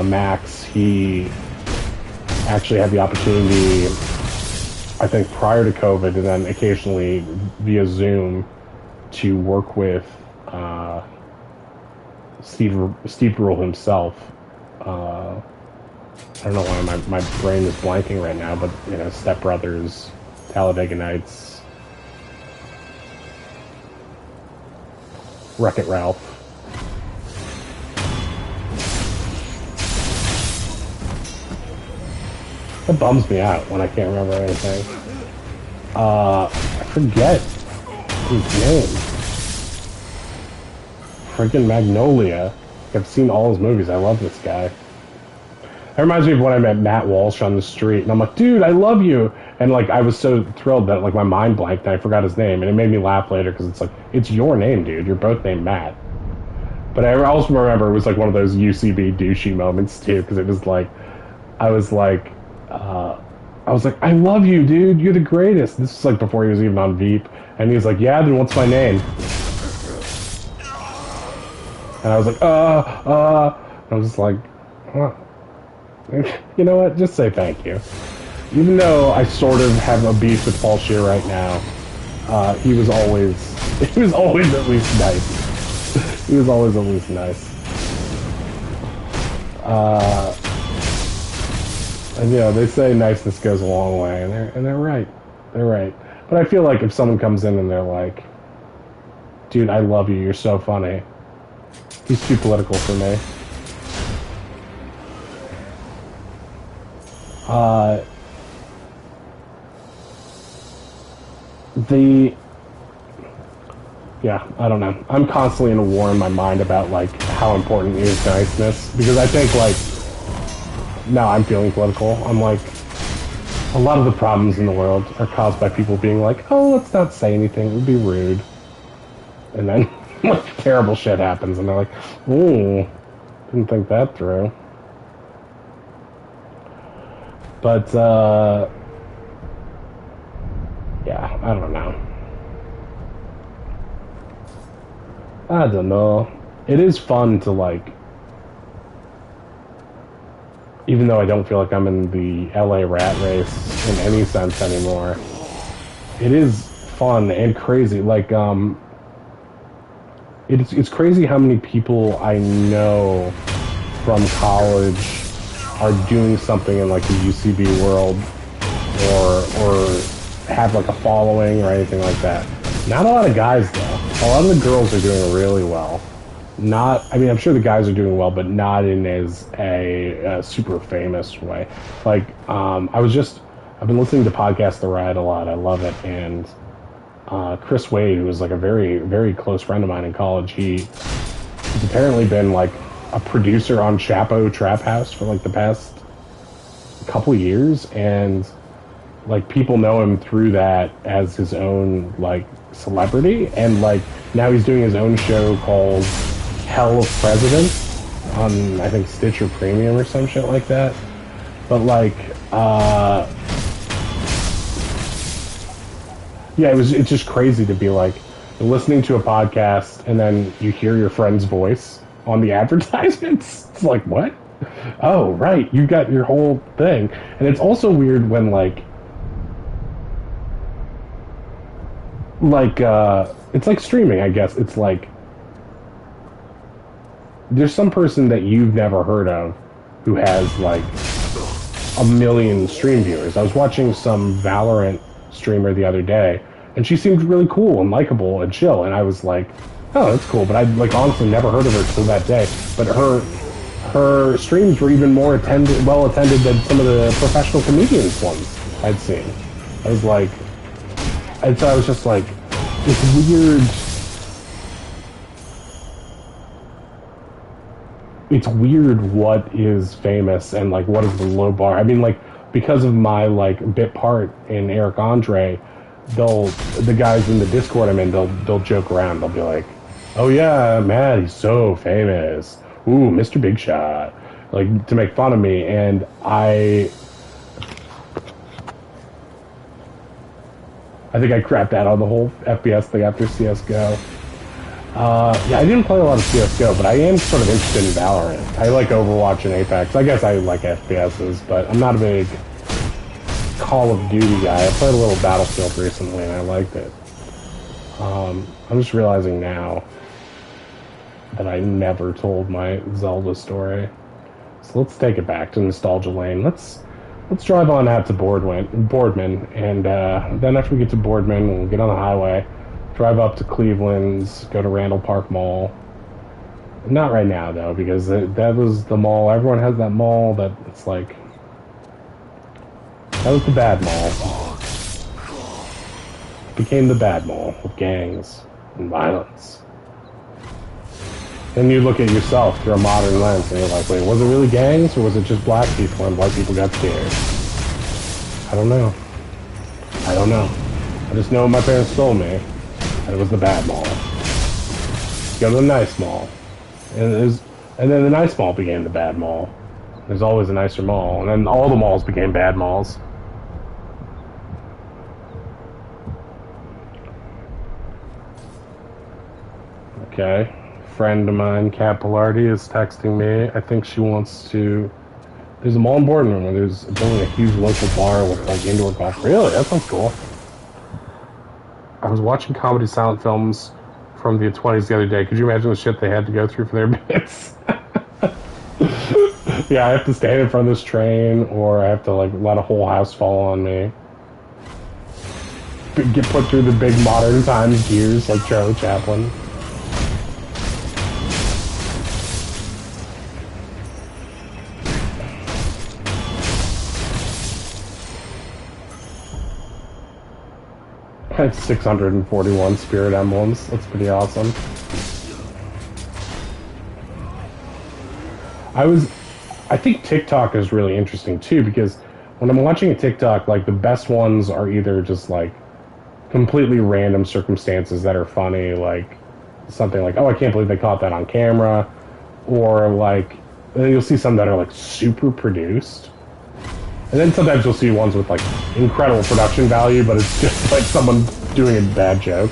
Max, he actually had the opportunity, I think prior to COVID, and then occasionally via Zoom, to work with Steve Brule himself. I don't know why my brain is blanking right now, but Step Brothers, Talladega Nights, Wreck-It Ralph. It bums me out when I can't remember anything. I forget his name. Freaking Magnolia. I've seen all his movies. I love this guy. That reminds me of when I met Matt Walsh on the street, and I'm like, dude, I love you. And like, I was so thrilled that like my mind blanked and I forgot his name, and it made me laugh later because it's like, it's your name, dude. You're both named Matt. But I also remember it was like one of those UCB douchey moments too, because it was like, I was like, I love you, dude. You're the greatest. This was like before he was even on Veep, and he was like, yeah, then what's my name? And I was like, I was just like, huh. You know what? Just say thank you. Even though I sort of have a beef with Paul Scheer right now, he was always at least nice. He was always at least nice. And you know, they say niceness goes a long way, and they're right. They're right. But I feel like if someone comes in and they're like, dude, I love you, you're so funny. He's too political for me. Yeah, I don't know. I'm constantly in a war in my mind about, like, how important is niceness. Because I think, like, now I'm feeling political. I'm like, a lot of the problems in the world are caused by people being like, oh, let's not say anything, it would be rude. And then, like, terrible shit happens, and they're like, ooh, didn't think that through. But, yeah, I don't know. I don't know. It is fun to, like, even though I don't feel like I'm in the LA rat race in any sense anymore, it is fun and crazy. Like, it's crazy how many people I know from college are doing something in, like, the UCB world or have, like, a following or anything like that. Not a lot of guys, though. A lot of the girls are doing really well. I mean, I'm sure the guys are doing well, but not in as a super famous way. Like, I've been listening to Podcast The Ride a lot. I love it. And Chris Wade, who was like a very, very close friend of mine in college, he's apparently been like a producer on Chapo Trap House for like the past couple years. And like people know him through that as his own like celebrity. And like now he's doing his own show called Hell of Presidents on, I think, Stitcher Premium or some shit like that. But like, yeah, it's just crazy to be like listening to a podcast and then you hear your friend's voice on the advertisements. It's like, what? Oh, right, you got your whole thing. And it's also weird when it's like streaming, I guess. It's like there's some person that you've never heard of who has like 1 million stream viewers. I was watching some Valorant streamer the other day, and she seemed really cool and likable and chill, and I was like, oh, that's cool, but I'd like honestly never heard of her till that day. But her streams were even more well attended than some of the professional comedians ones I'd seen. I was like, and so I was just like, it's weird. It's weird what is famous and like what is the low bar. I mean, like because of my like bit part in Eric Andre, the guys in the Discord I'm in, they'll joke around. They'll be like, "Oh yeah, Matt, he's so famous. Ooh, Mr. Big Shot," like to make fun of me, and I think I crapped out on the whole FPS thing after CS:GO. Yeah, I didn't play a lot of CSGO, but I am sort of interested in Valorant. I like Overwatch and Apex. I guess I like FPSs, but I'm not a big Call of Duty guy. I played a little Battlefield recently, and I liked it. I'm just realizing now that I never told my Zelda story. So let's take it back to Nostalgia Lane. Let's drive on out to Boardman, and then after we get to Boardman, we'll get on the highway. Drive up to Cleveland's, go to Randall Park Mall. Not right now, though, because that was the mall. Everyone has that mall that it's like... That was the bad mall. became the bad mall with gangs and violence. Then you look at yourself through a modern lens and you're like, wait, was it really gangs or was it just black people and white people got scared? I don't know. I don't know. I just know my parents told me that it was the bad mall. Go to the nice mall. And then the nice mall became the bad mall. There's always a nicer mall. And then all the malls became bad malls. Okay. Friend of mine, Kat Pilardi, is texting me. I think she wants to... There's a mall in Boardroom where there's building a huge local bar with like indoor golf. Really? That sounds cool. I was watching comedy silent films from the 20s the other day. Could you imagine the shit they had to go through for their bits? Yeah, I have to stand in front of this train, or I have to like let a whole house fall on me. Get put through the big modern times gears like Charlie Chaplin. I had 641 spirit emblems. That's pretty awesome. I think TikTok is really interesting too, because when I'm watching a TikTok, like the best ones are either just like completely random circumstances that are funny, like something like, oh, I can't believe they caught that on camera, or like, and then you'll see some that are like super produced. And then sometimes you'll see ones with like incredible production value, but it's just like someone doing a bad joke.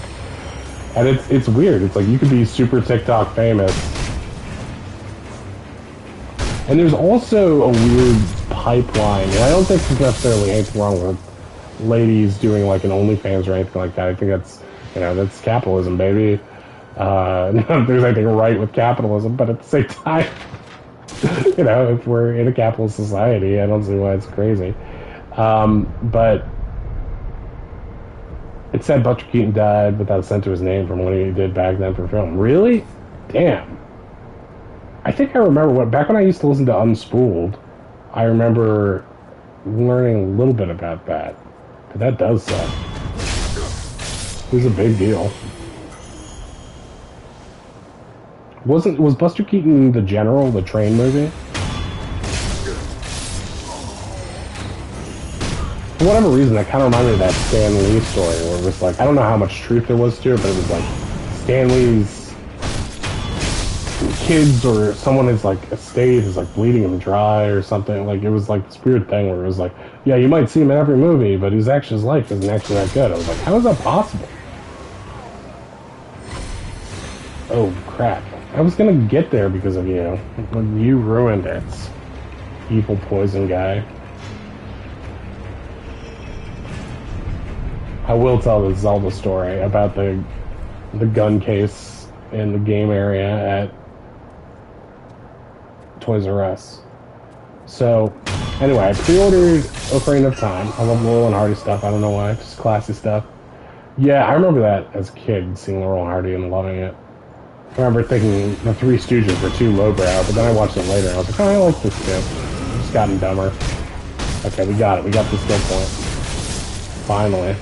And it's weird. It's like you could be super TikTok famous. And there's also a weird pipeline, and I don't think there's necessarily anything wrong with ladies doing like an OnlyFans or anything like that. I think that's, you know, that's capitalism, baby. Not that there's anything right with capitalism, but at the same time, you know, if we're in a capitalist society, I don't see why it's crazy. But it said Buster Keaton died without a cent to his name from what he did back then for film. Really? Damn. I think I remember back when I used to listen to Unspooled, I remember learning a little bit about that. But that does suck. It was a big deal. Was Buster Keaton the General, the train movie? For whatever reason, that kind of reminded me of that Stan Lee story, where it was like, I don't know how much truth there was to it, but it was like Stan Lee's kids or someone his like estate is like bleeding him dry or something. Like it was like this weird thing where it was like, yeah, you might see him in every movie, but his life isn't actually that good. I was like, how is that possible? Oh crap. I was gonna get there because of you. But you ruined it. Evil poison guy. I will tell the Zelda story about the gun case in the game area at Toys R Us. So, anyway, I pre-ordered Ocarina of Time. I love Laurel and Hardy stuff. I don't know why. Just classy stuff. Yeah, I remember that as a kid, seeing Laurel and Hardy and loving it. I remember thinking the Three Stooges were too lowbrow, but then I watched it later and I was like, oh, I like this too. It's just gotten dumber. Okay, we got it. We got the skill point. Finally.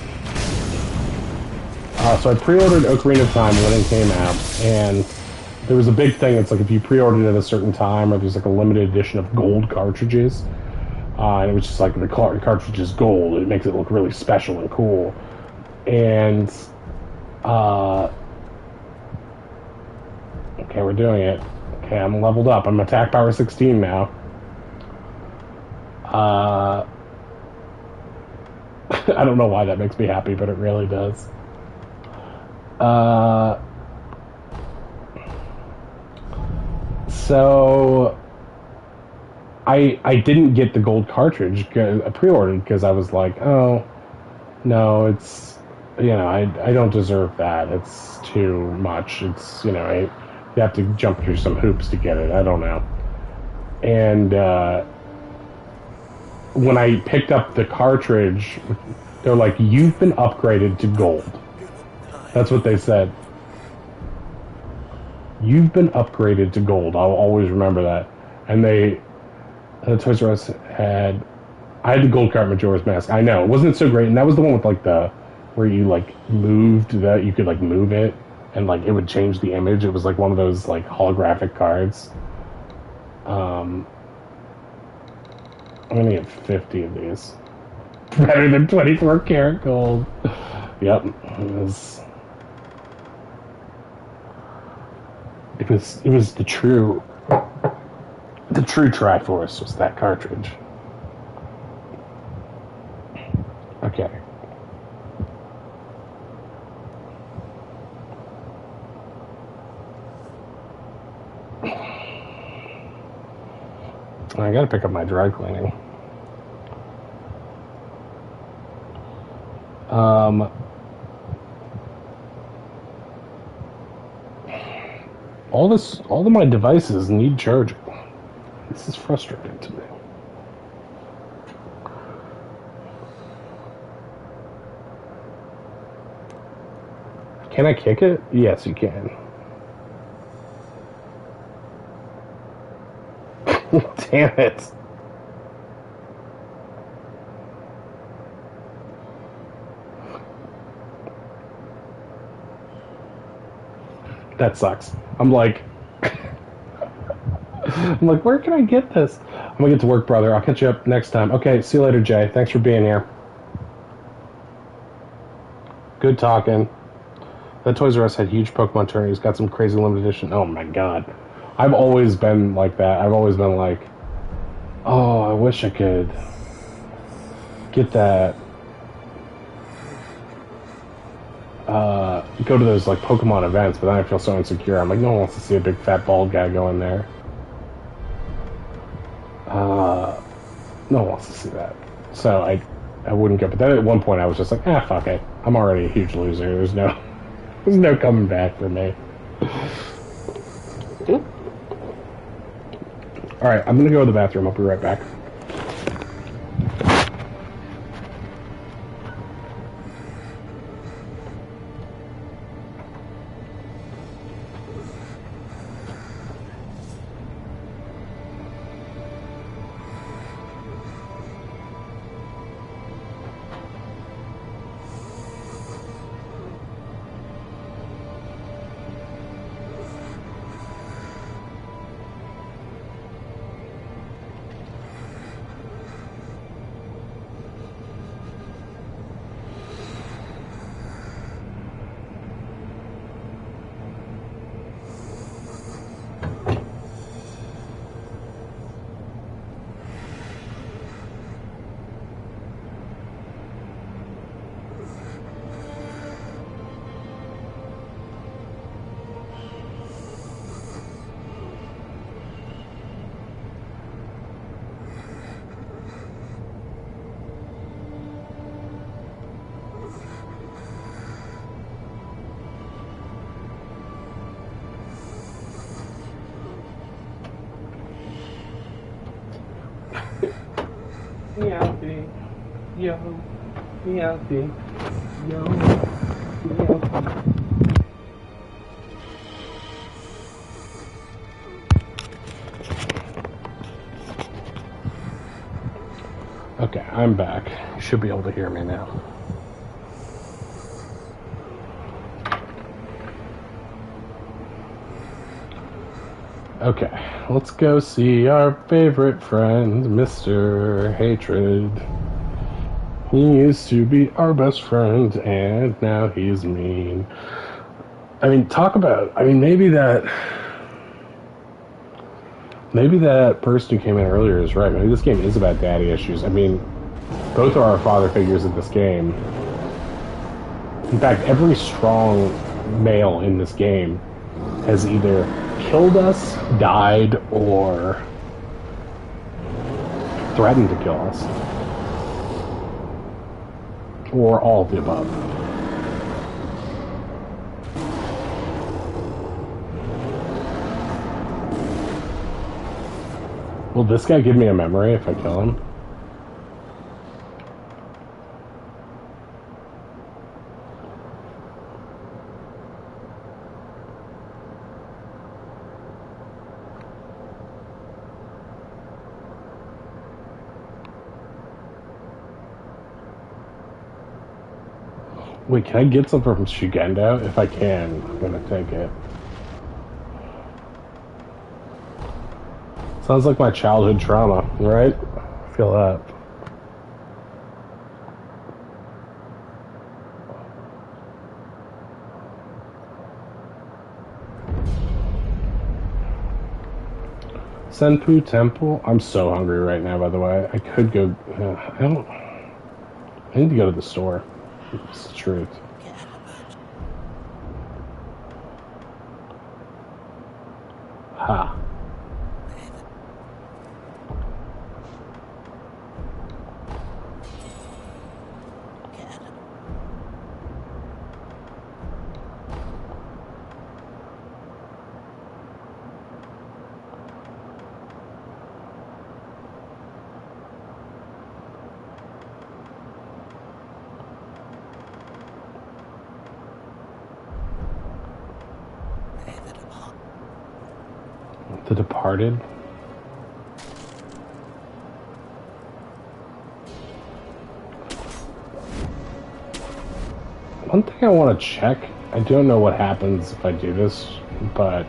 So I pre-ordered Ocarina of Time when it came out, and there was a big thing. It's like if you pre-ordered at a certain time, or there's like a limited edition of gold cartridges, and it was just like the cartridge is gold. It makes it look really special and cool. And okay, we're doing it. Okay, I'm leveled up. I'm attack power 16 now. I don't know why that makes me happy, but it really does. So I didn't get the gold cartridge. I pre-ordered because I was like, oh no, it's, you know, I don't deserve that. It's too much. It's, you know, you have to jump through some hoops to get it. I don't know. And when I picked up the cartridge, they're like, you've been upgraded to gold. That's what they said. You've been upgraded to gold. I'll always remember that. And the Toys R Us I had the gold cart Majora's Mask. I know. Wasn't it so great? And that was the one with like the where you like moved that you could like move it and like it would change the image. It was like one of those like holographic cards. I'm gonna get 50 of these. Better than 24 karat gold. Yep, it was the true Triforce was that cartridge. Okay. I gotta pick up my dry cleaning. All of my devices need charging. This is frustrating to me. Can I kick it? Yes, you can. Damn it. That sucks. I'm like, where can I get this? I'm gonna get to work, brother. I'll catch you up next time. Okay, see you later, Jay. Thanks for being here. Good talking. That Toys R Us had huge Pokemon tourneys. Got some crazy limited edition. Oh my god. I've always been like that. I've always been like, oh, I wish I could get that. Go to those like Pokemon events, but then I feel so insecure. I'm like, no one wants to see a big fat bald guy go in there. No one wants to see that. So I wouldn't go. But then at one point I was just like, fuck it. I'm already a huge loser. There's no coming back for me. Alright, I'm gonna go to the bathroom. I'll be right back. Meowsy. Yo. Meowsy. Yo. Meowsy. Okay, I'm back. You should be able to hear me now. Okay, let's go see our favorite friend, Mr. Hatred. He used to be our best friend, and now he's mean. I mean, maybe that person who came in earlier is right. Maybe this game is about daddy issues. I mean, both are our father figures in this game. In fact, every strong male in this game has either killed us, died, or threatened to kill us. Or all of the above. Will this guy give me a memory if I kill him? Wait, can I get something from Shugendo? If I can, I'm gonna take it. Sounds like my childhood trauma, right? I feel that. Senpu Temple? I'm so hungry right now, by the way. I could go... I need to go to the store. It's the truth. Ha. The Departed? One thing I want to check, I don't know what happens if I do this, but...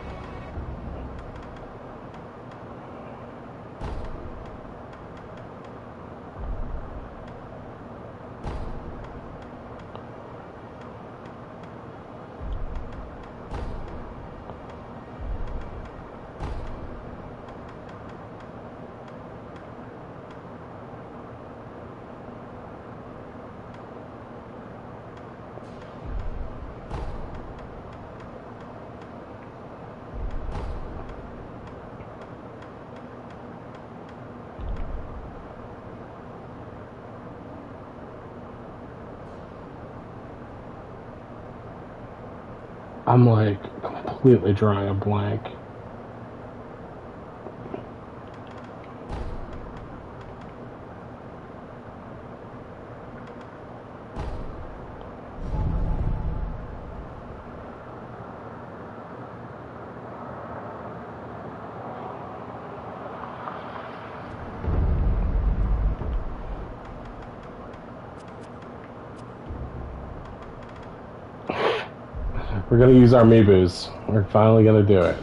I'm like completely drawing a blank. We're gonna use our Meeboos. We're finally gonna do it.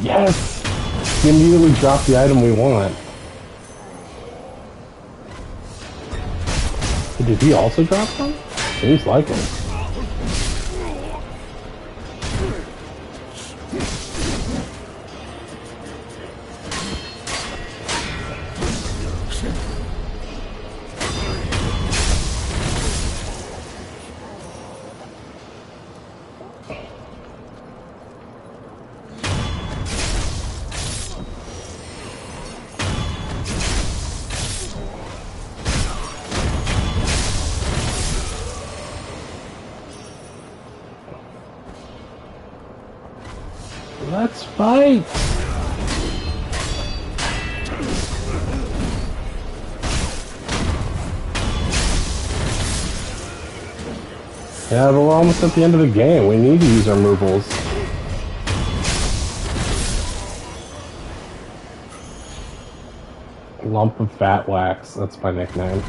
Yes! We immediately dropped the item we want. Did he also drop one? Seems like it. Let's fight! Yeah, but we're almost at the end of the game. We need to use our movables. Lump of fat wax. That's my nickname.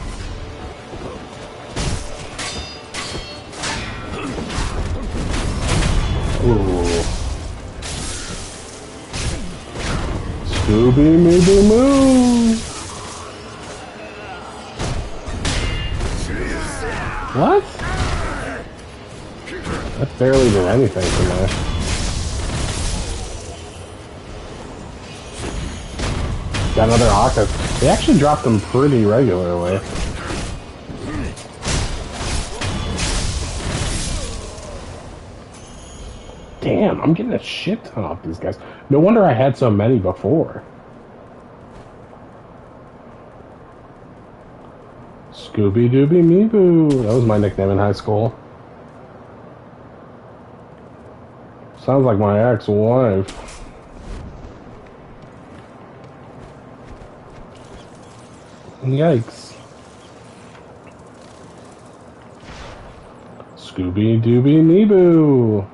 Ooh. Scooby Mooby Moo! What? That barely did anything for me. Got another Haka. They actually dropped them pretty regularly. Damn, I'm getting a shit ton off these guys. No wonder I had so many before. Scooby Dooby Meeboo. That was my nickname in high school. Sounds like my ex-wife. Yikes. Scooby Dooby Meeboo.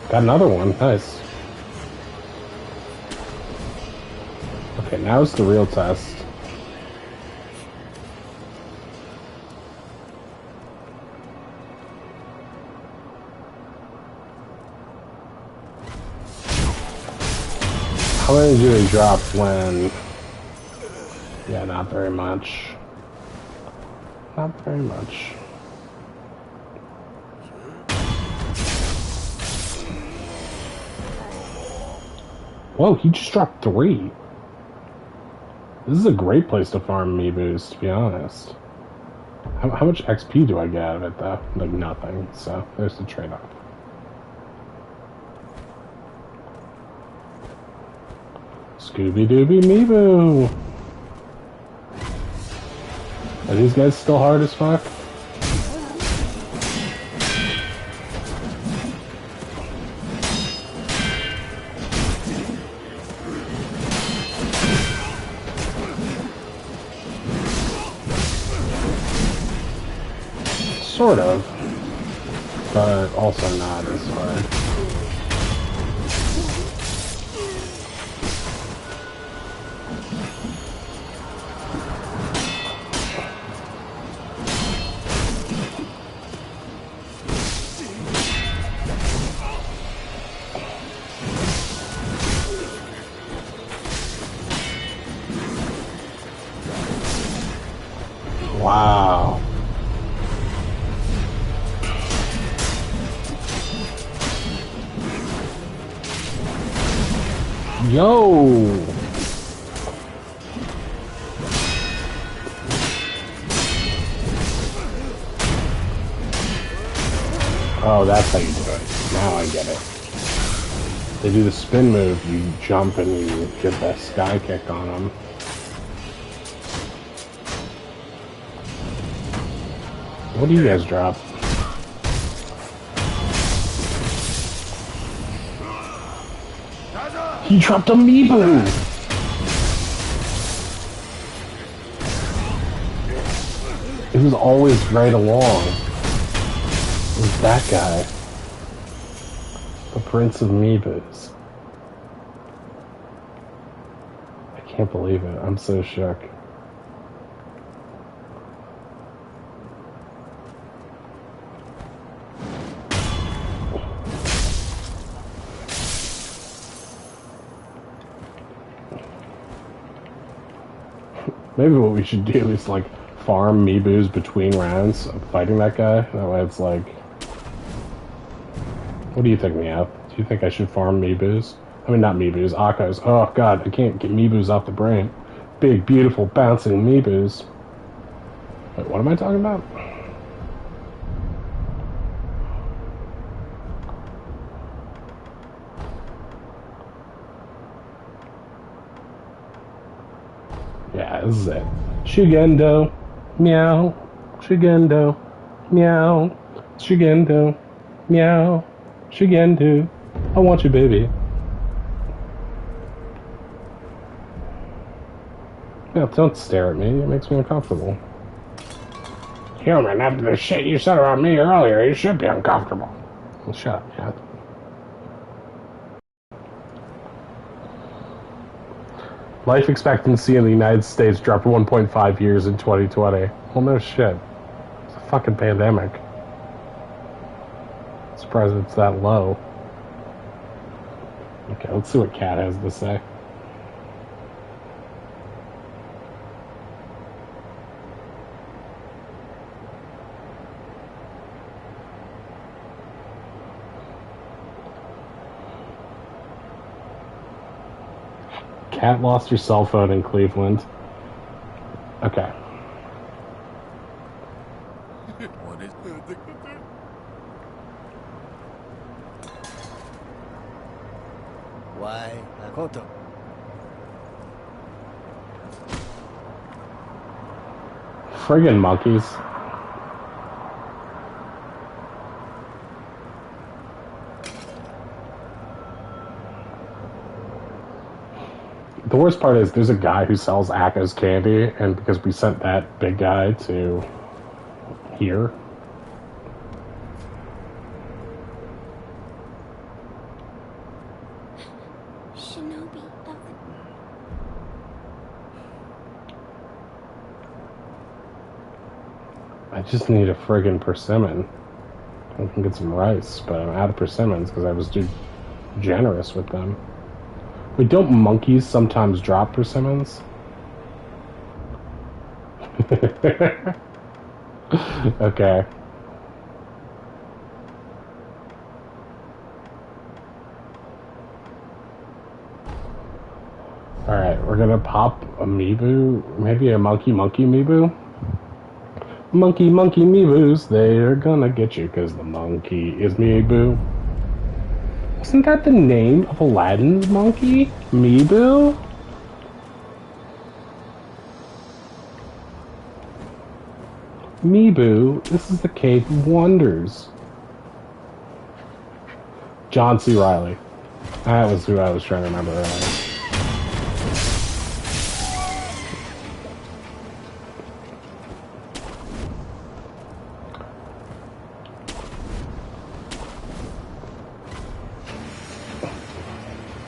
Got another one. Nice. Okay, now it's the real test. How many do they drop when... Yeah, not very much. Not very much. Whoa, he just dropped 3. This is a great place to farm Meeboos, to be honest. How much XP do I get out of it, though? Like, nothing. So, there's the trade-off. Scooby-Dooby Meeboo! Are these guys still hard as fuck? Sort of, but also not as hard. Wow. Yo! Oh, that's how you do it. Now I get it. They do the spin move, you jump and you get that sky kick on them. What do you guys drop? He dropped a Meeboo! It was always right along. It was that guy. The Prince of Meeboos. I can't believe it. I'm so shook. Maybe what we should do is, like, farm Meeboos between rounds of fighting that guy. That way it's like... What do you think, Meow? Do you think I should farm Meeboos? I mean, not Meeboos, Akos. Oh, God, I can't get Meeboos off the brain. Big, beautiful, bouncing Meeboos. Wait, what am I talking about? Yeah, this is it. Shugendo, meow. Shugendo, meow. Shugendo, meow. Shugendo, I want you, baby. Yeah, don't stare at me. It makes me uncomfortable. Human, after the shit you said about me earlier, you should be uncomfortable. Well, shut up, yeah. Life expectancy in the United States dropped 1.5 years in 2020. Well, no shit. It's a fucking pandemic. I'm surprised it's that low. Okay, let's see what Kat has to say. Kat lost her cell phone in Cleveland. Okay. Why, Akoto? Friggin' monkeys. The worst part is there's a guy who sells Akka's candy, and because we sent that big guy to here. Shinobi of I just need a friggin' persimmon. I can get some rice, but I'm out of persimmons because I was too generous with them. Wait, don't monkeys sometimes drop persimmons? Okay. Alright, we're gonna pop a Miibu. Maybe a monkey Miibu? Monkey Miibus, they're gonna get you because the monkey is Miibu. Wasn't that the name of Aladdin's monkey? Miibu? Miibu, this is the Cave of Wonders. John C. Reilly. That was who I was trying to remember earlier.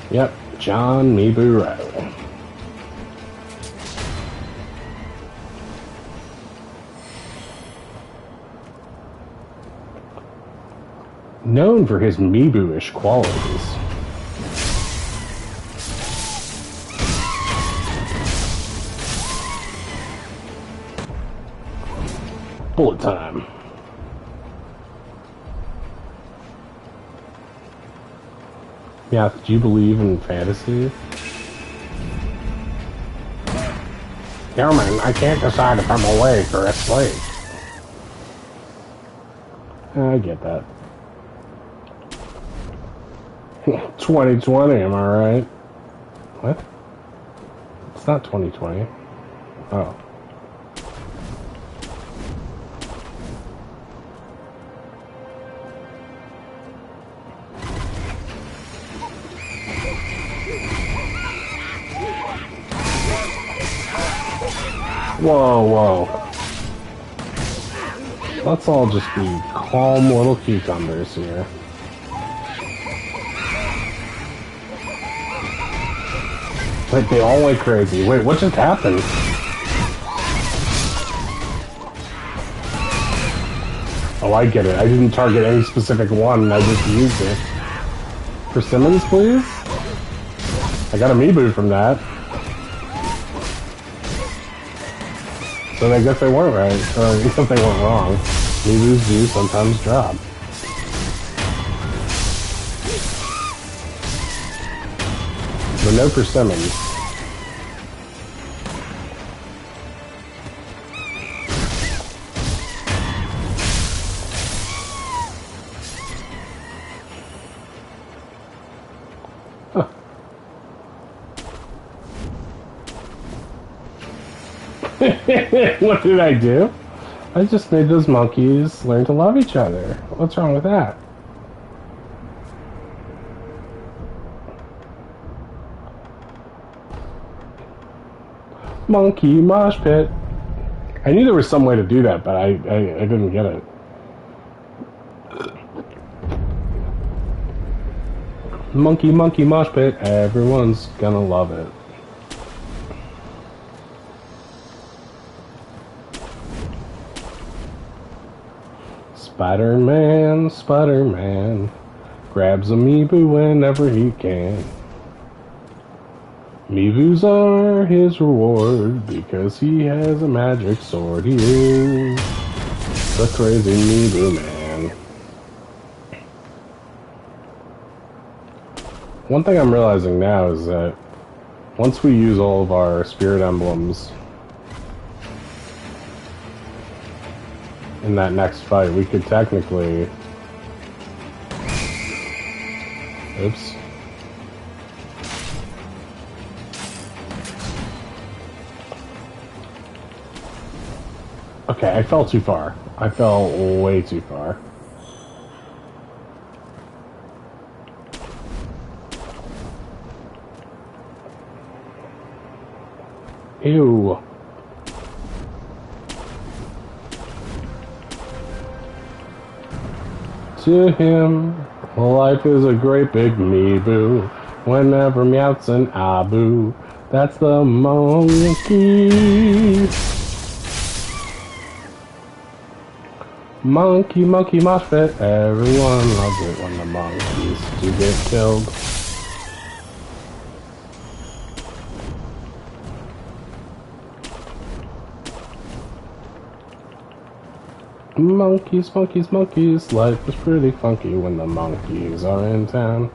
Yep, John Miibu Reilly. Known for his Miibu-ish qualities. Bullet time. Yeah, do you believe in fantasy? Human, I can't decide if I'm awake or asleep. I get that. 2020, am I right? What? It's not 2020. Oh. Whoa, whoa. Let's all just be calm little cucumbers here. Like, they all went crazy. Wait, what just happened? Oh, I get it. I didn't target any specific one, I just used it. Persimmons, please? I got a Miibu from that. So I guess they weren't right, or I guess they weren't wrong. Miibus do sometimes drop. But no persimmons. Huh. What did I do? I just made those monkeys learn to love each other. What's wrong with that? Monkey mosh pit. I knew there was some way to do that, but I didn't get it. Monkey mosh pit. Everyone's gonna love it. Spider-Man grabs a Miibu whenever he can. Miibus are his reward because he has a magic sword. He is the crazy Miibu man. One thing I'm realizing now is that once we use all of our spirit emblems in that next fight, we could technically... Oops. Okay, I fell too far. I fell way too far. Ew. To him, life is a great big me-boo. Whenever meouts an abu, that's the monkey. Monkey, monkey, mosh pit. Everyone loves it when the monkeys do get killed. Monkeys, monkeys, monkeys. Life is pretty funky when the monkeys are in town.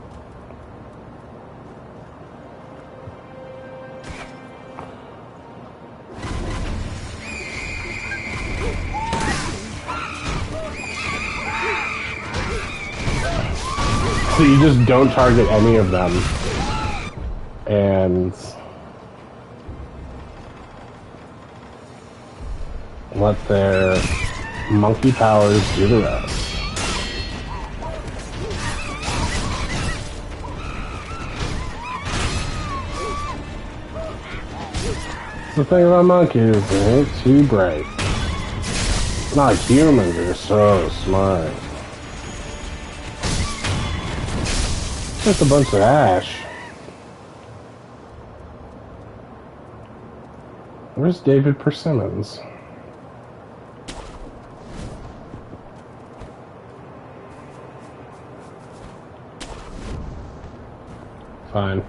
So you just don't target any of them. And let their monkey powers do the rest. The thing about monkeys, they ain't too bright. Not humans, they're so smart. Just a bunch of ash. Where's David Persimmons? Fine.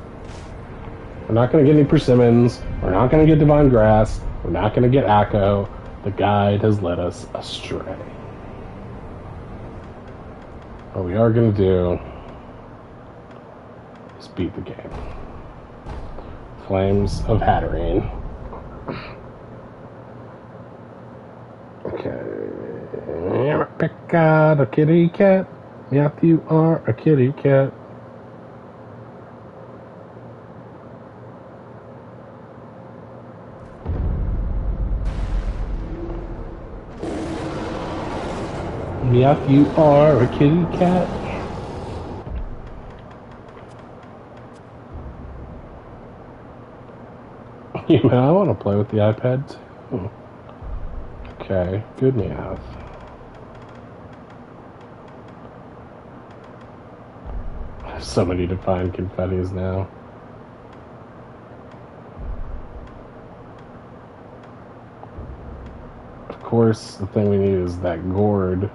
We're not going to get any persimmons. We're not going to get divine grass. We're not going to get Akko. The guide has led us astray. What we are going to do is beat the game. Flames of Hatterene. Okay. Pick out a kitty cat. Yes, you are a kitty cat. Yep, you are a kitty cat. You know, I want to play with the iPad too. Okay, good meow. So many defined confettis now. Of course, the thing we need is that gourd.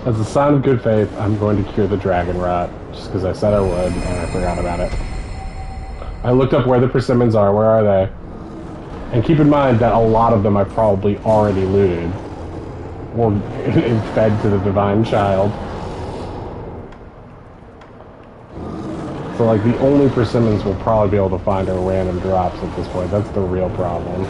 As a sign of good faith, I'm going to cure the dragon rot, just because I said I would, and I forgot about it. I looked up where the persimmons are. Where are they? And keep in mind that a lot of them I probably already looted. Or fed to the divine child. So, like, the only persimmons we'll probably be able to find are random drops at this point. That's the real problem.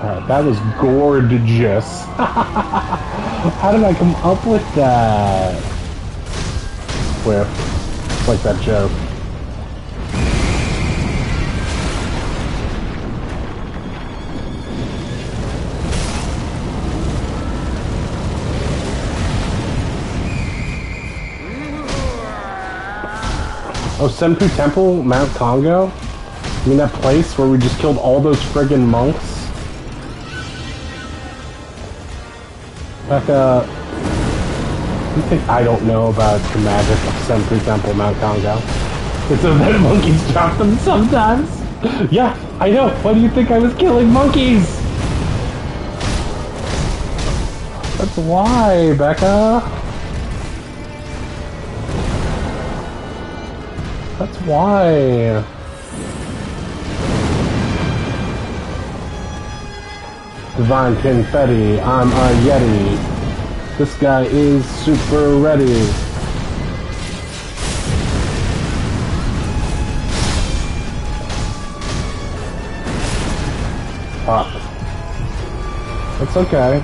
Alright, that was gorgeous. How did I come up with that? Whiff. It's like that joke. Oh, Senpu Temple, Mount Congo? You mean that place where we just killed all those friggin' monks? Becca, you think I don't know about the magic of Senpu Temple, Mount Congo? It's a that monkeys drop them sometimes. Yeah, I know. Why do you think I was killing monkeys? That's why, Becca. That's why. Divine Confetti, I'm a Yeti. This guy is super ready. Fuck. It's okay.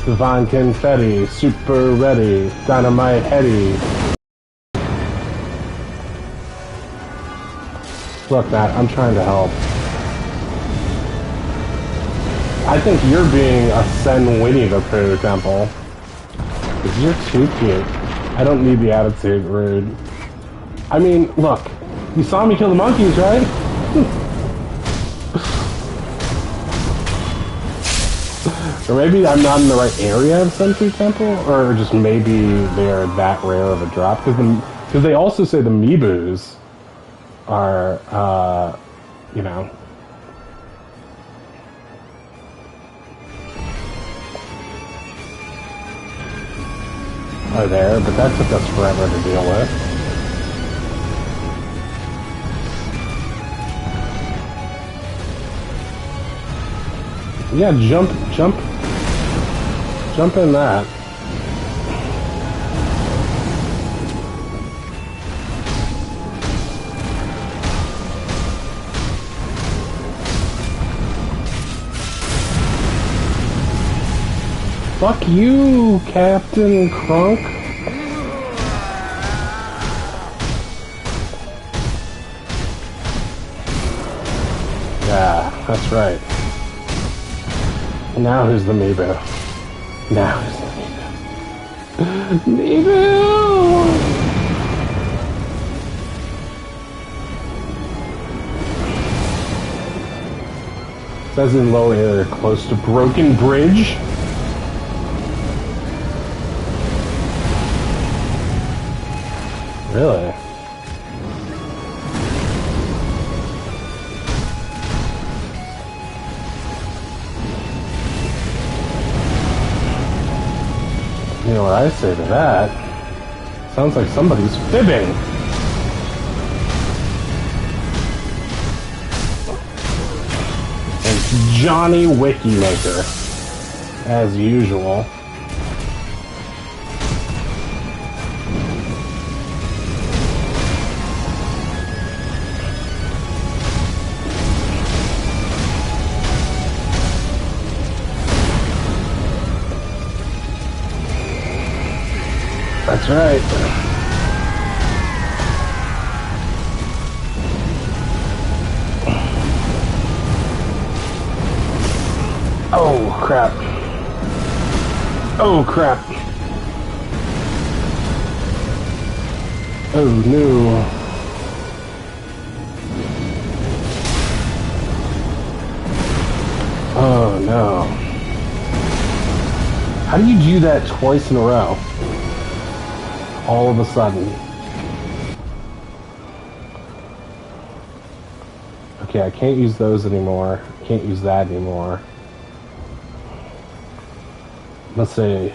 Divine confetti, super ready, dynamite heady. Look, Matt, I'm trying to help. I think you're being a Sen Winnie the Pooh temple. Because you're too cute. I don't need the attitude, rude. I mean, look, you saw me kill the monkeys, right? Or maybe I'm not in the right area of Sentry Temple, or just maybe they're that rare of a drop. Because they also say the Meeboos are, you know, are there, but that took us forever to deal with. Yeah, jump in that. Fuck you, Captain Crunk. Yeah, that's right. Now who's the Meebo? Now who's the Meebo? Meebo! Says in lower area close to Broken Bridge. Really? You know what I say to that? Sounds like somebody's fibbing. It's Johnny Wikimaker, as usual. That's right. Oh, crap. Oh, crap. Oh, no. Oh, no. How do you do that twice in a row? All of a sudden. Okay, I can't use those anymore. Can't use that anymore. Let's see.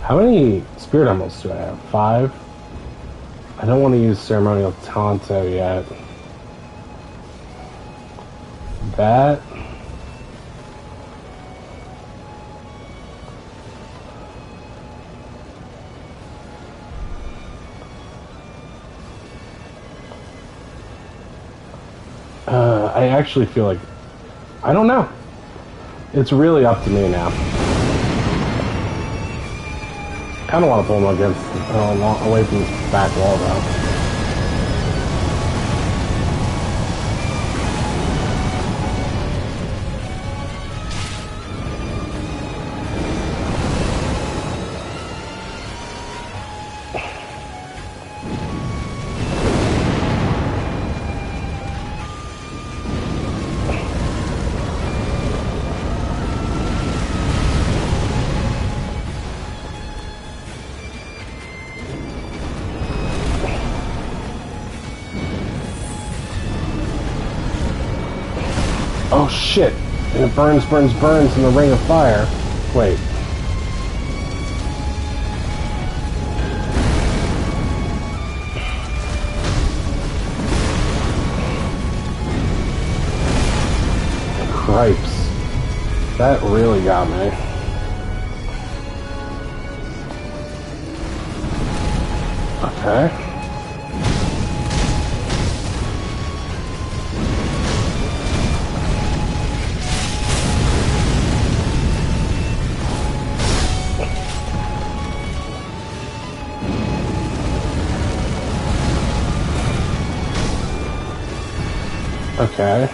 How many spirit emeralds do I have? 5? I don't want to use ceremonial Tonto yet. That. I actually feel like, I don't know. It's really up to me now. Kind of want to pull him against, away from this back wall though. Oh shit! And it burns in the ring of fire. Wait. Cripes. That really got me. Okay. Okay.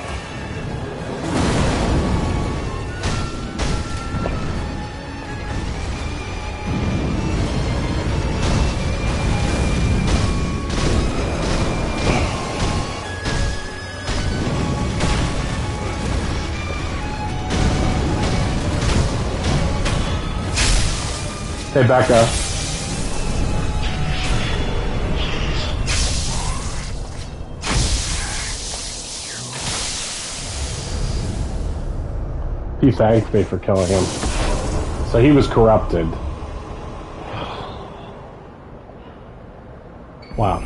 Hey, Becca. He thanked me for killing him. So he was corrupted. Wow.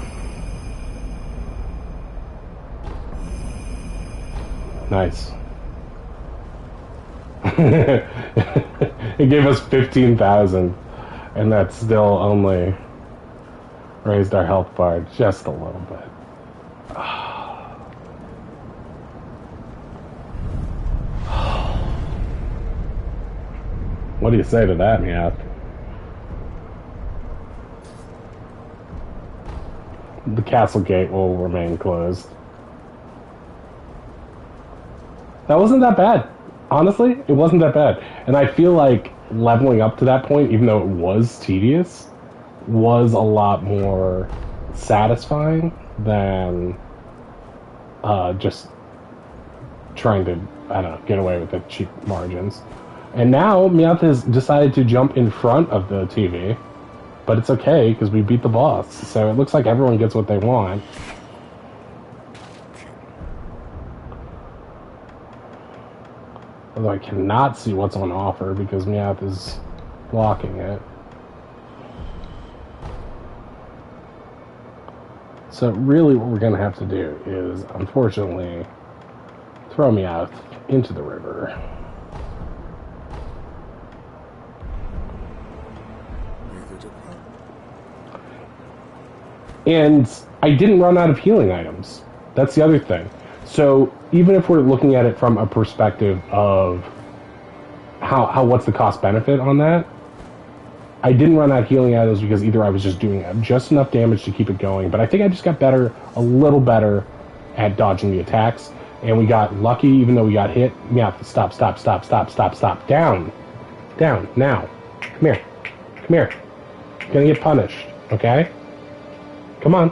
Nice. It gave us 15,000, and that still only raised our health bar just a little bit. What do you say to that, Meowth? The castle gate will remain closed. That wasn't that bad. Honestly, it wasn't that bad. And I feel like leveling up to that point, even though it was tedious, was a lot more satisfying than just trying to, I don't know, get away with the cheap margins. And now Meowth has decided to jump in front of the TV, but it's okay because we beat the boss. So it looks like everyone gets what they want. Although I cannot see what's on offer because Meowth is blocking it. So really what we're going to have to do is, unfortunately, throw Meowth into the river. And I didn't run out of healing items. That's the other thing. So even if we're looking at it from a perspective of how what's the cost benefit on that, I didn't run out of healing items because either I was just doing just enough damage to keep it going, but I think I just got better, a little better at dodging the attacks, and we got lucky even though we got hit. Yeah, stop, down, now, come here, you're gonna get punished, okay? Come on.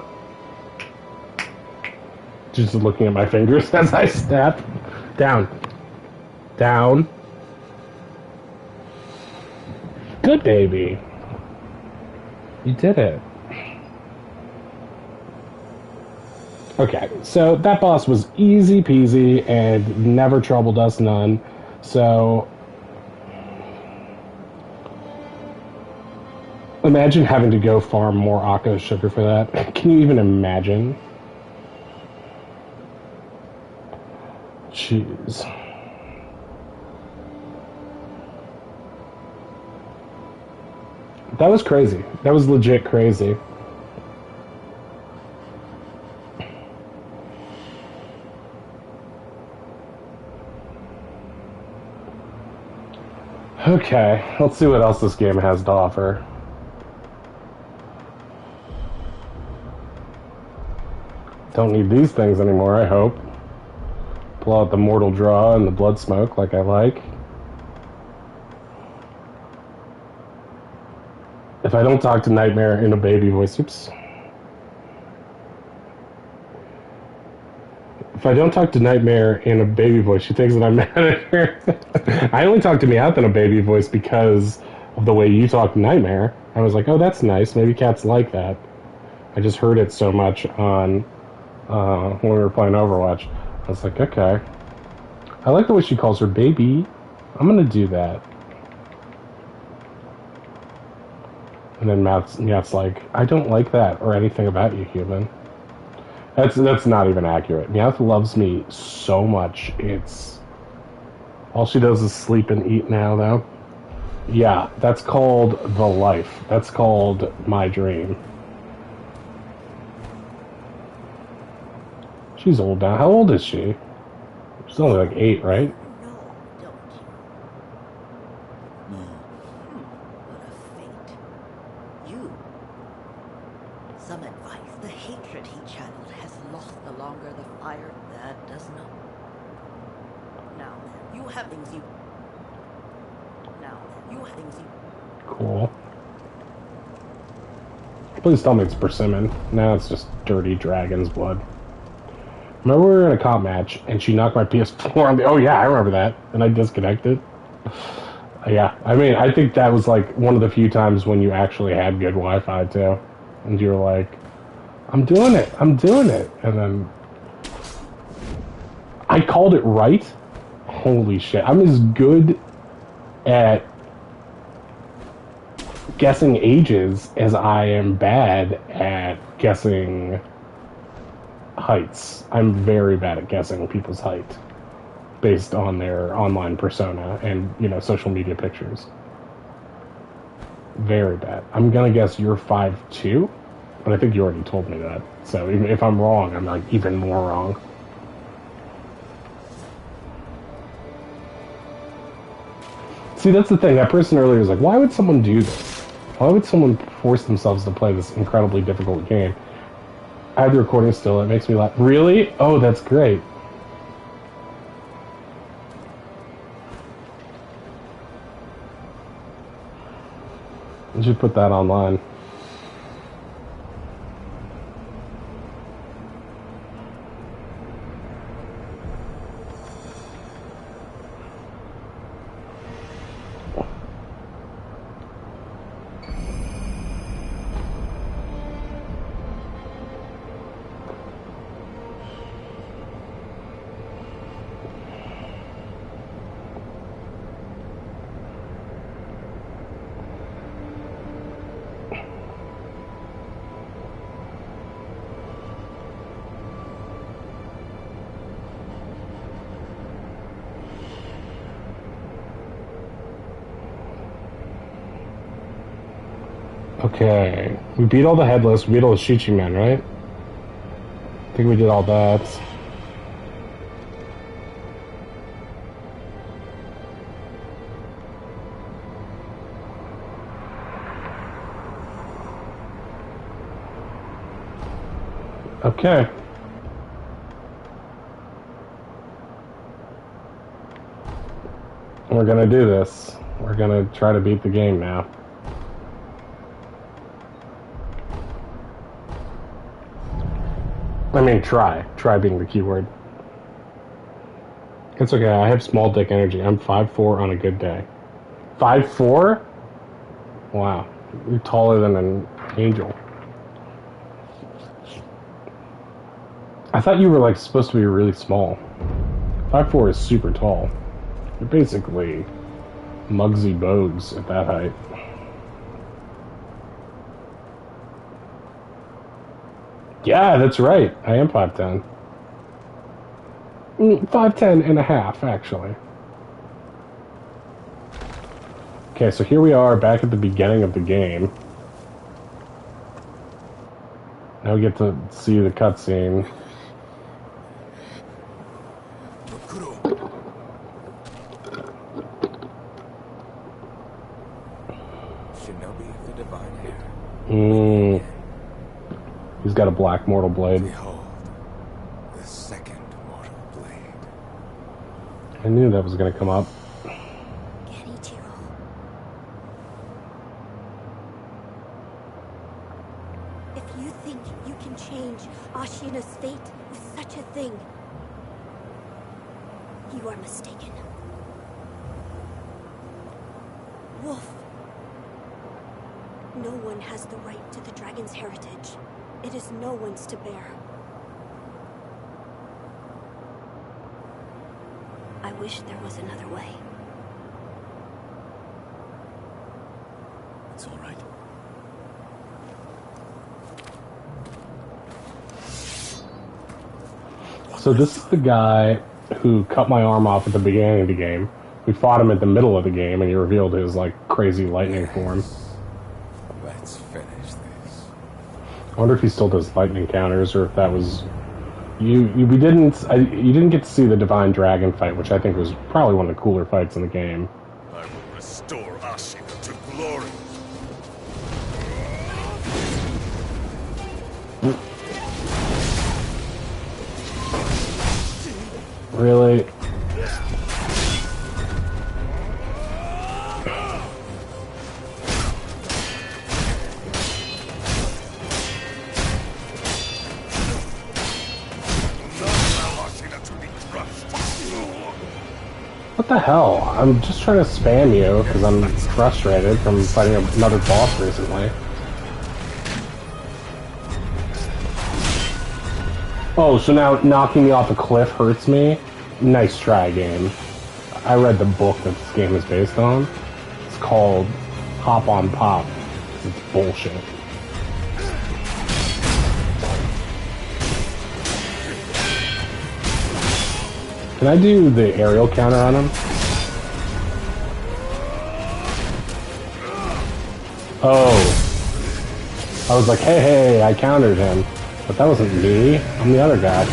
Just looking at my fingers as I step. Down. Good baby. You did it. Okay, so that boss was easy peasy and never troubled us none. So imagine having to go farm more Akko sugar for that. Can you even imagine? Jeez. That was crazy. That was legit crazy. Okay, let's see what else this game has to offer. Don't need these things anymore, I hope. Pull out the Mortal Draw and the Blood Smoke like I like. If I don't talk to Nightmare in a baby voice, oops. If I don't talk to Nightmare in a baby voice, she thinks that I'm mad at her. I only talk to Meowth in a baby voice because of the way you talk to Nightmare. I was like, oh, that's nice. Maybe cats like that. I just heard it so much on when we were playing Overwatch. I was like, okay. I like the way she calls her baby. I'm gonna do that. And then Meowth's like, I don't like that or anything about you, human. That's not even accurate. Meowth loves me so much. It's all she does is sleep and eat now, though. Yeah, that's called the life. That's called my dream. She's old now. How old is she? She's only like 8, right? some advice. The hatred he channeled has lost the longer the fire. That does not. Now, you have things you. Now, you have things you. Cool. Please tell me it's persimmon. Now it's just dirty dragon's blood. Remember we were in a comp match and she knocked my PS4 on the... Oh yeah, I remember that. And I disconnected. Yeah, I mean, I think that was like one of the few times when you actually had good Wi-Fi too. And you were like, I'm doing it. I'm doing it. And then... I called it right? Holy shit. I'm as good at guessing ages as I am bad at guessing heights. I'm very bad at guessing people's height based on their online persona and, you know, social media pictures. Very bad. I'm gonna guess you're 5'2", but I think you already told me that. So even if I'm wrong, I'm like even more wrong. See, that's the thing. That person earlier was like, why would someone do this? Why would someone force themselves to play this incredibly difficult game? I have the recording still. It makes me laugh. Really? Oh, that's great. You should put that online. Okay, we beat all the headless, we beat all the Shichi men, right? I think we did all that. Okay. We're gonna do this. We're gonna try to beat the game now. I mean, try. Try being the key word. It's okay, I have small dick energy. I'm 5'4" on a good day. 5'4"? Wow. You're taller than an angel. I thought you were, like, supposed to be really small. 5'4" is super tall. You're basically Muggsy Bogues at that height. Yeah, that's right. I am 5'10". 5'10" and a half, actually. Okay, so here we are back at the beginning of the game. Now we get to see the cutscene. Shinobi of the Divine Hair. He's got a black mortal blade. Behold, the second mortal blade. I knew that was going to come up. Genichiro. If you think you can change Ashina's fate with such a thing, you are mistaken. Wolf. No one has the right to the dragon's heritage. It is no one's to bear. I wish there was another way. It's all right. So this is the guy who cut my arm off at the beginning of the game. We fought him at the middle of the game, and he revealed his, like, crazy lightning form. Let's finish this. I wonder if he still does lightning counters, or if that was... You didn't get to see the Divine Dragon fight, which I think was probably one of the cooler fights in the game. I will restore Ashina to glory. Really? What the hell? I'm just trying to spam you because I'm frustrated from fighting another boss recently. Oh, so now knocking me off a cliff hurts me? Nice try, game. I read the book that this game is based on. It's called Hop on Pop. It's bullshit. Can I do the aerial counter on him? Oh. I was like, hey, I countered him. But that wasn't me. I'm the other guy.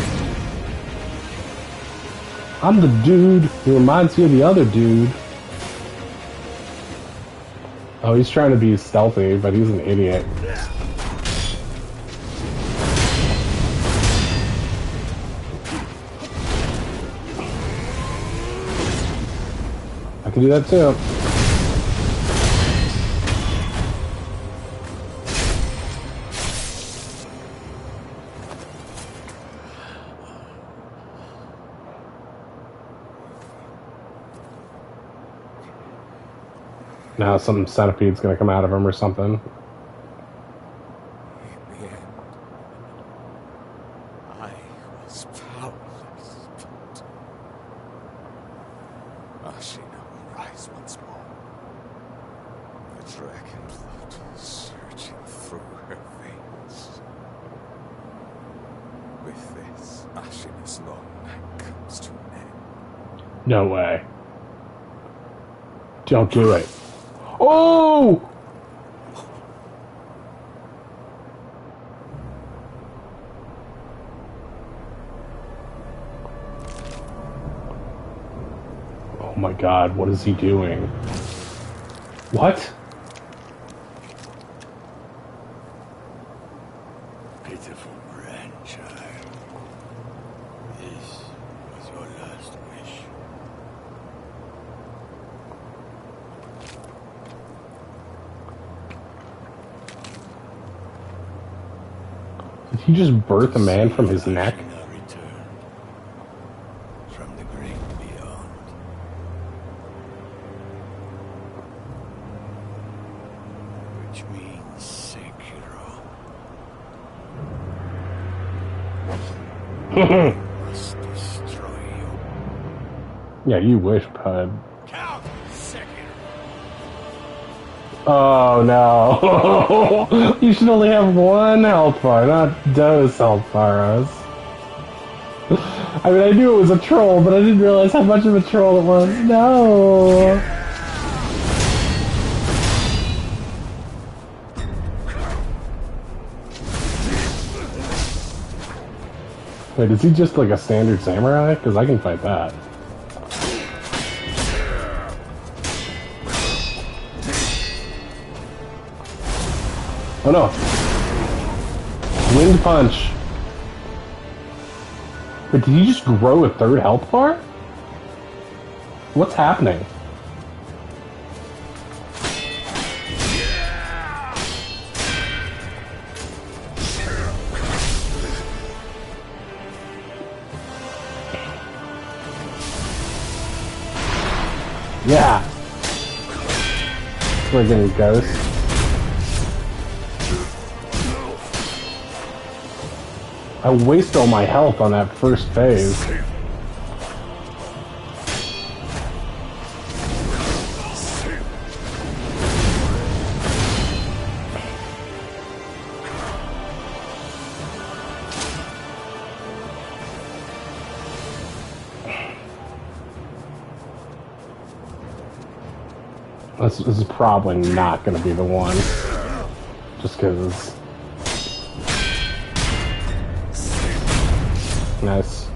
I'm the dude who reminds you of the other dude. Oh, he's trying to be stealthy, but he's an idiot. I can do that too. Now some centipede's gonna come out of him or something. In the end, I was powerless, but Ashina will rise once more. The dragon blood surging through her veins. With this, Ashina's long night comes to an end. No way. Don't do it. Oh! Oh my god, what is he doing? What? Pitiful grandchild. This was your last wish. Did he just birth a man from his neck? Return from the great beyond. Which means Sekiro. Must destroy you. Yeah, you wish, bud. Count Sekiro. Oh no. You should only have one health bar, not those health bars. I mean, I knew it was a troll, but I didn't realize how much of a troll it was. No. Wait, is he just like a standard samurai? Because I can fight that. Oh no. Wind punch. Wait, did he just grow a third health bar? What's happening? Yeah. Friggin' ghost. I waste all my health on that first phase. This is probably not going to be the one. Just because. Nice.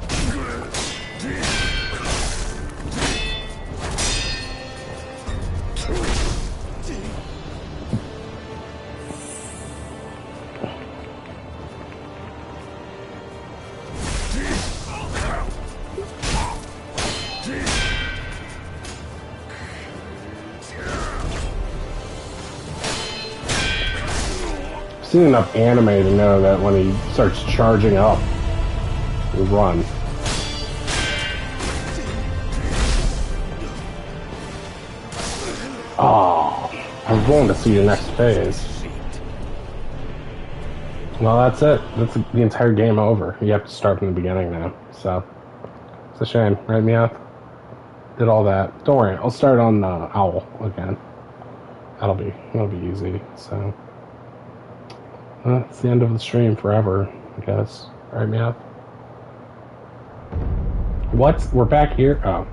seen enough anime to know that when he starts charging up, you run. Oh, I was going to see your next phase. Well, that's it. That's the entire game over. You have to start from the beginning now. So, it's a shame, right, Meowth? Did all that. Don't worry, I'll start on Owl again. That'll be easy. So, it's the end of the stream forever, I guess. Right, Meowth? What? We're back here? Oh.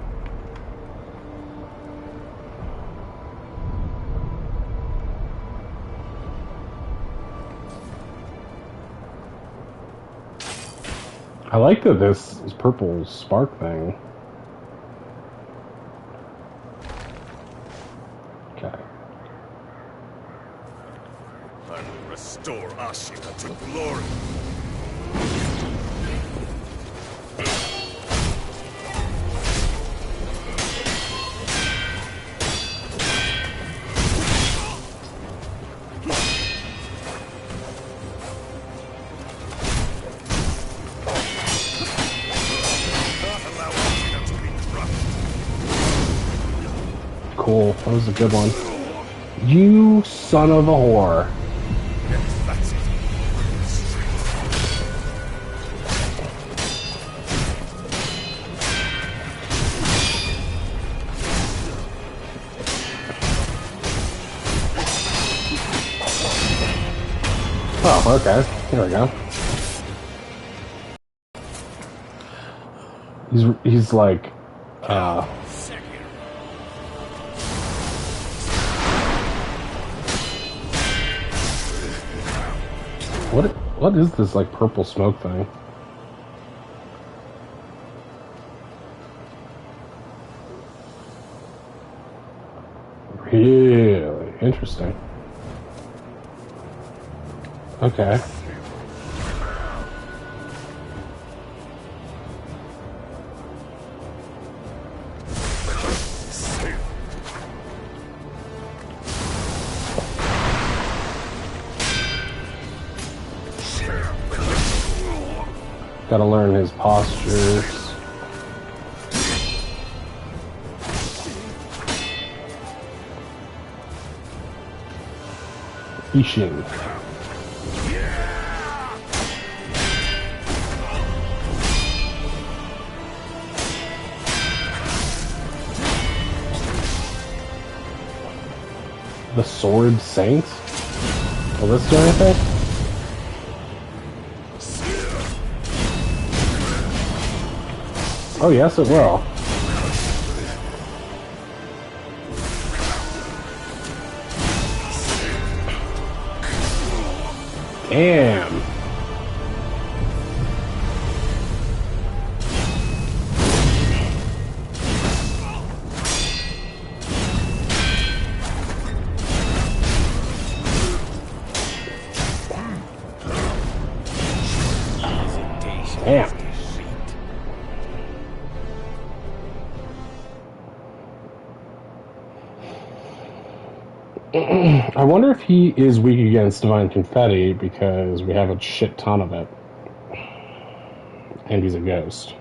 I like that this purple spark thing. Okay. I will restore Ashina to glory. Cool. That was a good one. You son of a whore. Yes, that's it. Oh, okay. Here we go. He's like, what is this like purple smoke thing? Really interesting. Okay. Gotta learn his postures. Ishin. The Sword Saints? Will this do anything? Oh, yes, it will. Damn. Damn. I wonder if he is weak against Divine Confetti because we have a shit ton of it. And he's a ghost.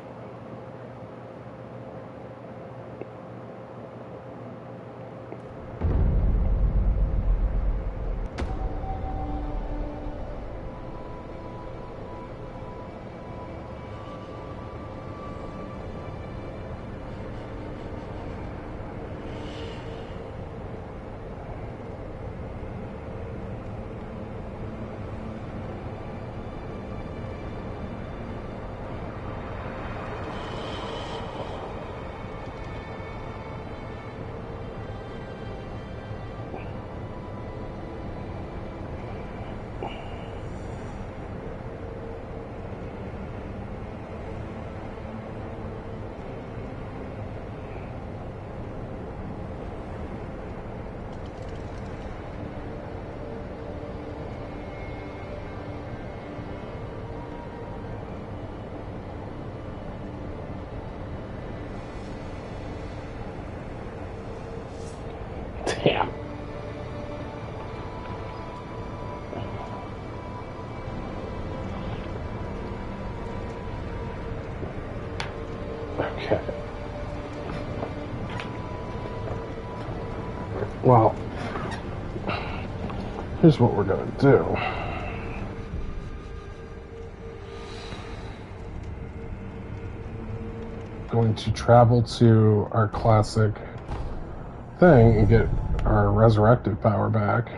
Well, here's what we're gonna do. Going to travel to our classic thing and get our resurrected power back.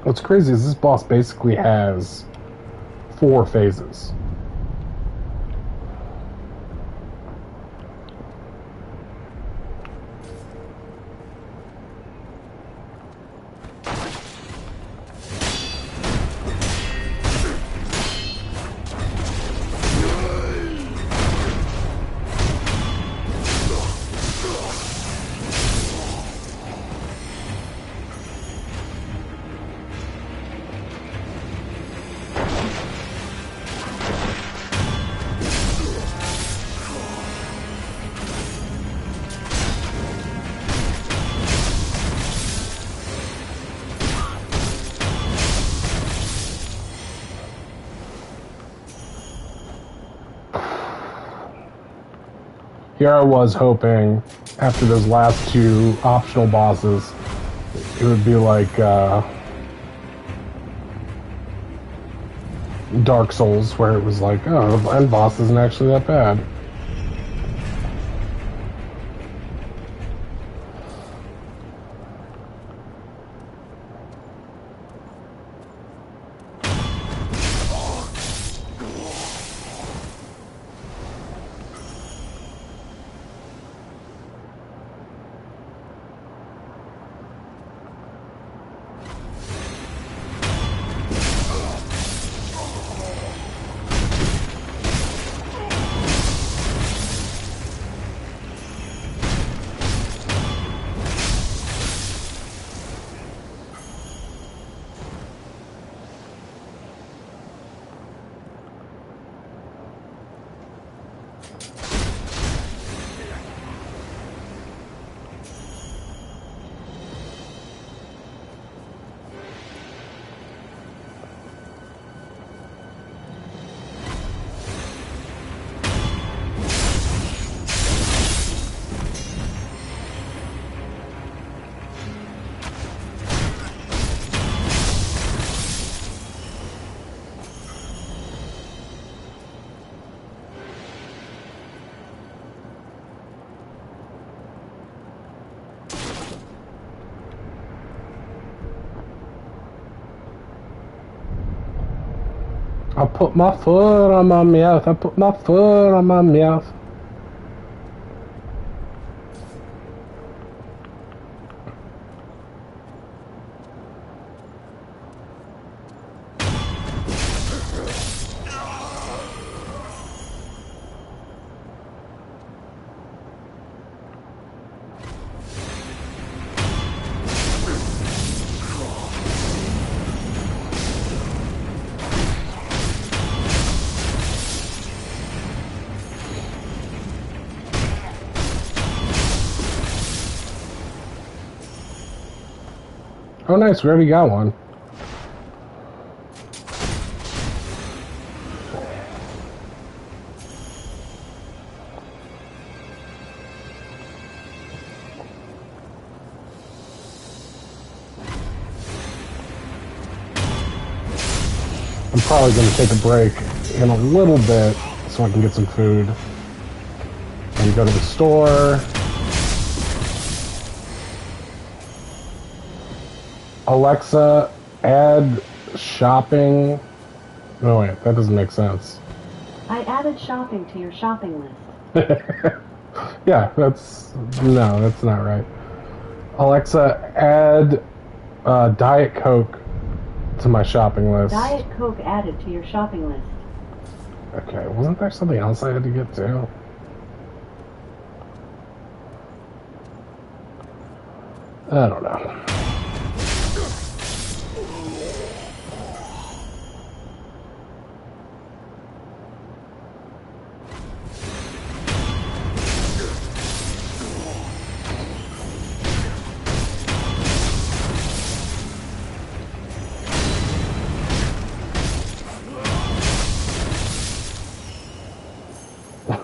What's crazy is this boss basically has 4 phases. Here I was hoping, after those last 2 optional bosses, it would be like Dark Souls, where it was like, oh, the end boss isn't actually that bad. I put my foot on my mouth. I put my foot on my mouth. Oh, nice. We already got one. I'm probably going to take a break in a little bit so I can get some food and go to the store. Alexa, add shopping. Oh wait, that doesn't make sense. I added shopping to your shopping list. Yeah, that's not right. Alexa, add Diet Coke to my shopping list. Diet Coke added to your shopping list. Okay, wasn't there something else I had to get to? I don't know.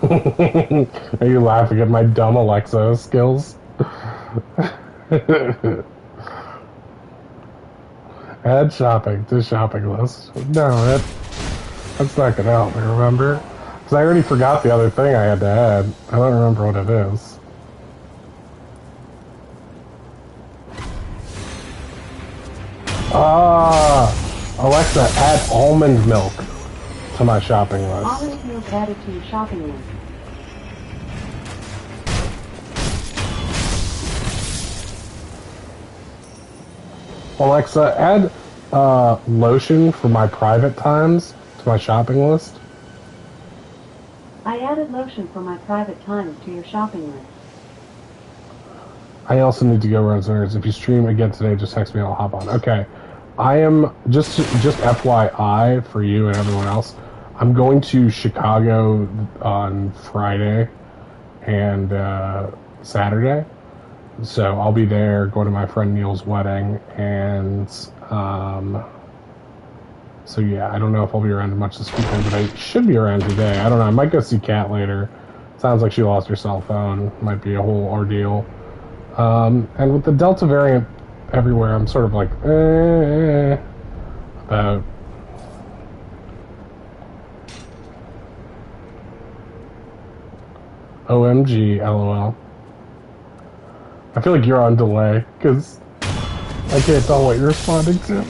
Are you laughing at my dumb Alexa skills? Add shopping to shopping list. No, that's not gonna help me remember. Because I already forgot the other thing I had to add. I don't remember what it is. Alexa, add almond milk to my shopping list. Almond milk added to your shopping list. Alexa, add lotion for my private times to my shopping list. I added lotion for my private times to your shopping list. I also need to go run some errands. If you stream again today, just text me and I'll hop on. Okay. I am, just FYI for you and everyone else, I'm going to Chicago on Friday and Saturday. So I'll be there going to my friend Neil's wedding. And so yeah, I don't know if I'll be around much this weekend, but I should be around today. I don't know. I might go see Kat later. Sounds like she lost her cell phone. Might be a whole ordeal. And with the Delta variant everywhere, I'm sort of like, about. OMG, LOL. I feel like you're on delay, because I can't tell what you're responding to.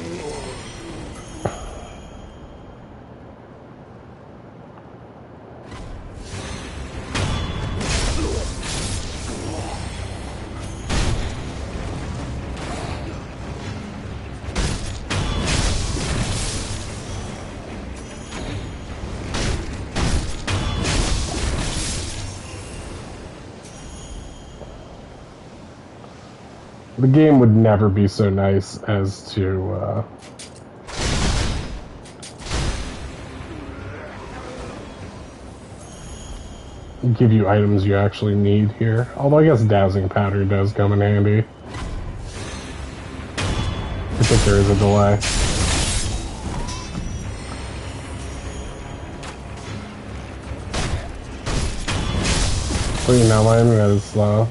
The game would never be so nice as to give you items you actually need here. Although I guess dowsing powder does come in handy. I think there is a delay. But you know, my internet is slow.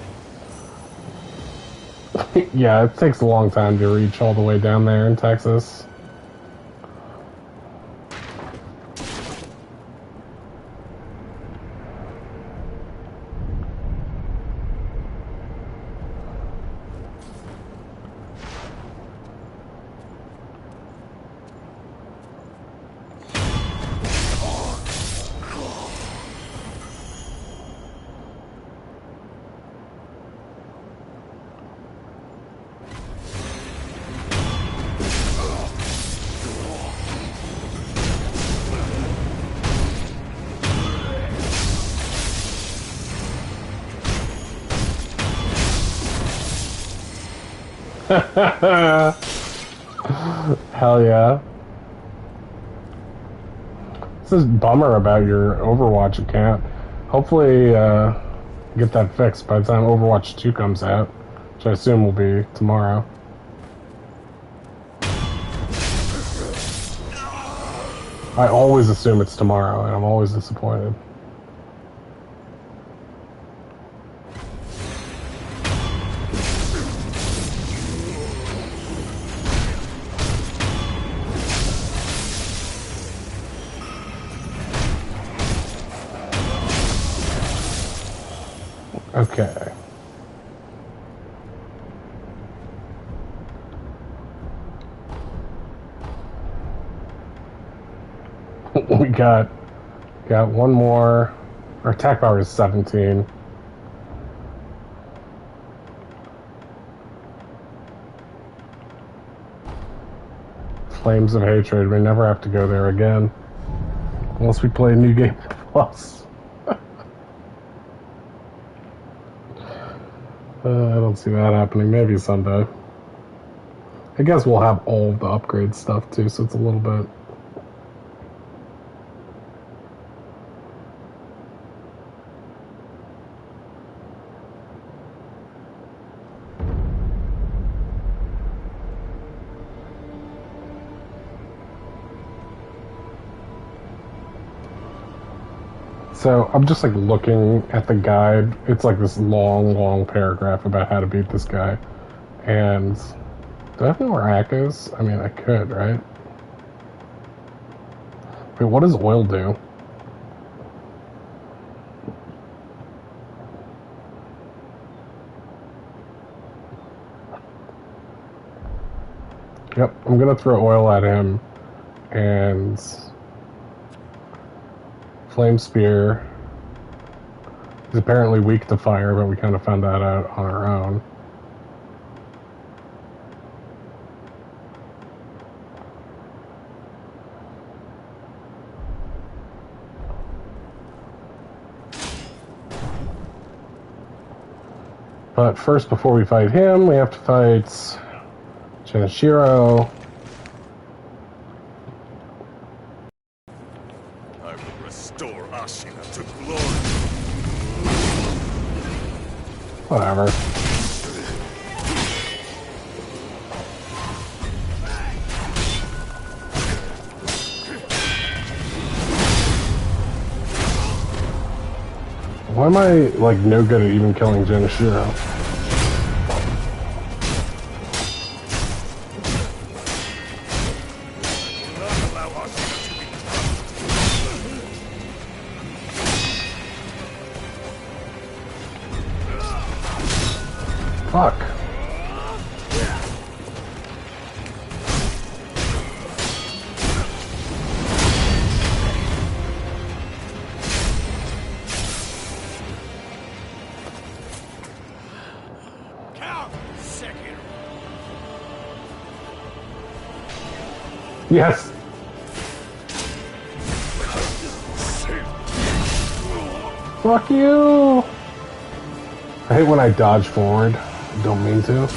Yeah, it takes a long time to reach all the way down there in Texas. Hell yeah. This is a bummer about your Overwatch account. Hopefully, get that fixed by the time Overwatch 2 comes out, which I assume will be tomorrow. I always assume it's tomorrow, and I'm always disappointed. Okay. We got one more. Our attack power is 17. Flames of Hatred. We never have to go there again. Unless we play a New Game Plus. I don't see that happening. Maybe someday. I guess we'll have all of the upgrade stuff too, so it's a little bit. So I'm just like looking at the guide. It's like this long paragraph about how to beat this guy. And do I have any maracas? I mean, I could, right? Wait, what does oil do? Yep, I'm gonna throw oil at him and flame spear. He's apparently weak to fire, but we kind of found that out on our own. But first, before we fight him, we have to fight Shinichiro. I will restore Ashina to glory. Whatever. Why am I, like, no good at even killing Shinichiro? Not allow Ashina to be Fuck. Count Sekiro. Yes! Fuck you! I hate when I dodge forward. I don't mean to.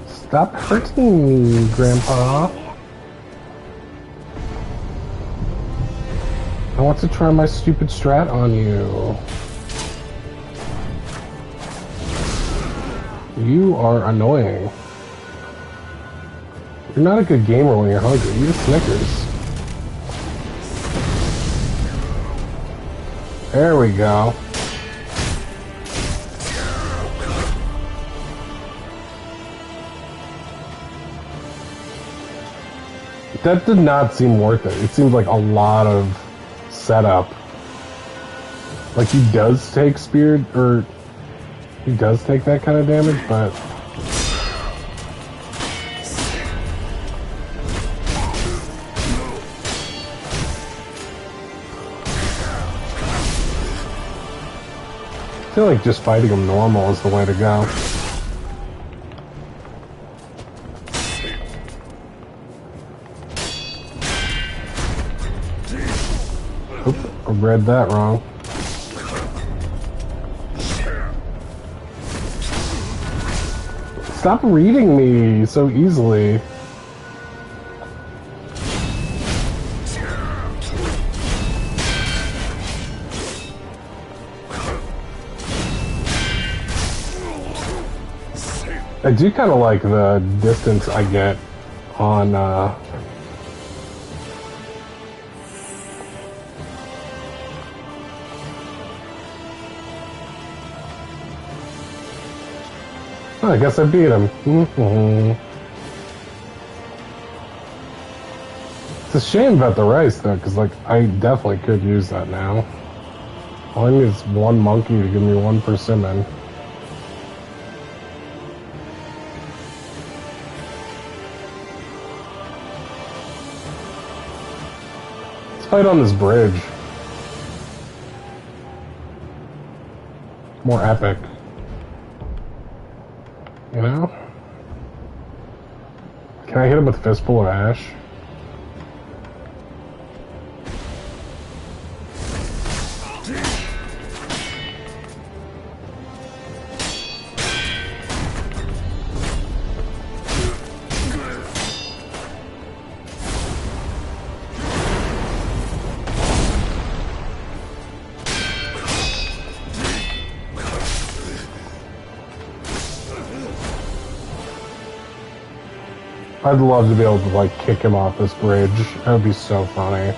Stop hurting me, Grandpa. I want to try my stupid strat on you. You are annoying. You're not a good gamer when you're hungry. Eat a Snickers. There we go. That did not seem worth it. It seemed like a lot of setup. Like, he does take spear, or he does take that kind of damage, but I feel like just fighting him normal is the way to go. Oop, I read that wrong. Stop reading me so easily. I do kind of like the distance I get on oh, I guess I beat him. It's a shame about the rice though, because like I definitely could use that now. All I need is one monkey to give me one persimmon. Let's fight on this bridge. More epic. You know? Can I hit him with a fistful of ash? I'd love to be able to, like, kick him off this bridge. That would be so funny.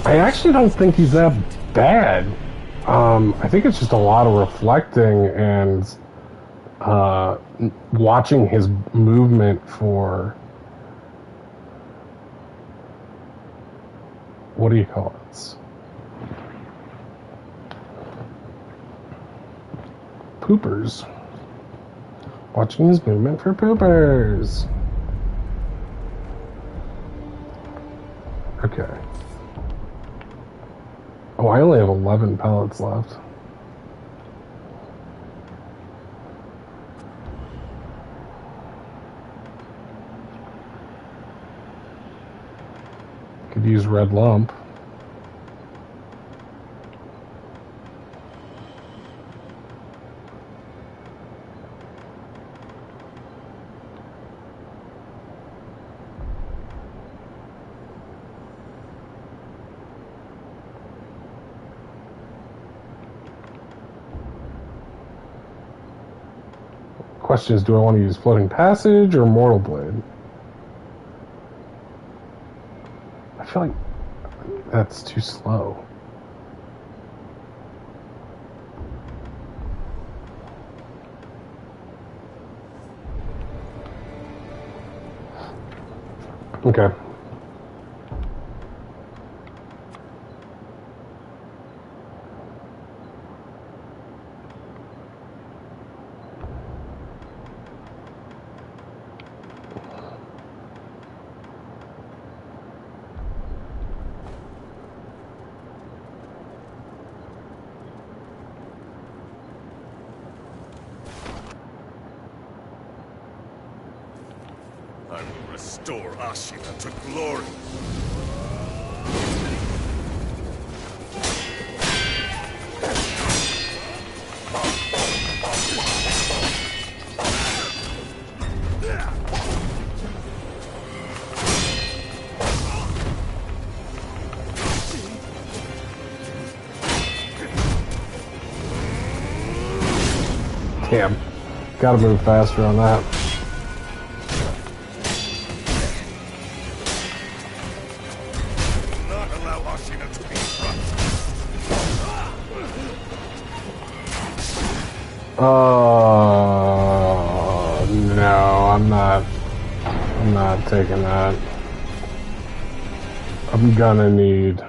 I actually don't think he's that bad. I think it's just a lot of reflecting and watching his movement for... What do you call it? Poopers. Watching his movement for poopers. Okay. Oh, I only have 11 pellets left. Could use red lump. Question is, do I want to use Floating Passage or Mortal Blade? I feel like that's too slow. Okay. I will restore Ashina to glory. Damn. Gotta move faster on that. Not allow Ashina to be crushed. No, I'm not taking that. I'm gonna need...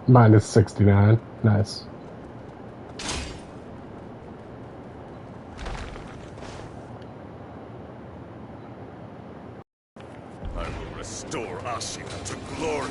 Minus 69. Nice. I will restore Ashina to glory.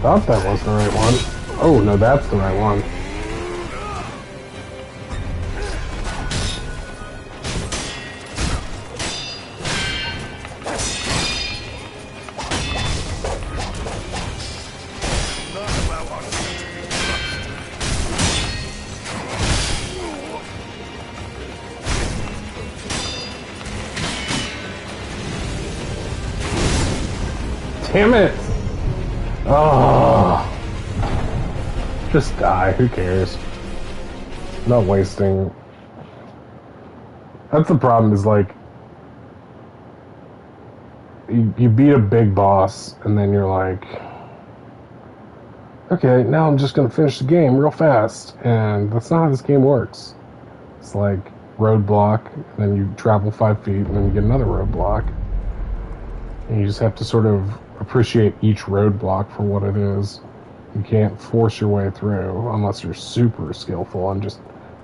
Thought that was the right one. Oh, no, that's the right one. Not allow Ashina to be crushed. Damn it! Oh, just die. Who cares? Not wasting. That's the problem. Is like you beat a big boss, and then you're like, okay, now I'm just gonna finish the game real fast, and that's not how this game works. It's like roadblock, and then you travel 5 feet, and then you get another roadblock, and you just have to sort of appreciate each roadblock for what it is. You can't force your way through unless you're super skillful and just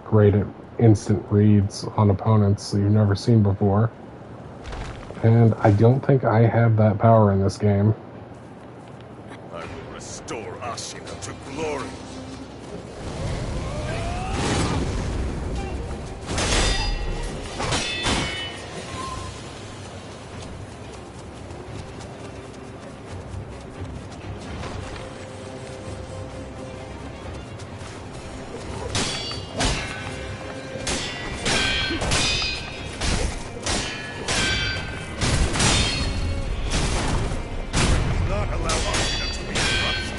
great at instant reads on opponents that you've never seen before. And I don't think I have that power in this game. I will restore Ashina to glory. Not allow Ashina to be crushed.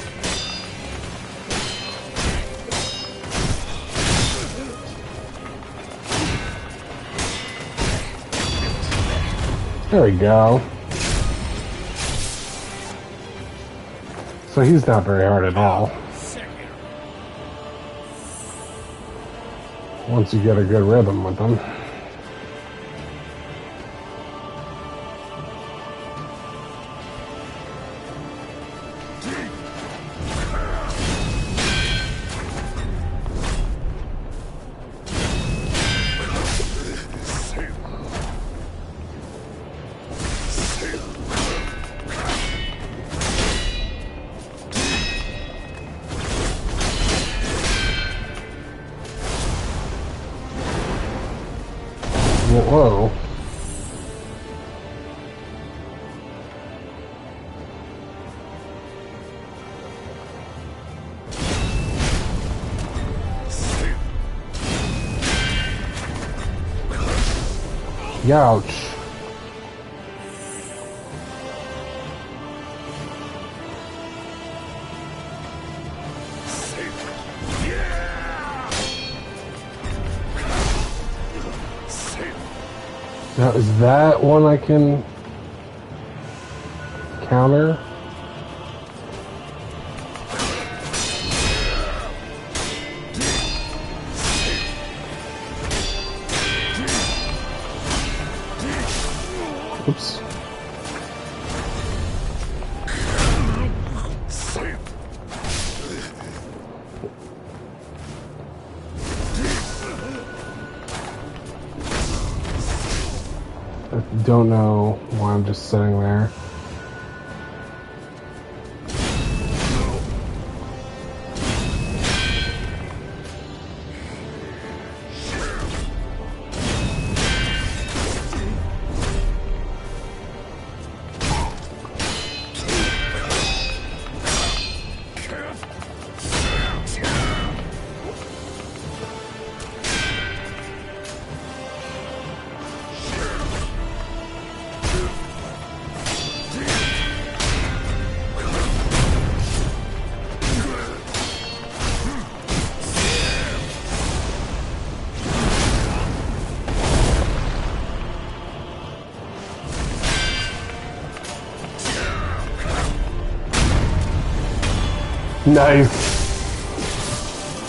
There we go. So he's not very hard at all. Sekiro. Once you get a good rhythm with them. Whoa. Youch. Now, is that one I can counter? Oops. I don't know why I'm just sitting there. Nice.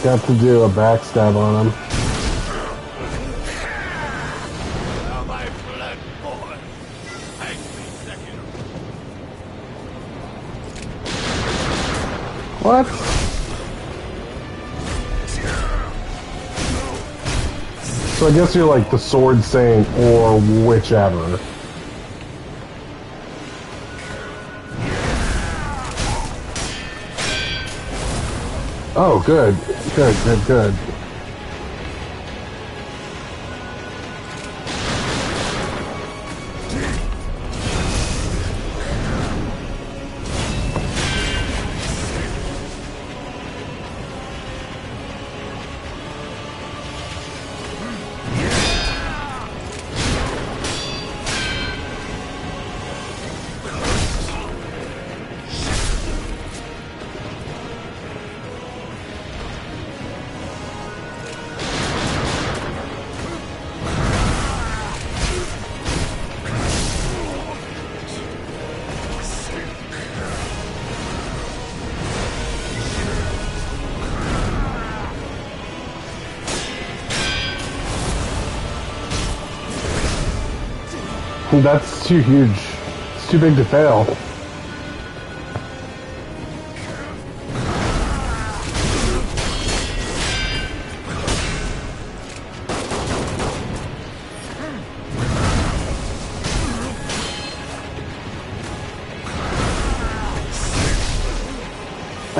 Got to do a backstab on him. Now my blood boils. Thank me, Sekiro. What? So I guess you're like the sword saint or whichever. Oh, good. Good, good, good. That's too huge. It's too big to fail.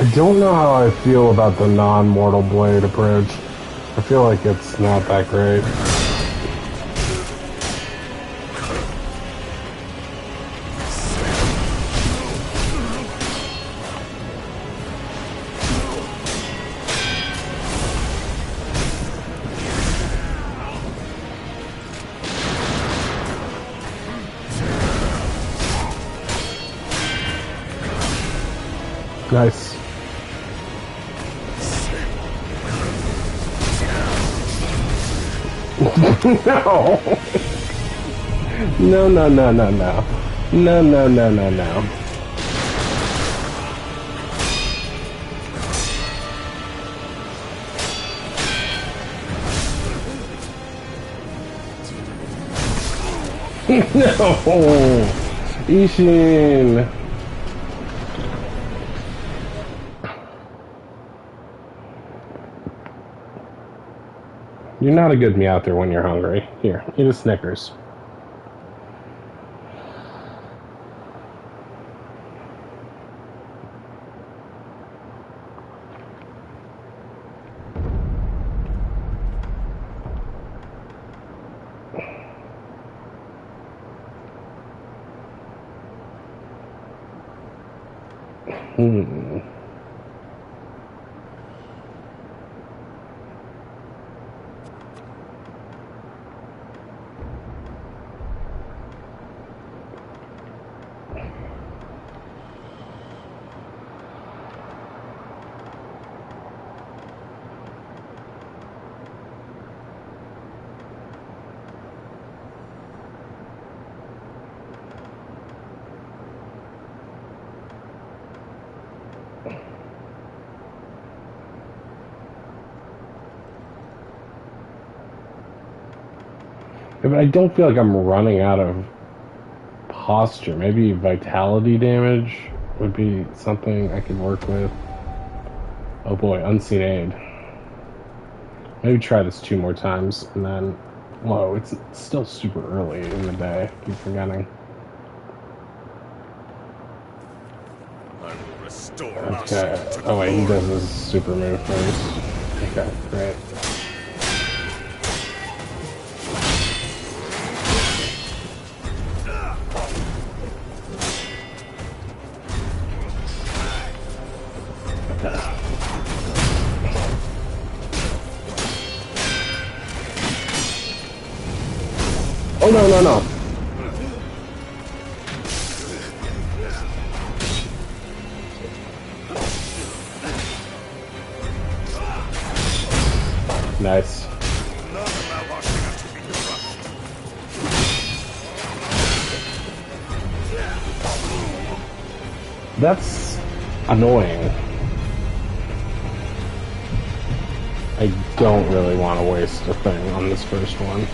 I don't know how I feel about the non-mortal blade approach. I feel like it's not that great. Nice. No. No, no, no, no, no. No, no, no, no, no. No. Ishin. You're not a good Meowth when you're hungry. Here, eat a Snickers. Hmm. But I don't feel like I'm running out of posture. Maybe vitality damage would be something I could work with. Oh boy, unseen aid. Maybe try this 2 more times and then... Whoa, it's still super early in the day. I keep forgetting. I will restore Okay. to Oh wait, he glory. does his super move first. Okay, great. Oh no, no, no. Nice. Not allow Ashina to be crushed. That's annoying. I don't really want to waste a thing on this first one.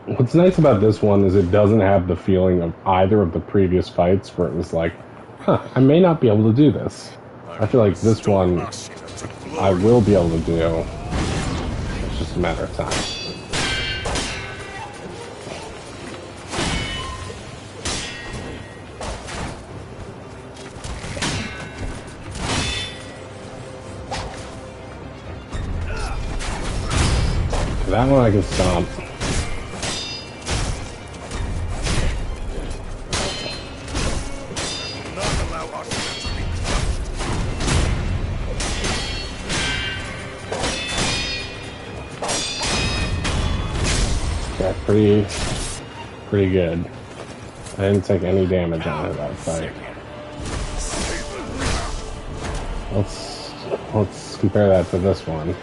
What's nice about this one is it doesn't have the feeling of either of the previous fights where it was like, huh, I may not be able to do this. I feel like this one Ashina to glory. I will be able to do. It's just a matter of time. That one I can stomp. Not allow Ashina to be crushed. Yeah, pretty good. I didn't take any damage out of that fight. Let's compare that to this one.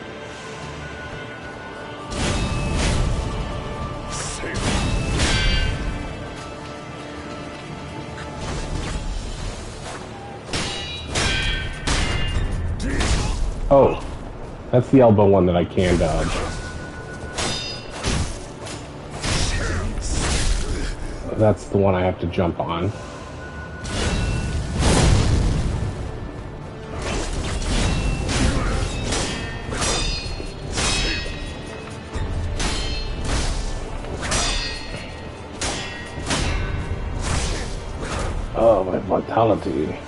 Oh, that's the elbow one that I can dodge. That's the one I have to jump on. Oh, my vitality.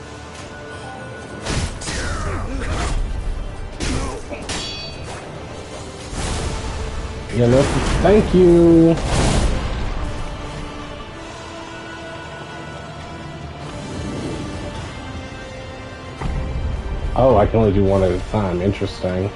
Yeah, no, thank you. Oh, I can only do one at a time. Interesting.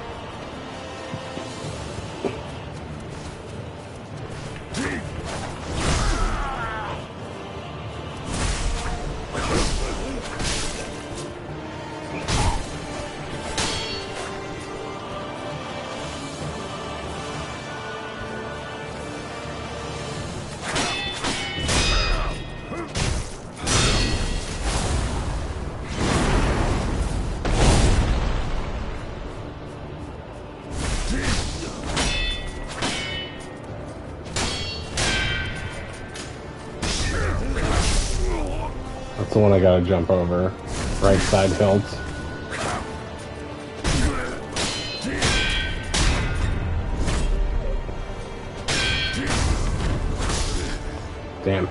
That's the one I gotta jump over. Right side hilt. Damn.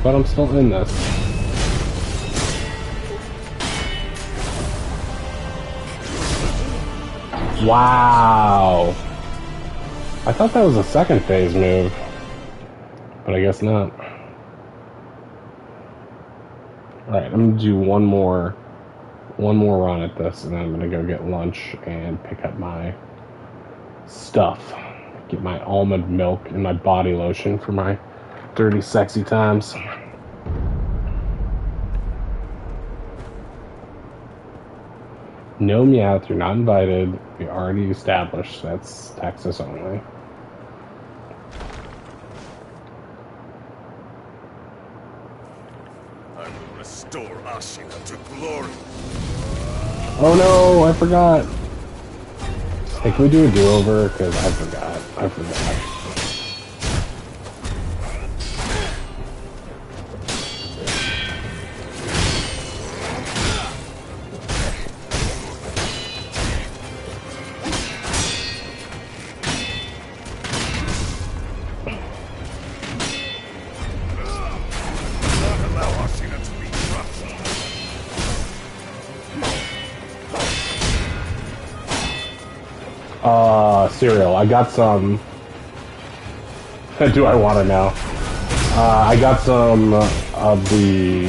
But I'm still in this. Wow. I thought that was a second phase move. But I guess not. Alright, I'm gonna do one more run at this, and then I'm gonna go get lunch and pick up my stuff. Get my almond milk and my body lotion for my dirty, sexy times. No Meowth, you're not invited. We already established that's Texas only. Restore Ashina to glory. Oh no, I forgot. Hey, can we do a do-over? Because I forgot. Not allow Ashina to be crushed. Cereal. I got some. Do I want to know? I got some of the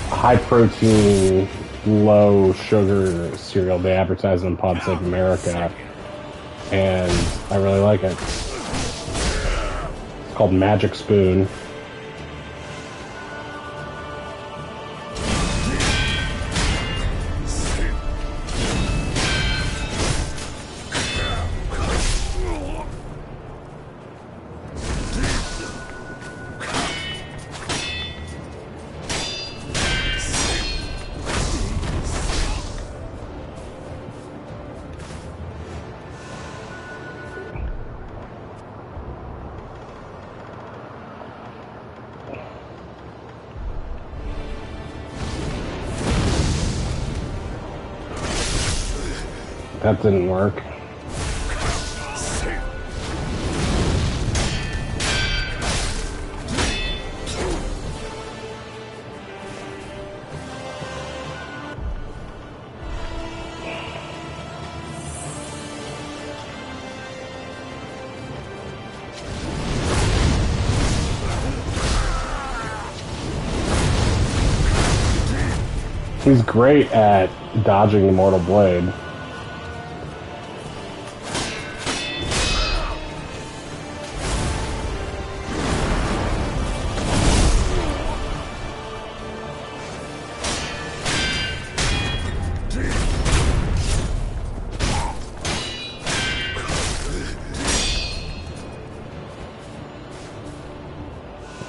high protein, low sugar cereal they advertise on Pod Save America, and I really like it. It's called Magic Spoon. That didn't work. He's great at dodging the Mortal Blade.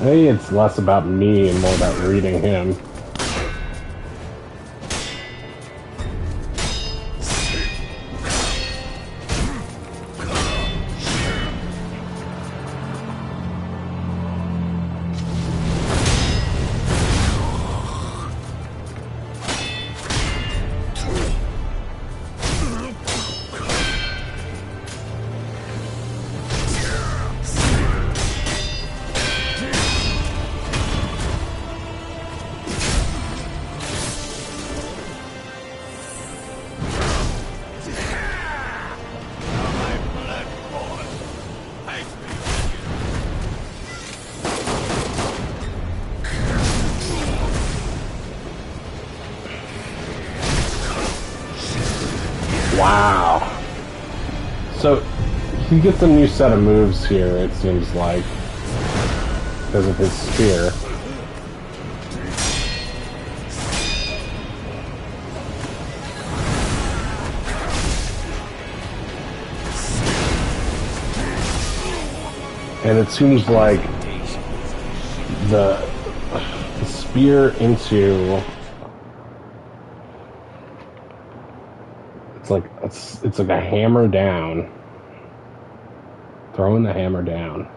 I think it's less about me and more about reading him. So, he gets a new set of moves here, it seems like, because of his spear. And it seems like the spear into... It's like a hammer down. Throwing the hammer down.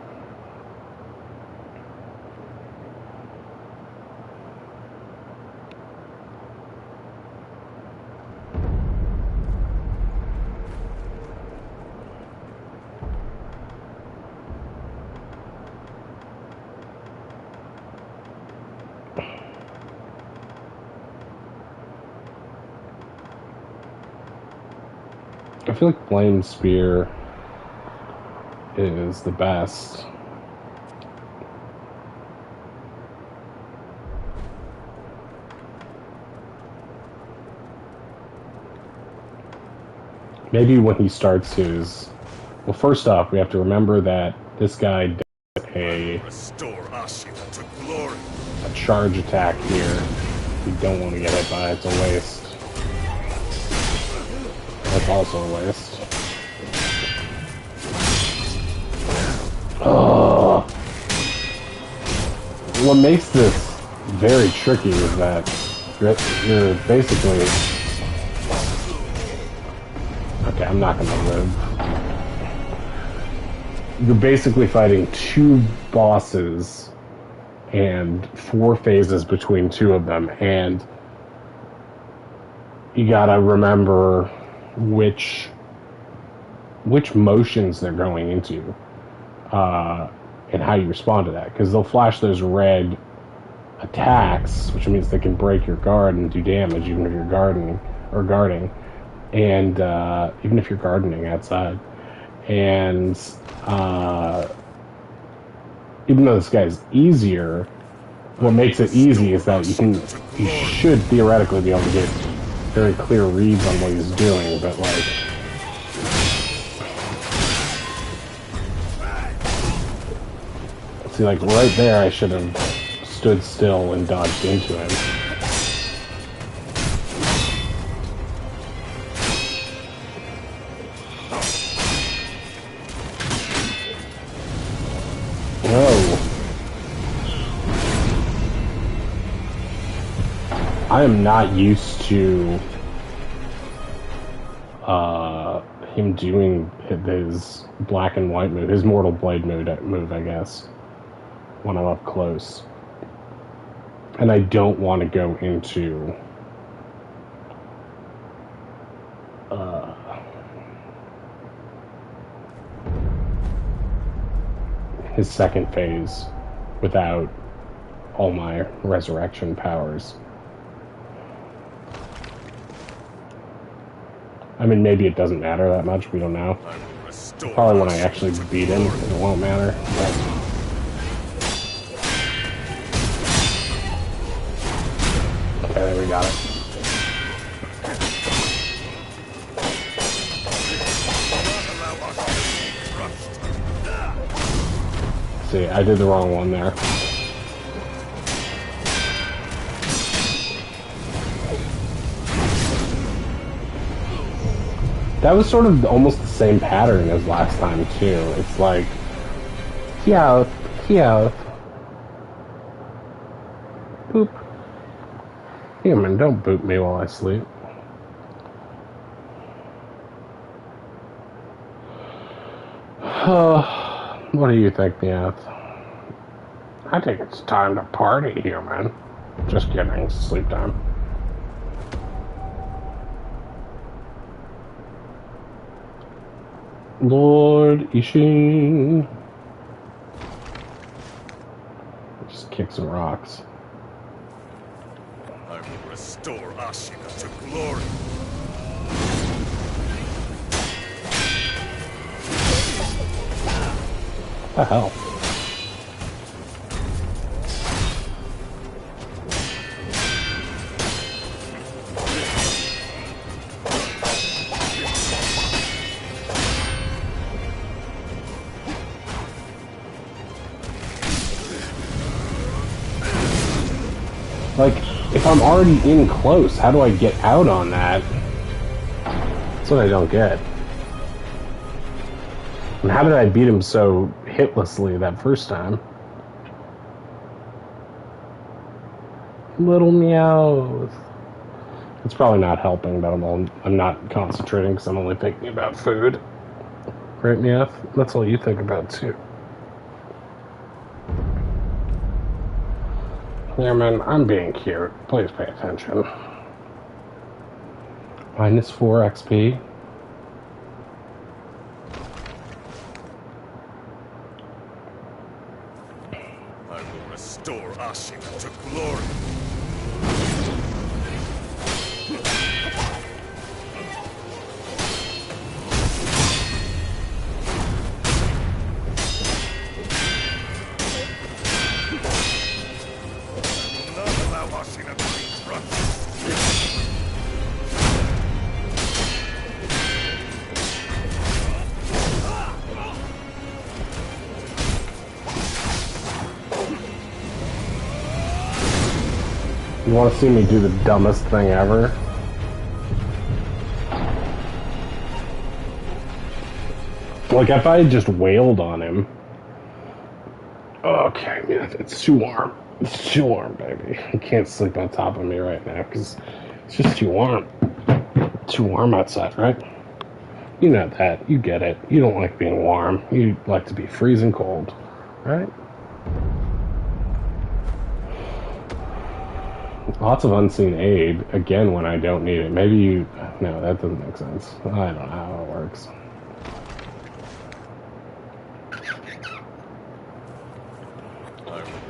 I feel like Flame Spear is the best. Maybe when he starts his... Well, first off, we have to remember that this guy does Restore Ashina to glory. a charge attack here. You don't want to get hit by it, it's a waste. That's also a waste. Oh. What makes this very tricky is that you're basically... Okay, I'm not gonna live. You're basically fighting 2 bosses and 4 phases between 2 of them, and you gotta remember which motions they're going into, and how you respond to that, because they'll flash those red attacks, which means they can break your guard and do damage even if you're guarding, and even if you're gardening outside. And even though this guy's easier, what makes it easy is that you should theoretically be able to get very clear reads on what he's doing, but like... See, like right there I should have stood still and dodged into him. Whoa. I am not used to him doing his black and white move, his Mortal Blade move, I guess, when I'm up close. And I don't want to go into his second phase without all my resurrection powers. I mean, maybe it doesn't matter that much, we don't know. Probably when I actually beat him, it won't matter. But... Okay, there we got it. See, I did the wrong one there. That was sort of almost the same pattern as last time, too. It's like, Health. Boop. Human, don't boop me while I sleep. What do you think, Meowth? I think it's time to party, human. Just kidding, it's sleep time. Lord Ishin. Just kick some rocks. I will restore Ashina to glory. What the hell? Like, if I'm already in close, how do I get out on that? That's what I don't get. And how did I beat him so hitlessly that first time? Little meows. It's probably not helping that I'm not concentrating because I'm only thinking about food. Right, Meow? That's all you think about, too. Yeah, man, I'm being cute. Please pay attention. -4 XP. I will restore Ashina to glory. I will not allow Ashina to be trusted. You want to see me do the dumbest thing ever? Like, if I had just wailed on him... Okay, yeah, it's too warm. It's too warm, baby. You can't sleep on top of me right now, because it's just too warm. Too warm outside, right? You know that. You get it. You don't like being warm. You like to be freezing cold, right? Lots of unseen aid, again, when I don't need it. Maybe you... No, that doesn't make sense. I don't know how it works.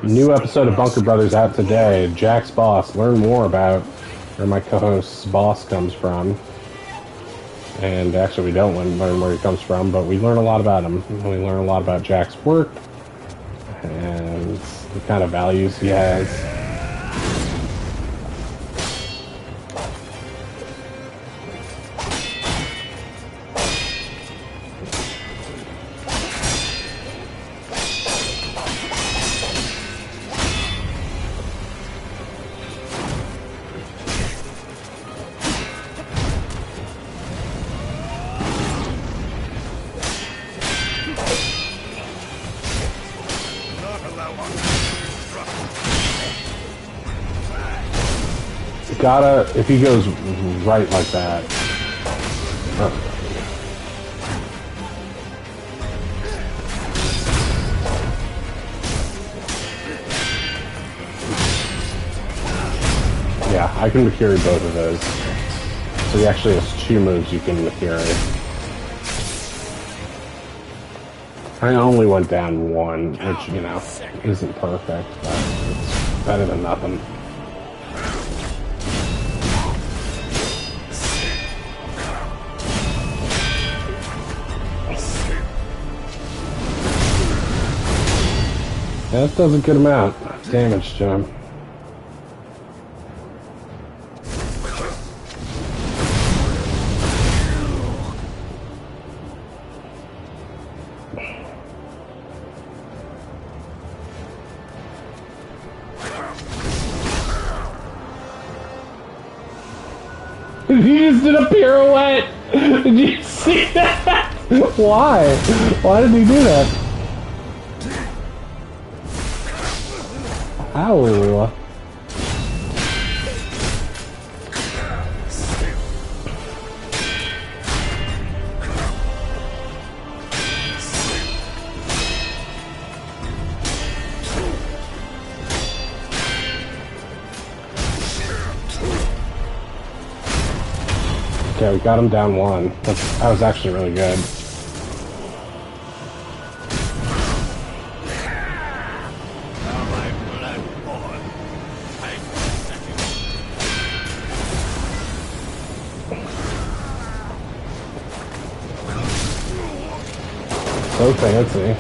New episode of Bunker Brothers out today. Jack's boss. Learn more about where my co-host's boss comes from. And actually, we don't learn where he comes from, but we learn a lot about him. We learn a lot about Jack's work and the kind of values he has. Gotta, if he goes right like that. Yeah, I can carry both of those. So he actually has 2 moves you can carry. I only went down 1, which, you know, isn't perfect, but it's better than nothing. That does a good amount of damage to him. He just did a pirouette! Did you see that? Why? Why did he do that? Ow. Okay, we got him down 1. That was actually really good. So fancy.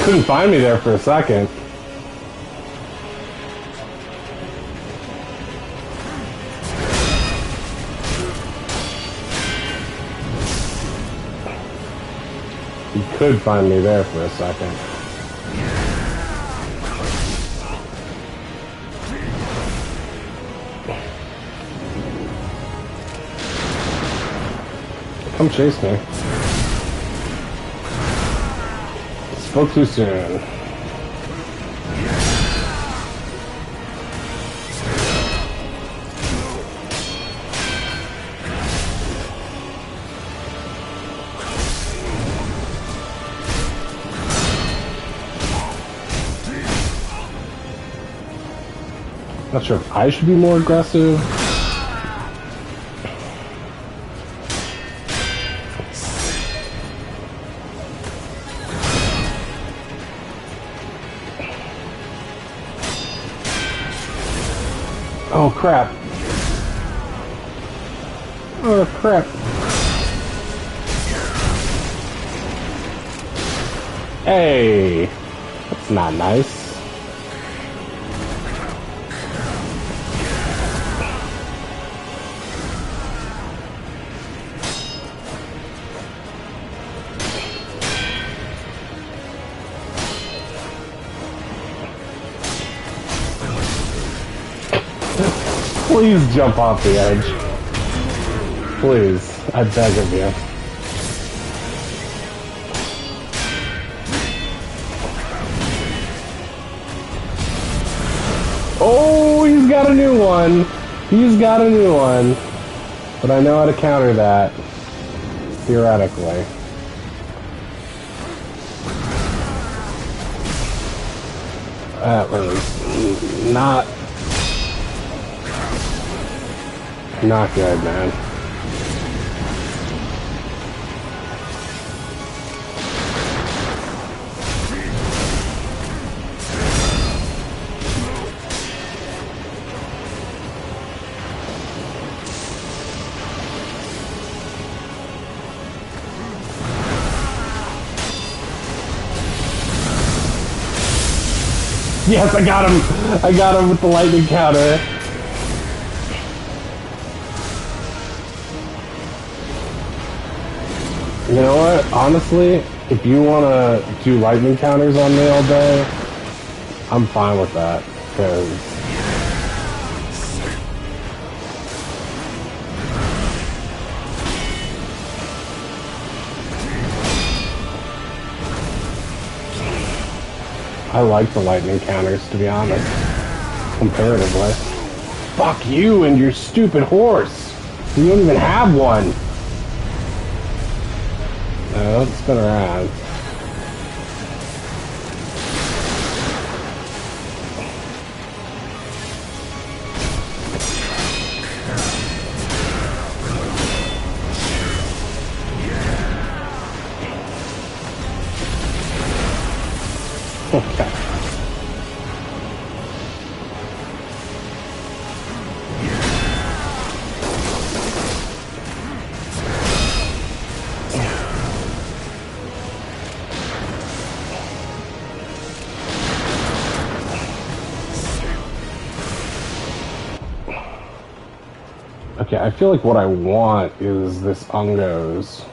couldn't find me there for a second. You could find me there for a second. Come chase me. Spoke too soon. Not sure if I should be more aggressive. Oh crap. Oh crap. Hey, that's not nice. Please jump off the edge. Please, I beg of you. Oh, he's got a new one. He's got a new one. But I know how to counter that. Theoretically. That was not good, man. Yes, I got him! I got him with the lightning counter. You know what? Honestly, if you want to do lightning counters on me all day, I'm fine with that, because I like the lightning counters, to be honest, comparatively. Fuck you and your stupid horse! You don't even have one! No, don't spin around. Okay. Okay, I feel like what I want is this Ungos.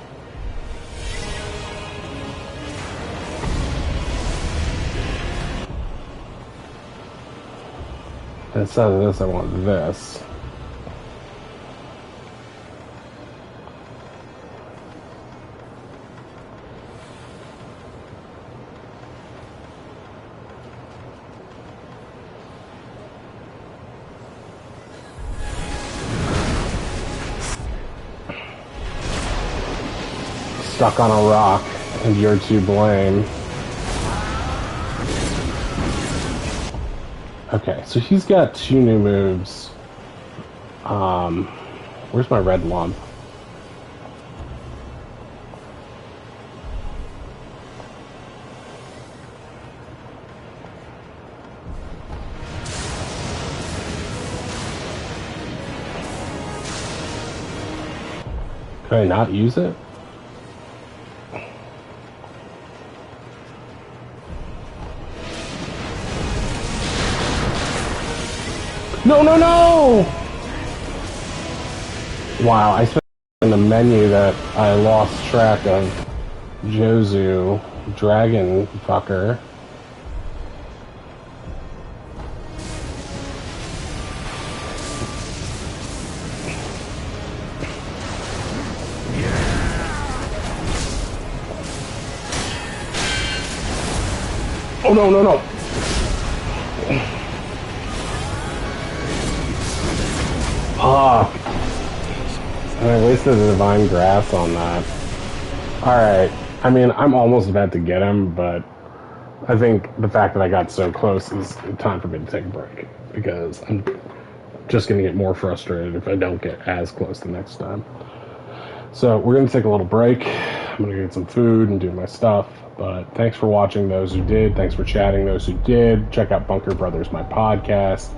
Instead of this, I want this. Stuck on a rock, and you're to blame. Okay, so he's got two new moves. Where's my red lump? Can I not use it? No, no, no! Wow, I spent in the menu that I lost track of Jozu, dragon fucker. Oh, no, no, no! Ah! I wasted the divine grass on that. Alright, I mean, I'm almost about to get him, but I think the fact that I got so close is time for me to take a break, because I'm just going to get more frustrated if I don't get as close the next time. So we're going to take a little break. I'm going to get some food and do my stuff. But thanks for watching those who did. Thanks for chatting those who did. Check out Bunker Brothers, my podcast.